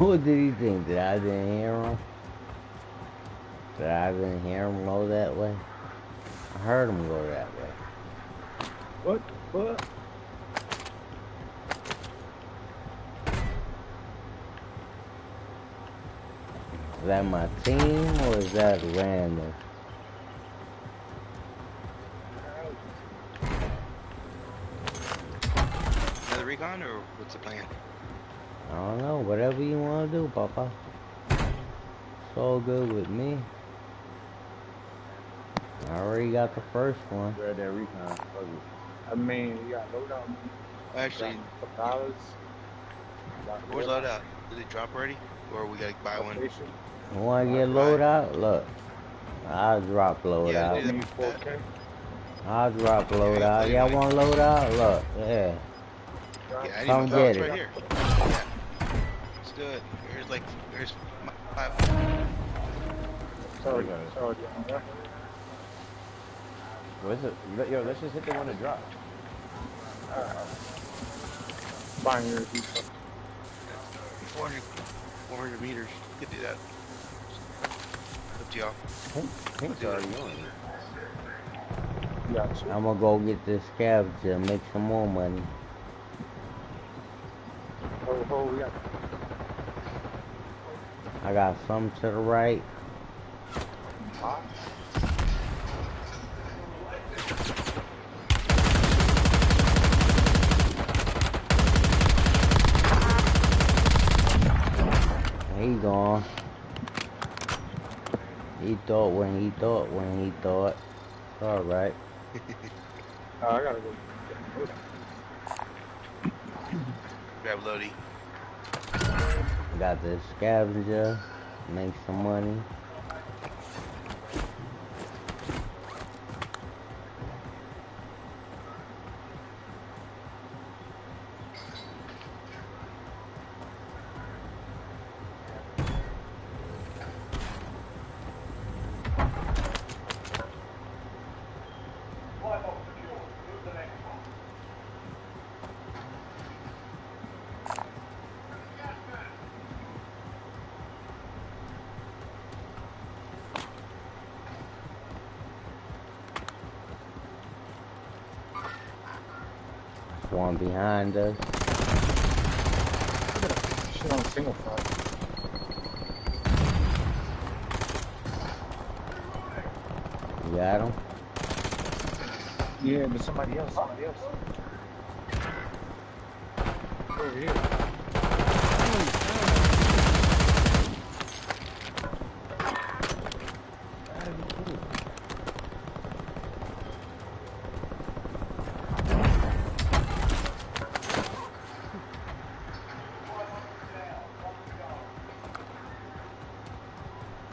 What did he think? That I didn't hear him? That I didn't hear him go that way? I heard him go that way. What? What? Is that my team or is that random? Another recon or what's the plan? I don't know. Whatever you want to do, Papa. It's all good with me. I already got the first one. Grab that recon. I mean, you got loadout. Actually, $5. where's loadout? Did it drop already? Or we gotta buy one? You want to get loadout? Look. I'll drop loadout. I'll drop loadout. Y'all want loadout? Look. Yeah. Yeah, I Come need get right it. here. Yeah. Let's good. There's five. Sorry, yeah. Where's it? Yo, let's just hit the one that dropped. Fine, here. 400 meters. You could do that. Up to y'all. Pink's already on. Yeah, I'm gonna go get this scavenger and make some more money. Oh, yeah. I got some to the right. He gone. He thought when he thought. It's alright. I gotta go. Grab Lodi. Got this scavenger. Make some money. One behind us. Shit on single file. You got him? Yeah, but somebody else. Over here.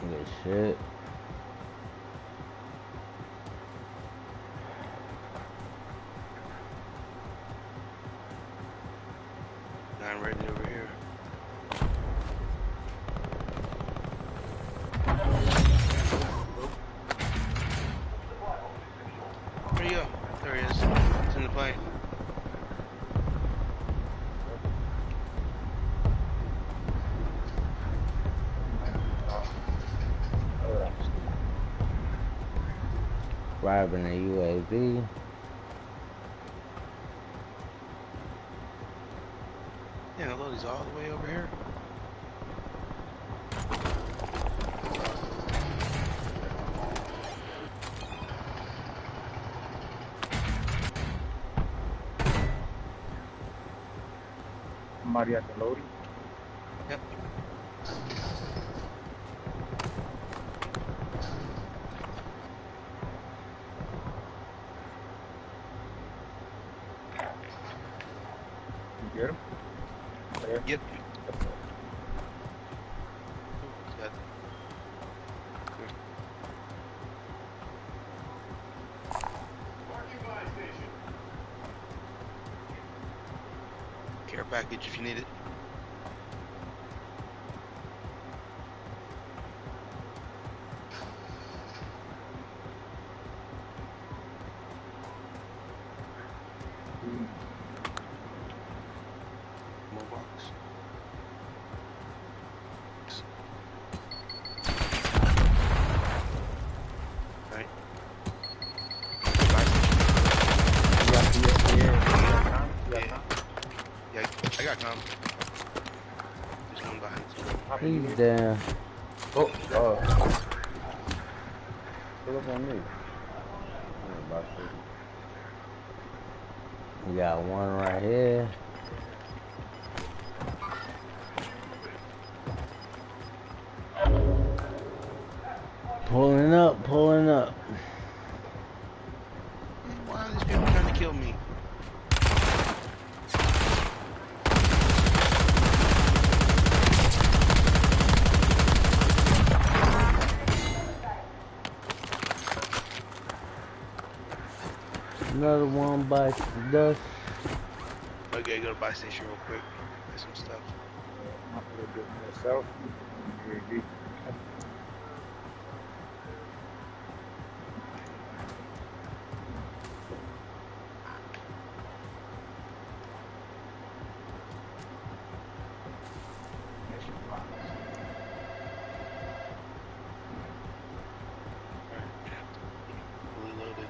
Good shit. I'm ready over here. Where you go? There he is. It's in the plane. Driving a UAV. Yeah, Lodi's all the way over here. Somebody at the loading. Yep. You get him? There. Yep. Care package if you need it. More box. Right. Yeah, I got com. There's one behind. He's down. Oh, pull up on me. We got one right here. Pulling up. Why are these people trying to kill me? Another one bites the dust. Okay, go to buy station real quick. Get some stuff. do it myself. UAV. Fully loaded.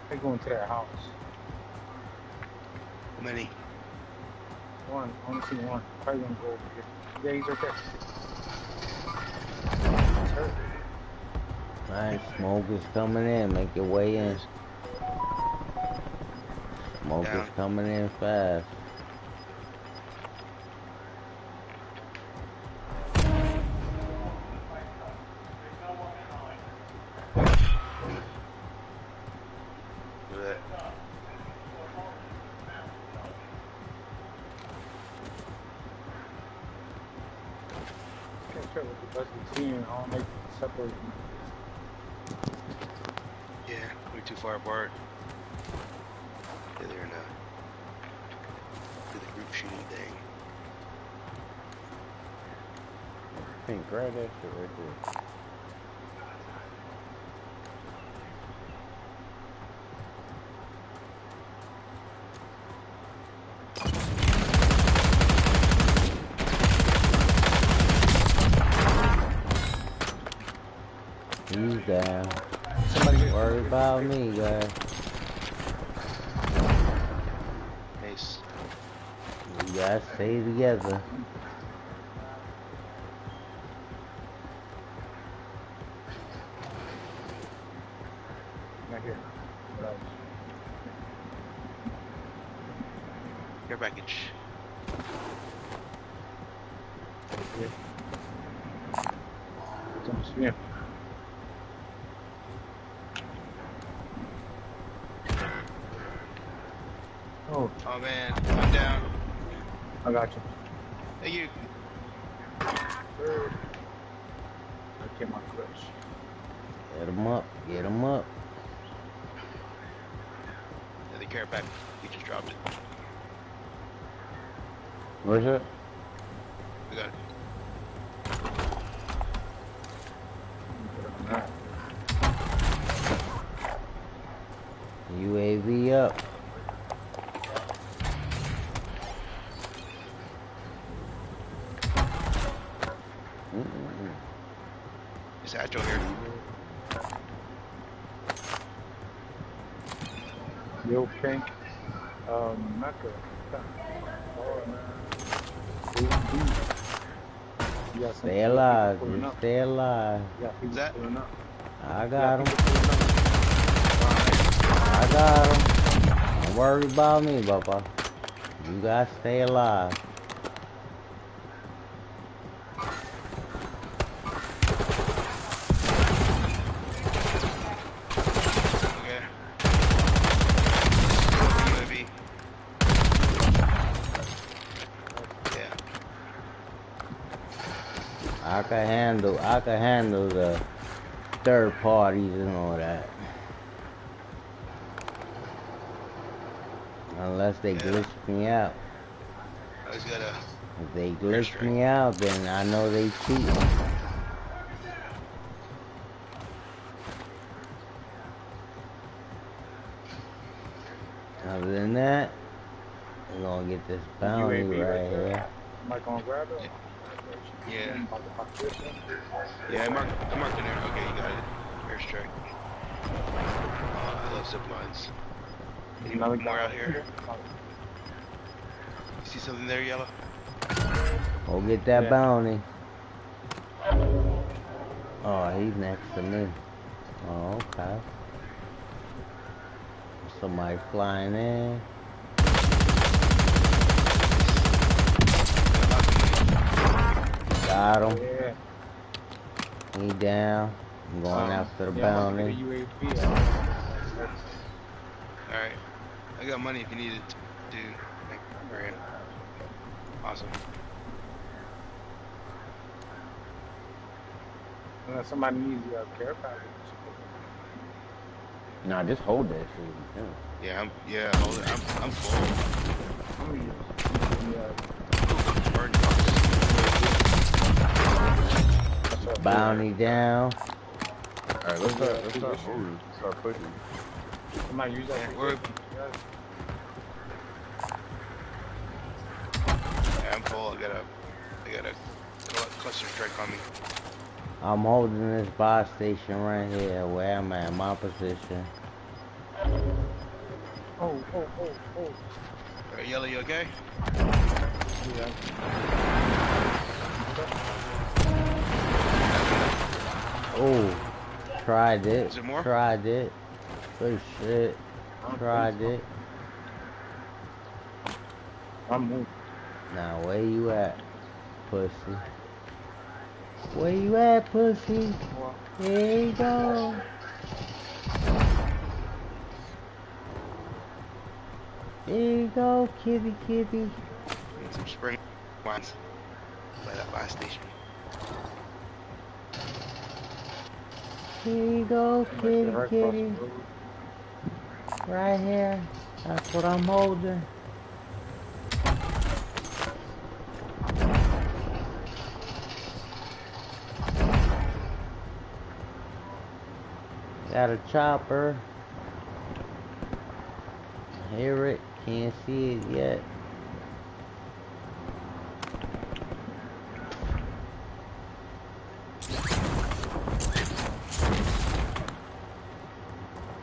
They go into that house. How many? One. I only see one. Probably gonna go over here. Yeah, he's right there. He's hurt. Alright, smoke is coming in. Make your way in. Smoke Down. is coming in fast. Look at that. Can't tell what the bus is seeing. I don't make it separate. Yeah, we're too far apart. Yeah, they're in do the group shooting thing. Pink, grab that shit right there. He's down. Somebody Don't worry about me, guys. Nice. We gotta stay together. Not here. Right. Care package. Yeah. Don't see him. Oh, Oh man, I'm down. I got you. Thank you. Third. I get my clutch. Get him up. Get him up. Yeah, the care package. We just dropped it. Where's it? We got it. Alright. UAV up. Is Satchel here? Yo, Pink. Mecca. Oh, man. You got some Stay alive. people pulling Just up. stay alive. You got people that- pulling up. I got him. People pulling up. I got him. Don't worry about me, Papa. You gotta stay alive. Okay. UAV. Yeah. I can handle the third parties and all that. Unless they Yeah. glitch me out. I just gotta. If they glitch Airstrike. me out, then I know they cheating. Other than that, we're gonna get this bounty UAV right right there. here. Am I gonna grab it? Yeah. I'm about to pop this one. Yeah, I marked it there. Okay, you got it. Airstrike. I love zip lines. Any Another more guy out here? You see something there, Yellow? Go get that Yeah. bounty. Oh, he's next to me. Oh, okay. Somebody flying in. Got him. Yeah. He down. I'm going after the yeah, I'm about to bounty. get a UAV out. Alright. I got money if you need it, dude. Like, for him. Awesome. Unless somebody needs your care package. Nah, just hold that shit. Yeah, hold it. I'm full. Bounty down. Alright, let's start moving. Start pushing. Somebody use that. Yeah, I'm full. I got a cluster strike on me. I'm holding this buy station right here where I'm at, my position. Oh. Yellow, you okay? Yeah. Oh, tried it. Is there more? Tried it. Good shit. Tried it. I'm moving. Now where you at, pussy? Where you at, pussy? Here you go. Here you go, kitty. Need some spring wines by that last station. Here you go, kitty. Right here. That's what I'm holding. Got a chopper. Hear it, can't see it yet.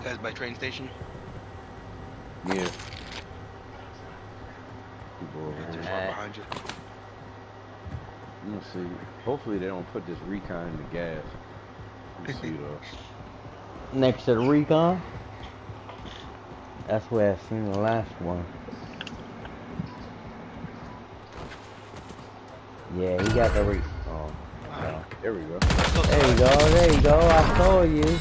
Guys by train station? Yeah. People over They're here. far behind you. Let's see. Hopefully they don't put this recon in the gas. Let's see though. Next to the recon? That's where I seen the last one. Yeah, he got the oh, no. There we go. There you go. I saw you.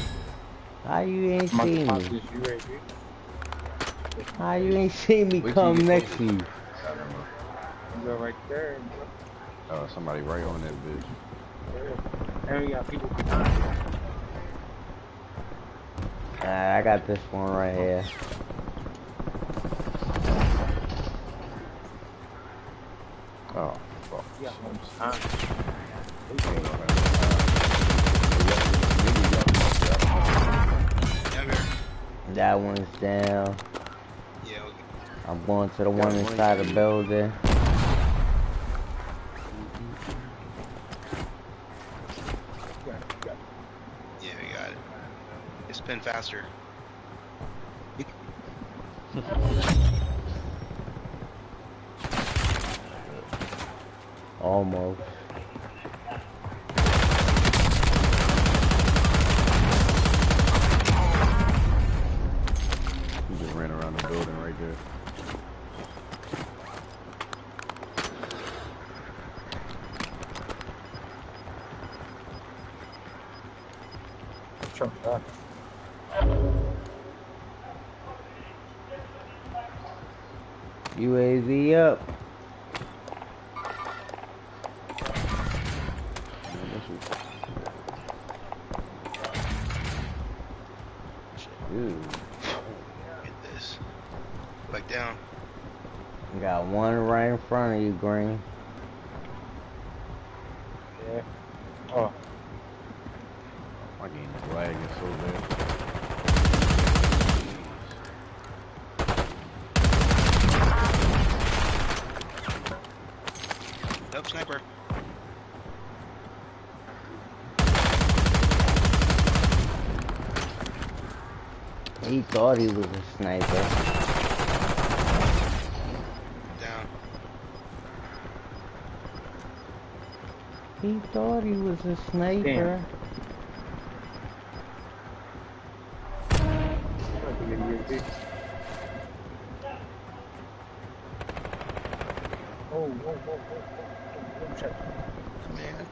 How you ain't seen me? How you ain't seen me come next to you? You go right there. Oh, somebody right on that bitch. And we got people behind you. I got this one right here. Oh, fuck. Yeah, I'm That one's down. Yeah. I'm going to the one inside the building. Yeah, we got it. It's spin faster. Almost. He just ran around the building right there. UAV up. Get this. Back down. Got one right in front of you, Green. Yeah. Oh. My game is lagging so bad. Nope, sniper. He thought he was a sniper. Down. He thought he was a sniper. Oh, check. Man.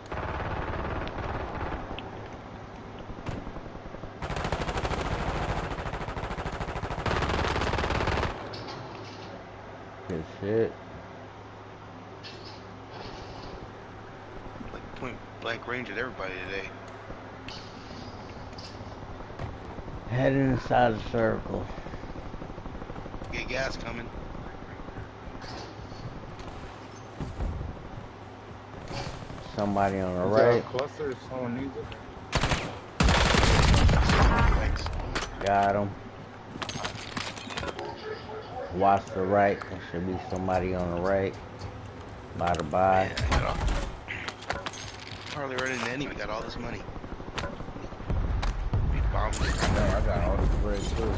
Good shit. point blank range at everybody today. Head inside the circle. Get gas coming. Somebody on the Is there a right. cluster if someone needs it? Thanks. Got him. Watch the right. There should be somebody on the right. By the by. Man, I got all... hardly running into any. We got all this money. Big bombs. I got all this bread too.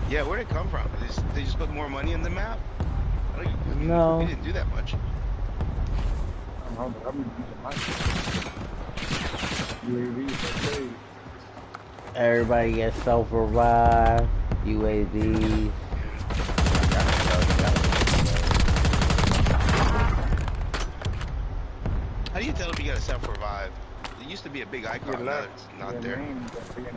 Yeah, where'd it come from? They just put more money in the map? No. We didn't do that much. I don't know, but I've been using my UAVs, okay. Everybody gets self-revive. UAVs. How do you tell if you got a self-revive? It used to be a big icon, now it's not there. Your name left corner.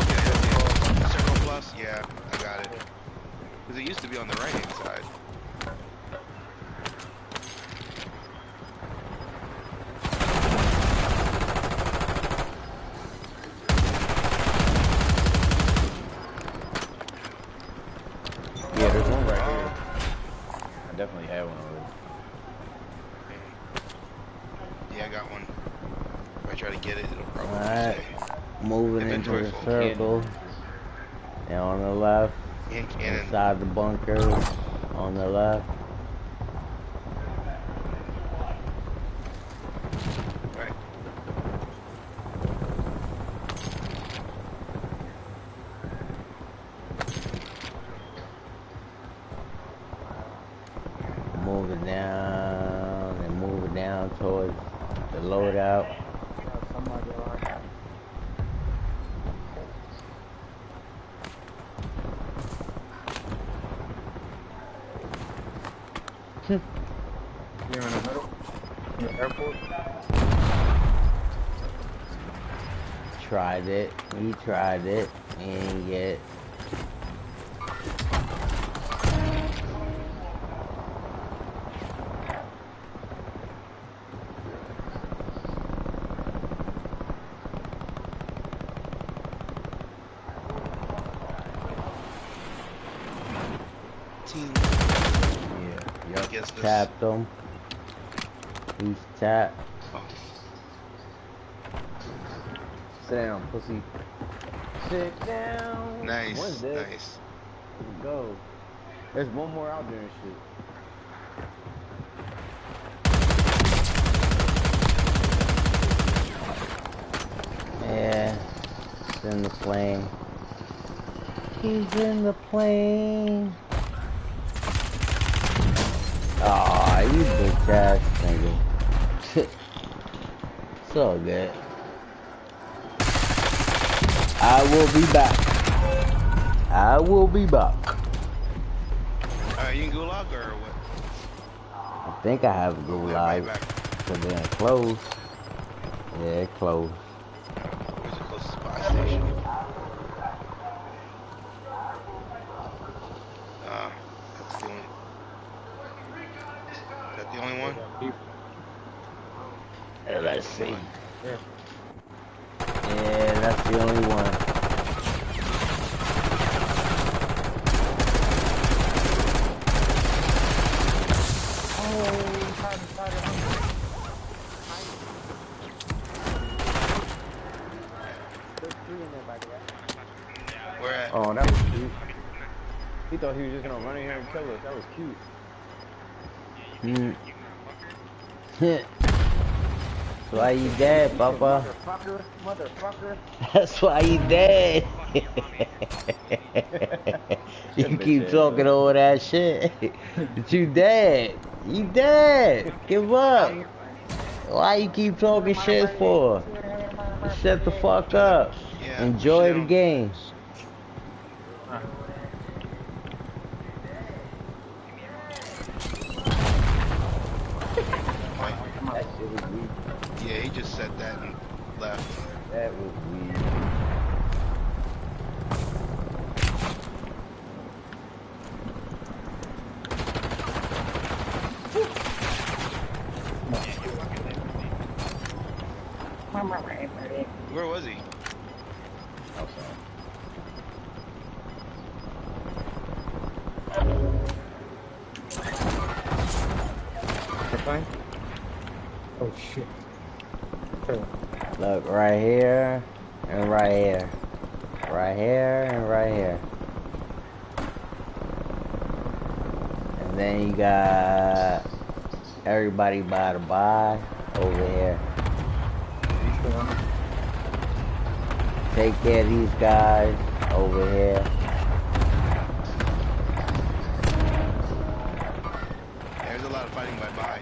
Okay, that's it. Circle plus? Yeah, I got it. Because it used to be on the right-hand side. Yeah, there's one right here. I definitely had one already. Yeah, I got one. If I try to get it, it'll probably Alright. say Moving into inventory the full. circle. And on the left. And cannon. Inside the bunker. On the left. Right. Moving down and moving down towards the loadout. Somebody around. You're in the middle? In the airport? Tried it. He tried it. He ain't get it. Team. Yeah. Yup. Tapped him. He's tapped. Oh. Sit down, pussy. Sit down. Nice, One's dead. nice. Let's go. There's one more out there and shit. Yeah. He's in the plane. He's in the plane. Aw, you bitch ass nigga. It's all good. I will be back. I will be back. You in Gulag or what? I think I have a Gulag. Cause then it closed. Yeah, it closed. Where's the closest buy station? That's the only... Is that the only one? Let's see. Yeah, that's the only one. Where at? Oh, that was cute. He thought he was just gonna run in here and kill us. That was cute. That's why you dead, Papa. Motherfucker. That's why you dead. You keep talking all that shit. But you dead. You dead. Give up. Why you keep talking shit for? Shut the fuck up. Yeah, Enjoy the game. That shit was weak. Yeah, he just said that and left. That was weak. Where was he? Outside. Okay. Oh shit. Okay. Look, right here and right here. Right here and right here. And then you got everybody by the by over here. Take care of these guys over here. There's a lot of fighting by.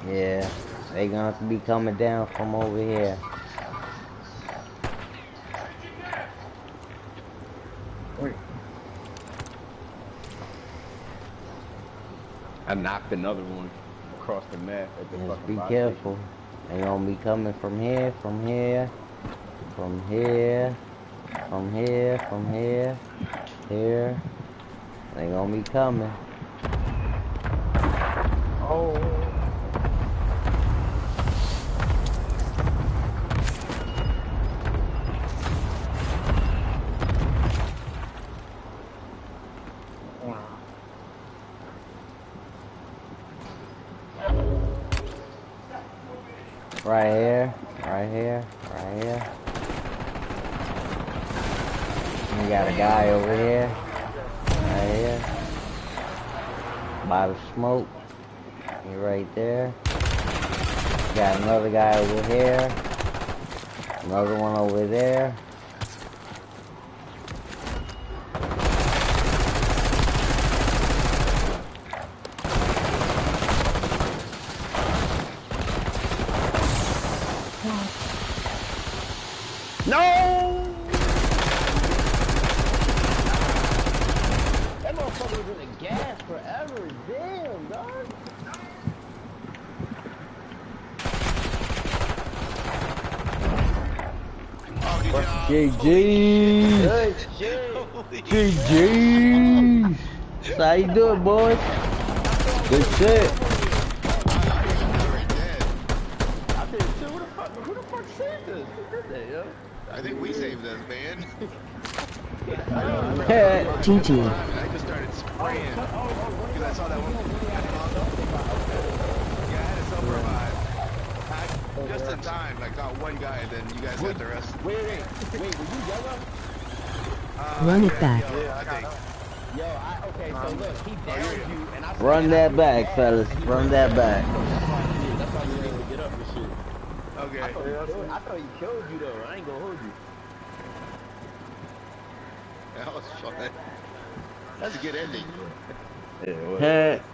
Yeah, they gonna have to be coming down from over here. Wait. I knocked another one across the map at the Just fucking be body careful. They gonna be coming from here, from here, from here, from here, from here, here. They gonna be coming. Oh. Right here, right here, right here. We got a guy over here, right here. By the smoke. He right there. Got another guy over here. Another one over there. No! That motherfucker was in the gas forever. Damn, dog. GG's. GG's. How you doing, boys? Good shit. Who the fuck saved us? Who did that, yo? I think we saved us, man. GG. I just started spraying because I saw that one. Yeah, I had a self-revive. Just in time, like got one guy, and then you guys got the rest. Wait, were you yellow? Run it back. Yeah, I think. Yo, okay, so look, he downed you, and I said, Run that back, fellas. Run that back. That's why you need to get up and shit. Okay. I thought he killed you, though. I ain't gonna hold you. That was fun. That's a good ending. Yeah,